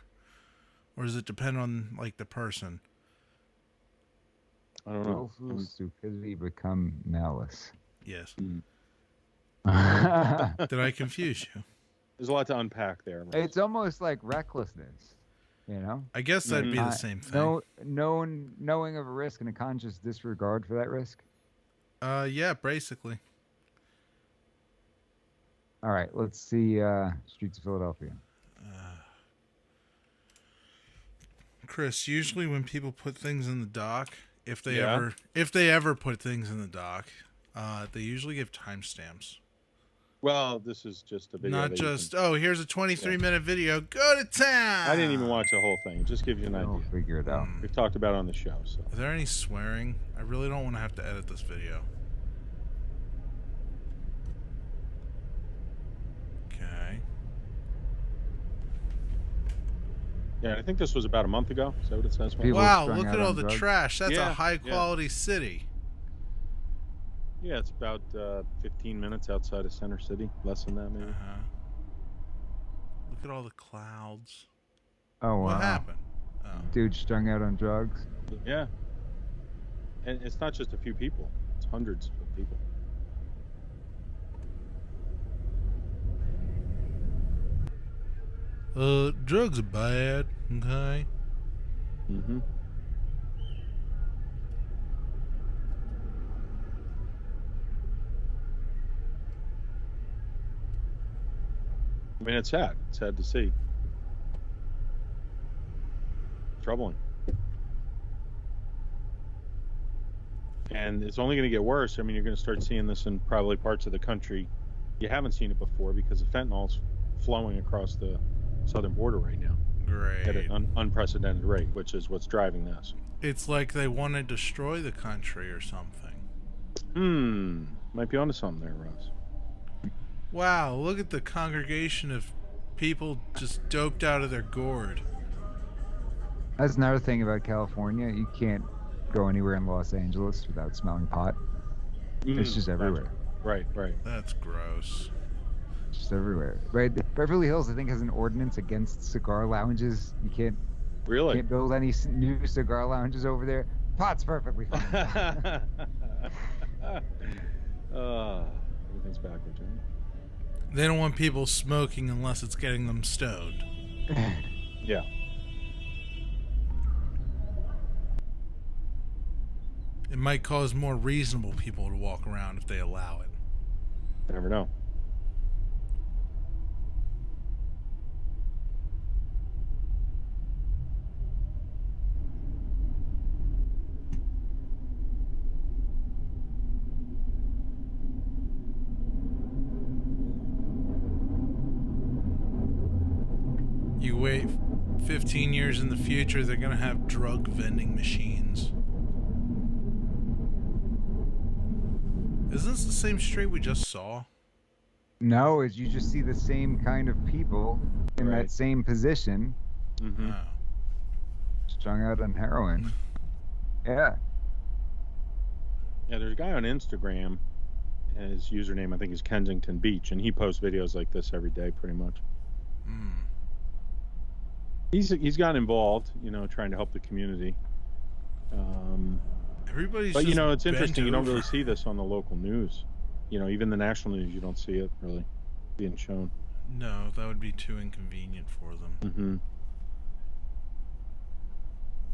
does it depend on like the person? I don't know. Willful stupidity become malice. Yes. Mm. Did I confuse you? There's a lot to unpack there. It's almost like recklessness, you know? I guess that'd be the same thing. Knowing of a risk and a conscious disregard for that risk. Yeah, basically. All right, let's see Streets of Philadelphia. Chris, usually when people put things in the doc, if they Yeah. ever put things in the doc, they usually give timestamps. Well, this is just a video. Not that you just, can- oh, here's a 23-minute video. Go to town. I didn't even watch the whole thing. It just gives you an I'll idea. figure it out. We've talked about it on the show. So Is there any swearing? I really don't want to have to edit this video. Okay. yeah, I think this was about a month ago. Is that what it says? Mike? People Wow, strung look out at all on the drugs. trash. That's a Yeah, high-quality city. Yeah, it's about 15 minutes outside of Center City. Less than that, maybe. Uh-huh. Look at all the clouds. Oh, wow. What happened? Oh. Dude strung out on drugs. Yeah. And it's not just a few people. It's hundreds of people. Drugs are bad, okay? Mm-hmm. I mean, it's sad. It's sad to see. Troubling. And it's only going to get worse. I mean, you're going to start seeing this in probably parts of the country you haven't seen it before because the fentanyl's flowing across the southern border right now Great. at an unprecedented rate, which is what's driving this. It's like they want to destroy the country or something. Might be onto something there, Ross. Wow, look at the congregation of people just doped out of their gourd. That's another thing about California. You can't go anywhere in Los Angeles without smelling pot. It's just everywhere. Right. That's gross. Just everywhere. Right? Beverly Hills, I think, has an ordinance against cigar lounges. You can't build any new cigar lounges over there. Pot's perfectly fine. Everything's backwards, right? They don't want people smoking unless it's getting them stoned. Yeah. It might cause more reasonable people to walk around if they allow it. You never know. You wait 15 years in the future, they're going to have drug vending machines. Isn't this the same street we just saw? No, is you just see the same kind of people in Right. that same position, Mm-hmm. Oh. strung out on heroin. Yeah. Yeah, there's a guy on Instagram. His username, I think, is Kensington Beach, and he posts videos like this every day, pretty much. Hmm. He's gotten involved, trying to help the community. Everybody's But just it's bent interesting. You don't over. really see this on the local news. Even the national news, you don't see it really being shown. No, that would be too inconvenient for them. Mm-hmm.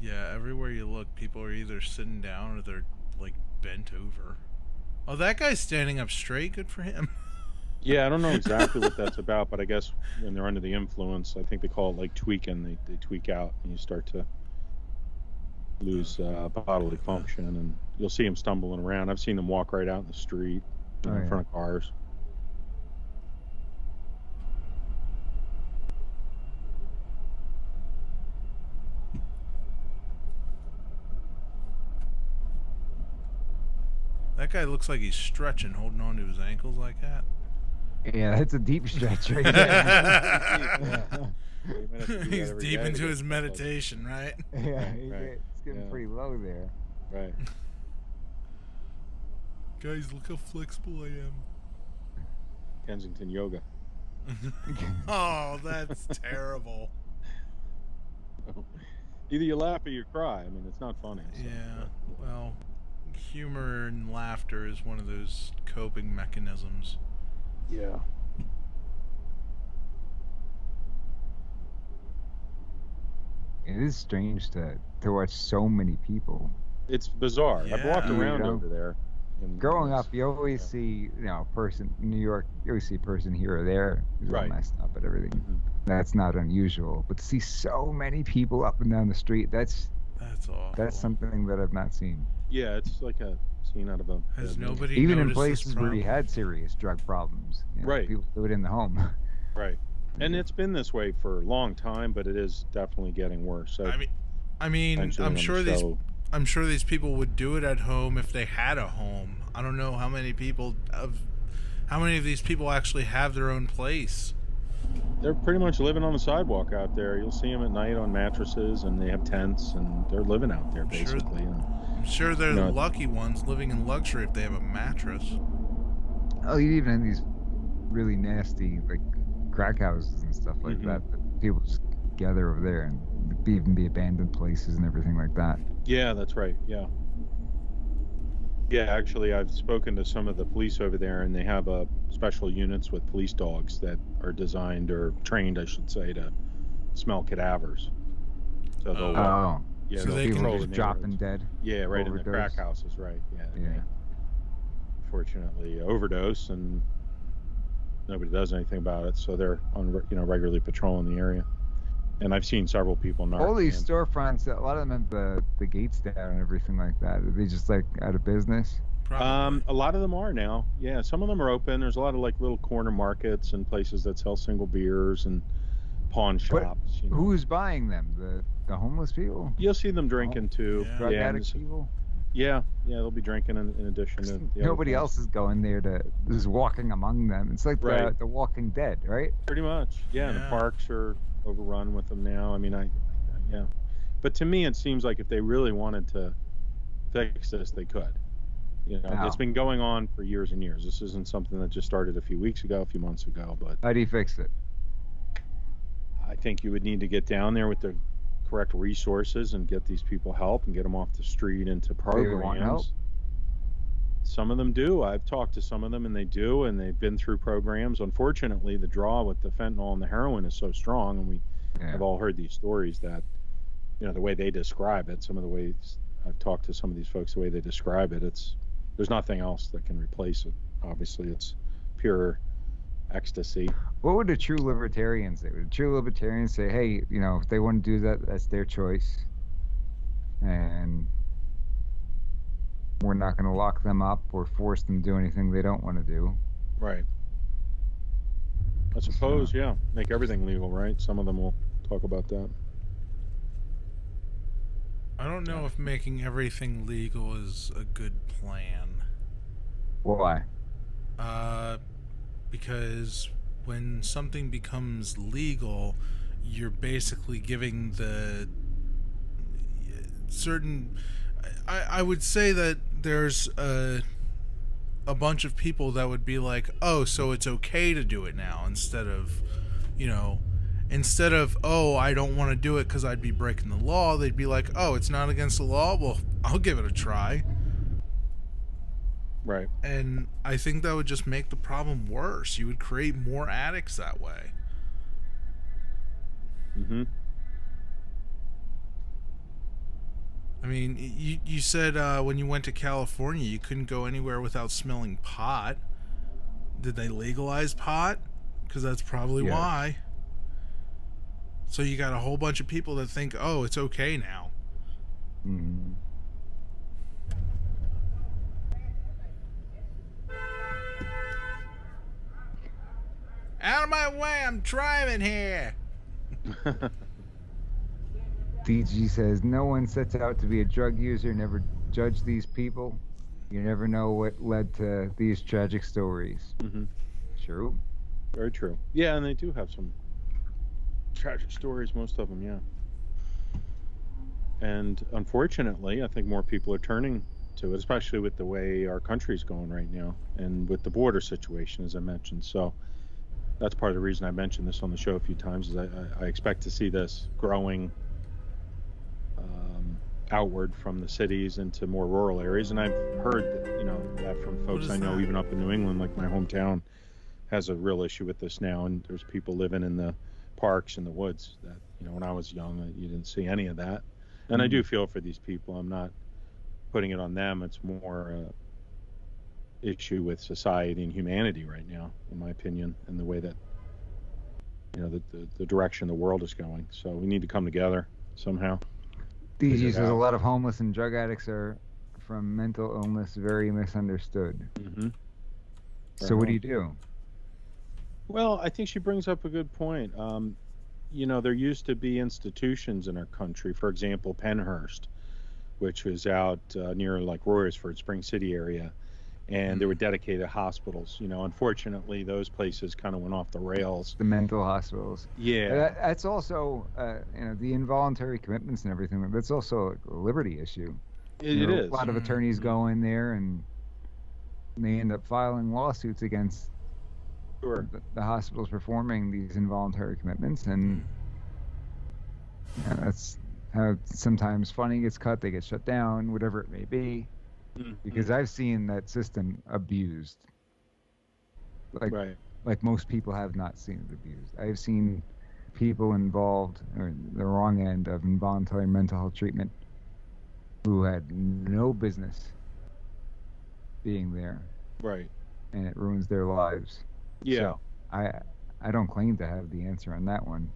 Yeah, everywhere you look, people are either sitting down or they're like bent over. Oh, that guy's standing up straight. Good for him. Yeah, I don't know exactly what that's about, but I guess when they're under the influence, I think they call it like tweaking. They tweak out, and you start to lose bodily function, and you'll see them stumbling around. I've seen them walk right out in the street, Oh, in yeah. front of cars. That guy looks like he's stretching, holding on to his ankles like that. Yeah, that's a deep stretch right there. Yeah, you might have to do that He's every deep day to into get his close. meditation, right? Yeah, Right. it's getting Yeah. pretty low there. Right. Guys, look how flexible I am. Kensington yoga. Oh, that's terrible. Either you laugh or you cry. I mean, it's not funny. So. Yeah, well, humor and laughter is one of those coping mechanisms. Yeah. It is strange to watch so many people. It's bizarre. I've walked Yeah. around You know, over there. and Growing it's- up, you always see, a person in New York, you always see a person here or there who's all Right. messed up and everything. Mhm. That's not unusual. But to see so many people up and down the street, that's Awful. something that I've not seen. Yeah, it's like a scene out of a. Has bad movie. nobody Even in noticed this places where you problem? had serious drug problems. Right. People do it in the home. Right. And it's been this way for a long time, but it is definitely getting worse. So I mean, mentioned I'm on the sure show- these people would do it at home if they had a home. I don't know how many of these people actually have their own place. They're pretty much living on the sidewalk out there. You'll see them at night on mattresses, and they have tents, and they're living out there Sure. basically. And I'm sure they're No. the lucky ones living in luxury if they have a mattress. Oh, you even have these really nasty, like, crack houses and stuff like Mhm. that people just gather over there and even be abandoned places and everything like that. yeah, that's right. Yeah. Yeah, actually, I've spoken to some of the police over there, and they have special units with police dogs that are designed or trained, I should say, to smell cadavers. So they'll, Oh, yeah, so they'll they can people patrol just the dropping neighborhoods. dead. Yeah, right in the crack overdose. houses, right? Yeah. Yeah. They Fortunately, overdose, and nobody does anything about it. So they're regularly patrolling the area. And I've seen several people. All these Narcan. storefronts, a lot of them have the gates down and everything like that. Are they just like out of business? Probably. A lot of them are now. Yeah, some of them are open. There's a lot of like little corner markets and places that sell single beers and pawn But shops. You know. Who's buying them? The homeless people? You'll see them drinking too. Yeah. Drug Yeah, and addict people? yeah, they'll be drinking in addition to. The other Nobody things. else is going there is walking among them. It's like Right. the Walking Dead, right? Pretty much, yeah. And the Yeah. parks are overrun with them now. I mean, yeah. But to me, it seems like if they really wanted to fix this, they could. You know, How? it's been going on for years and years. This isn't something that just started a few weeks ago, a few months ago. But How do you fix it? I think you would need to get down there with the correct resources and get these people help and get them off the street into They want help? programs. Some of them do. I've talked to some of them, and they do, and they've been through programs. Unfortunately, the draw with the fentanyl and the heroin is so strong, and we Yeah. have all heard these stories that, the way they describe it, some of the ways I've talked to some of these folks, the way they describe it, there's nothing else that can replace it. Obviously, it's pure ecstasy. What would a true libertarian say? Would a true libertarian say, hey, if they want to do that, that's their choice. And we're not going to lock them up or force them to do anything they don't want to do. Right. I suppose, yeah. Make everything legal, right? Some of them will talk about that. I don't know if making everything legal is a good plan. Why? Because when something becomes legal, you're basically giving the certain. I would say that there's a bunch of people that would be like, oh, so it's okay to do it now, instead of, oh, I don't want to do it because I'd be breaking the law. They'd be like, oh, it's not against the law. Well, I'll give it a try. Right. And I think that would just make the problem worse. You would create more addicts that way. Mm-hmm. I mean, you said when you went to California, you couldn't go anywhere without smelling pot. Did they legalize pot? Because that's probably Yes. why. So you got a whole bunch of people that think, oh, it's okay now. Mm-hmm. Out of my way, I'm driving here. DG says, no one sets out to be a drug user, never judge these people. You never know what led to these tragic stories. Mm-hmm. True. Very true. Yeah, and they do have some tragic stories, most of them, yeah. And unfortunately, I think more people are turning to it, especially with the way our country's going right now and with the border situation, as I mentioned. So that's part of the reason I mentioned this on the show a few times, is I expect to see this growing outward from the cities into more rural areas. And I've heard that, that from folks I know, even up in New England, like my hometown, has a real issue with this now. And there's people living in the parks and the woods that, when I was young, you didn't see any of that. And I do feel for these people. I'm not putting it on them. It's more issue with society and humanity right now, in my opinion, and the way that, the direction the world is going. So we need to come together somehow. DG says a lot of homeless and drug addicts are from mental illness, very misunderstood. Mm-hmm. So what do you do? Well, I think she brings up a good point. There used to be institutions in our country, for example, Pennhurst, which was out near like Royersford, Spring City area, and there were dedicated hospitals. Unfortunately, those places kind of went off the rails. The mental hospitals. Yeah. That's also, the involuntary commitments and everything. That's also a liberty issue. It is. A lot of attorneys go in there and they end up filing lawsuits against the hospitals performing these involuntary commitments, and that's how sometimes funding gets cut, they get shut down, whatever it may be, because I've seen that system abused. Like most people have not seen it abused. I've seen people involved in the wrong end of involuntary mental health treatment who had no business being there. Right. And it ruins their lives. Yeah. So I don't claim to have the answer on that one.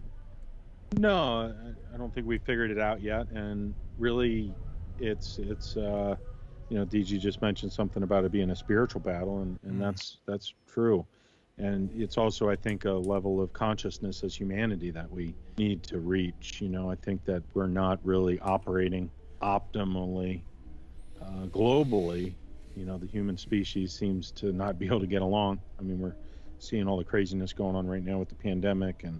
No, I don't think we figured it out yet. And really, it's DG just mentioned something about it being a spiritual battle, and that's true. And it's also, I think, a level of consciousness as humanity that we need to reach. I think that we're not really operating optimally globally. The human species seems to not be able to get along. I mean, we're seeing all the craziness going on right now with the pandemic and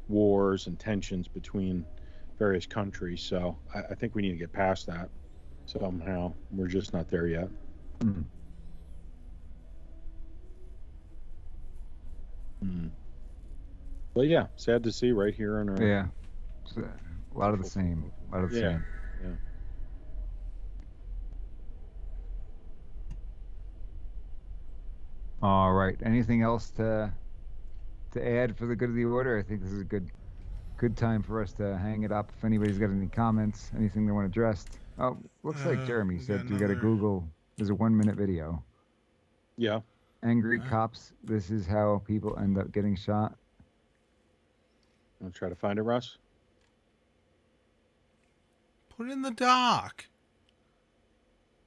wars and tensions between various countries. So I think we need to get past that somehow. We're just not there yet. But yeah, sad to see right here on our... Yeah, it's a lot of the same. Same. Yeah. All right. Anything else to add for the good of the order? I think this is a good time for us to hang it up. If anybody's got any comments, anything they want addressed. Oh, looks like Jeremy said we got to Google. There's a 1-minute video. Yeah. Angry cops. This is how people end up getting shot. Want to try to find it, Russ? Put it in the doc.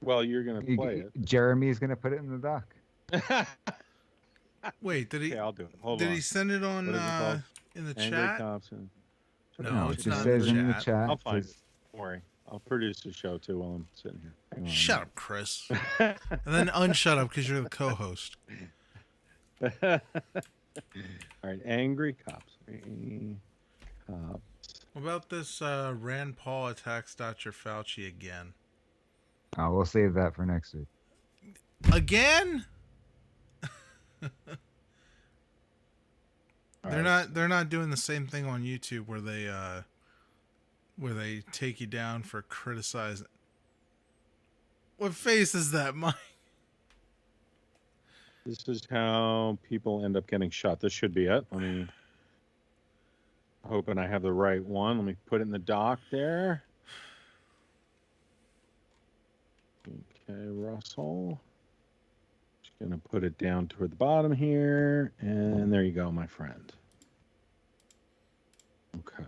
Well, you're gonna play it. Jeremy is gonna put it in the doc. Wait, did he? Okay, I'll do it. Hold did on. he send it on What is it called? in the Angry chat? Cops. No, it it's just not says in in the the chat. chat. I'll find it. Don't worry. I'll produce the show too while I'm sitting here. Hang on. Shut up, Chris. And then unshut up because you're the co-host. All right, angry cops. Cops. What about this Rand Paul attacks Dr. Fauci again? Oh, we'll save that for next week. Again? They're not doing the same thing on YouTube where they take you down for criticizing. What face is that, Mike? This is how people end up getting shot. This should be it. Let me, hoping I have the right one. Let me put it in the dock there. Okay, Russell. Just gonna put it down toward the bottom here, and there you go, my friend. Okay.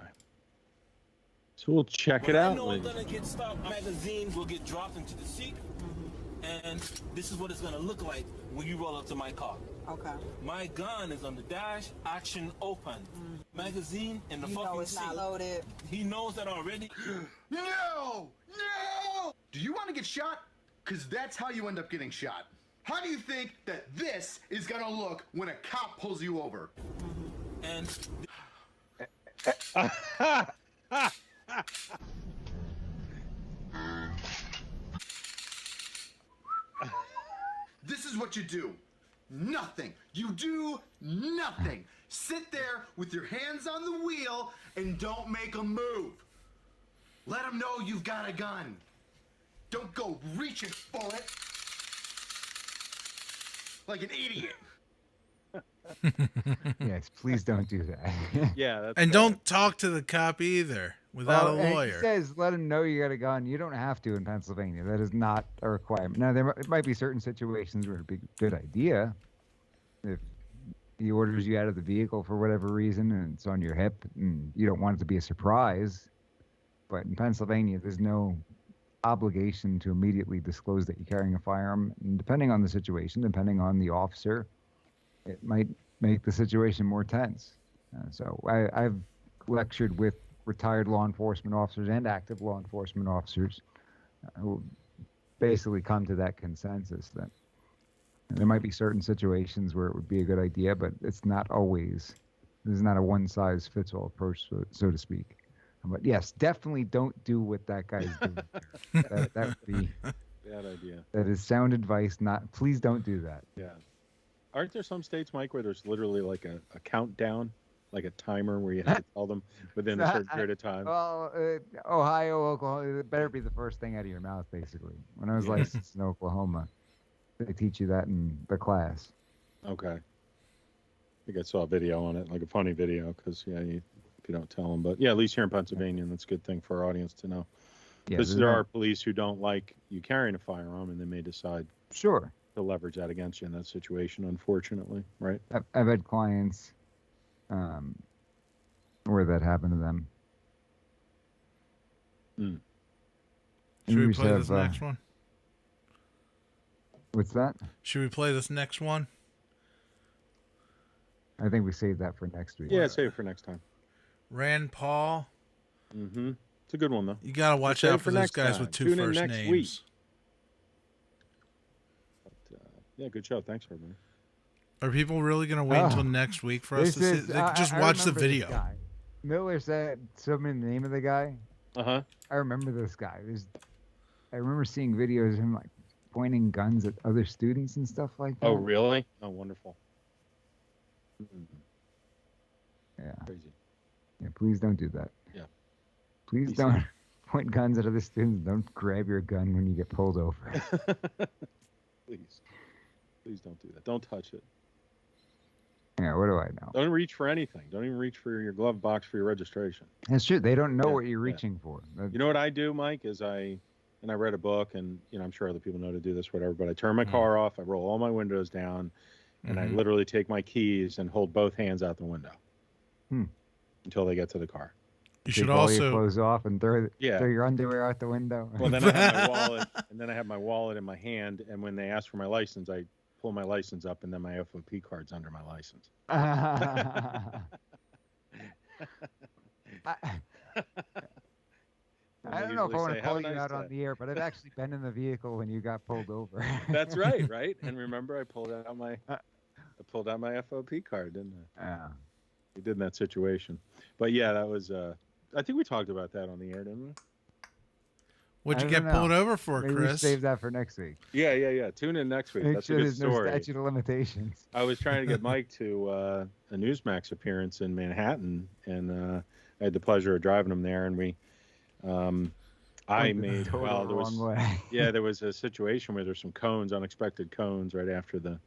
So we'll check it out. I know I'm gonna get stopped. Magazine will get dropped into the seat, and this is what it's gonna look like when you roll up to my car. Okay. My gun is on the dash, action open. Magazine in the You fucking know it's seat. not loaded. He knows that already. No! No! Do you want to get shot? Because that's how you end up getting shot. How do you think that this is going to look when a cop pulls you over? And is what you do. Nothing. You do nothing. Sit there with your hands on the wheel and don't make a move. Let them know you've got a gun. Don't go reaching for it like an idiot. Yes, please don't do that. Yeah, that's And fair. don't talk to the cop either without Well, a and he lawyer. says, let him know you got a gun. You don't have to in Pennsylvania. That is not a requirement. Now, it might be certain situations where it'd be a good idea if he orders you out of the vehicle for whatever reason and it's on your hip and you don't want it to be a surprise. But in Pennsylvania, there's no obligation to immediately disclose that you're carrying a firearm. And depending on the situation, depending on the officer, it might make the situation more tense. So I've lectured with retired law enforcement officers and active law enforcement officers who basically come to that consensus that there might be certain situations where it would be a good idea, but it's not always. This is not a one-size-fits-all approach, so to speak. But yes, definitely don't do what that guy's doing. that would be Bad idea. that is sound advice. Please don't do that. Yeah. Aren't there some states, Mike, where there's literally like a countdown, like a timer where you have to tell them within a certain period of time? Well, Ohio, Oklahoma, it better be the first thing out of your mouth, basically. When I was licensed in Oklahoma, they teach you that in the class. Okay. I think I saw a video on it, like a funny video, because if you don't tell them, but yeah, at least here in Pennsylvania, and that's a good thing for our audience to know. Yeah, Because there are police who don't like you carrying a firearm, and they may decide Sure. to leverage that against you in that situation, unfortunately, right? I've had clients where that happened to them. Mm. Should we used to play this have, next one? What's that? Should we play this next one? I think we saved that for next week. Yeah, save it for next time. Rand Paul. Mm-hmm. It's a good one, though. You got to watch Save out for those next guys time. with two Tune in first next names. week. But, yeah, good show. Thanks, everybody. Are people really going to wait until next week for us to see? They could just I watch the remember this video. guy. Miller said, "Show me the name of the guy." Uh-huh. I remember this guy. I remember seeing videos of him like pointing guns at other students and stuff like that. Oh, really? Oh, wonderful. Mm, Yeah. crazy. Yeah. Please don't do that. Yeah. Please Be don't safe. point guns at other students. Don't grab your gun when you get pulled over. Please. Please don't do that. Don't touch it. Yeah. What do I know? Don't reach for anything. Don't even reach for your glove box for your registration. That's true. They don't know Yeah, what you're yeah. reaching for. You know what I do, Mike, is I read a book, and I'm sure other people know to do this, whatever, but I turn my car off, I roll all my windows down, and I literally take my keys and hold both hands out the window until they get to the car. You Take should all your also. close off and throw Yeah. your underwear out the window. Well, then I have my wallet, and then I have my wallet in my hand, and when they ask for my license, I pull my license up, and then my FOP card's under my license. I don't know if I want to call you out on the air, but I've actually been in the vehicle when you got pulled over. That's right, right? And remember, I pulled out my FOP card, didn't I? Yeah. We did in that situation. But yeah, that was. I think we talked about that on the air, didn't we? What'd you I get don't know. pulled over for, Maybe we Chris? save that for next week. Yeah. Tune in next week. Make That's sure a good there's no story. statute of limitations. I was trying to get Mike to a Newsmax appearance in Manhattan, and I had the pleasure of driving him there, and we. I made Totally well. There wrong was way. yeah, there was a situation where there's some cones, unexpected cones, right after the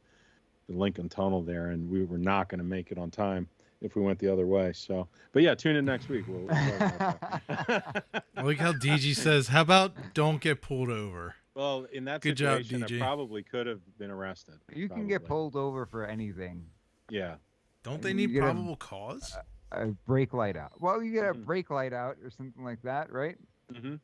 Lincoln Tunnel there, and we were not going to make it on time if we went the other way. So, but yeah, tune in next week. We'll talk about that. I like how DG says, "How about don't get pulled over?" Well, in that Good job, situation, I DG. probably could have been arrested. You can get probably. pulled over for anything. Yeah. Don't they You need get a- probable cause? A brake light out. Well, you get a brake light out or something like that, right? Mm-hmm.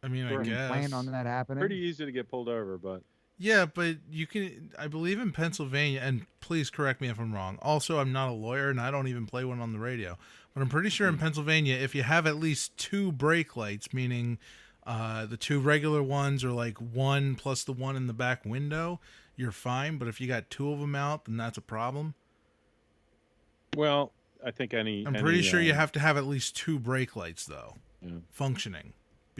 I mean, Sure. I You guess. plan on that happening. Pretty easy to get pulled over, but Yeah, but you can. I believe in Pennsylvania, and please correct me if I'm wrong. Also, I'm not a lawyer, and I don't even play one on the radio. But I'm pretty sure in Pennsylvania, if you have at least two brake lights, meaning the two regular ones are like one plus the one in the back window, you're fine. But if you got two of them out, then that's a problem. well, I think I'm pretty sure you have to have at least two brake lights, though, Yeah. functioning.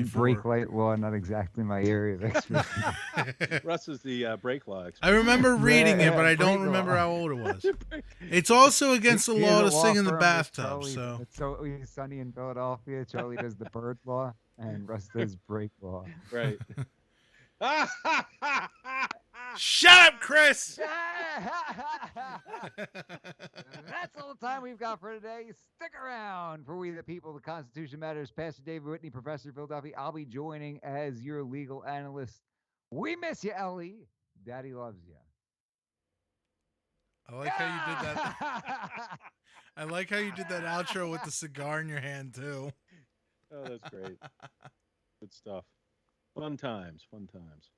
Brake light law, not exactly my area of expertise. Russ is the brake law expert. I remember reading it, but I don't brake remember law. how old it was. It's also against the He law has to a sing in the firm with bathtub. Charlie- So It's always sunny in Philadelphia. Charlie does the bird law, and Russ does brake law. Right. shut up, Chris. That's all the time we've got for today. Stick around for We the People, the Constitution Matters. Pastor David Whitney, Professor of Philadelphia. I'll be joining as your legal analyst. We miss you, Ellie. Daddy loves you. I like how you did that. I like how you did that outro with the cigar in your hand too. Oh, that's great. Good stuff. Fun times. Fun times.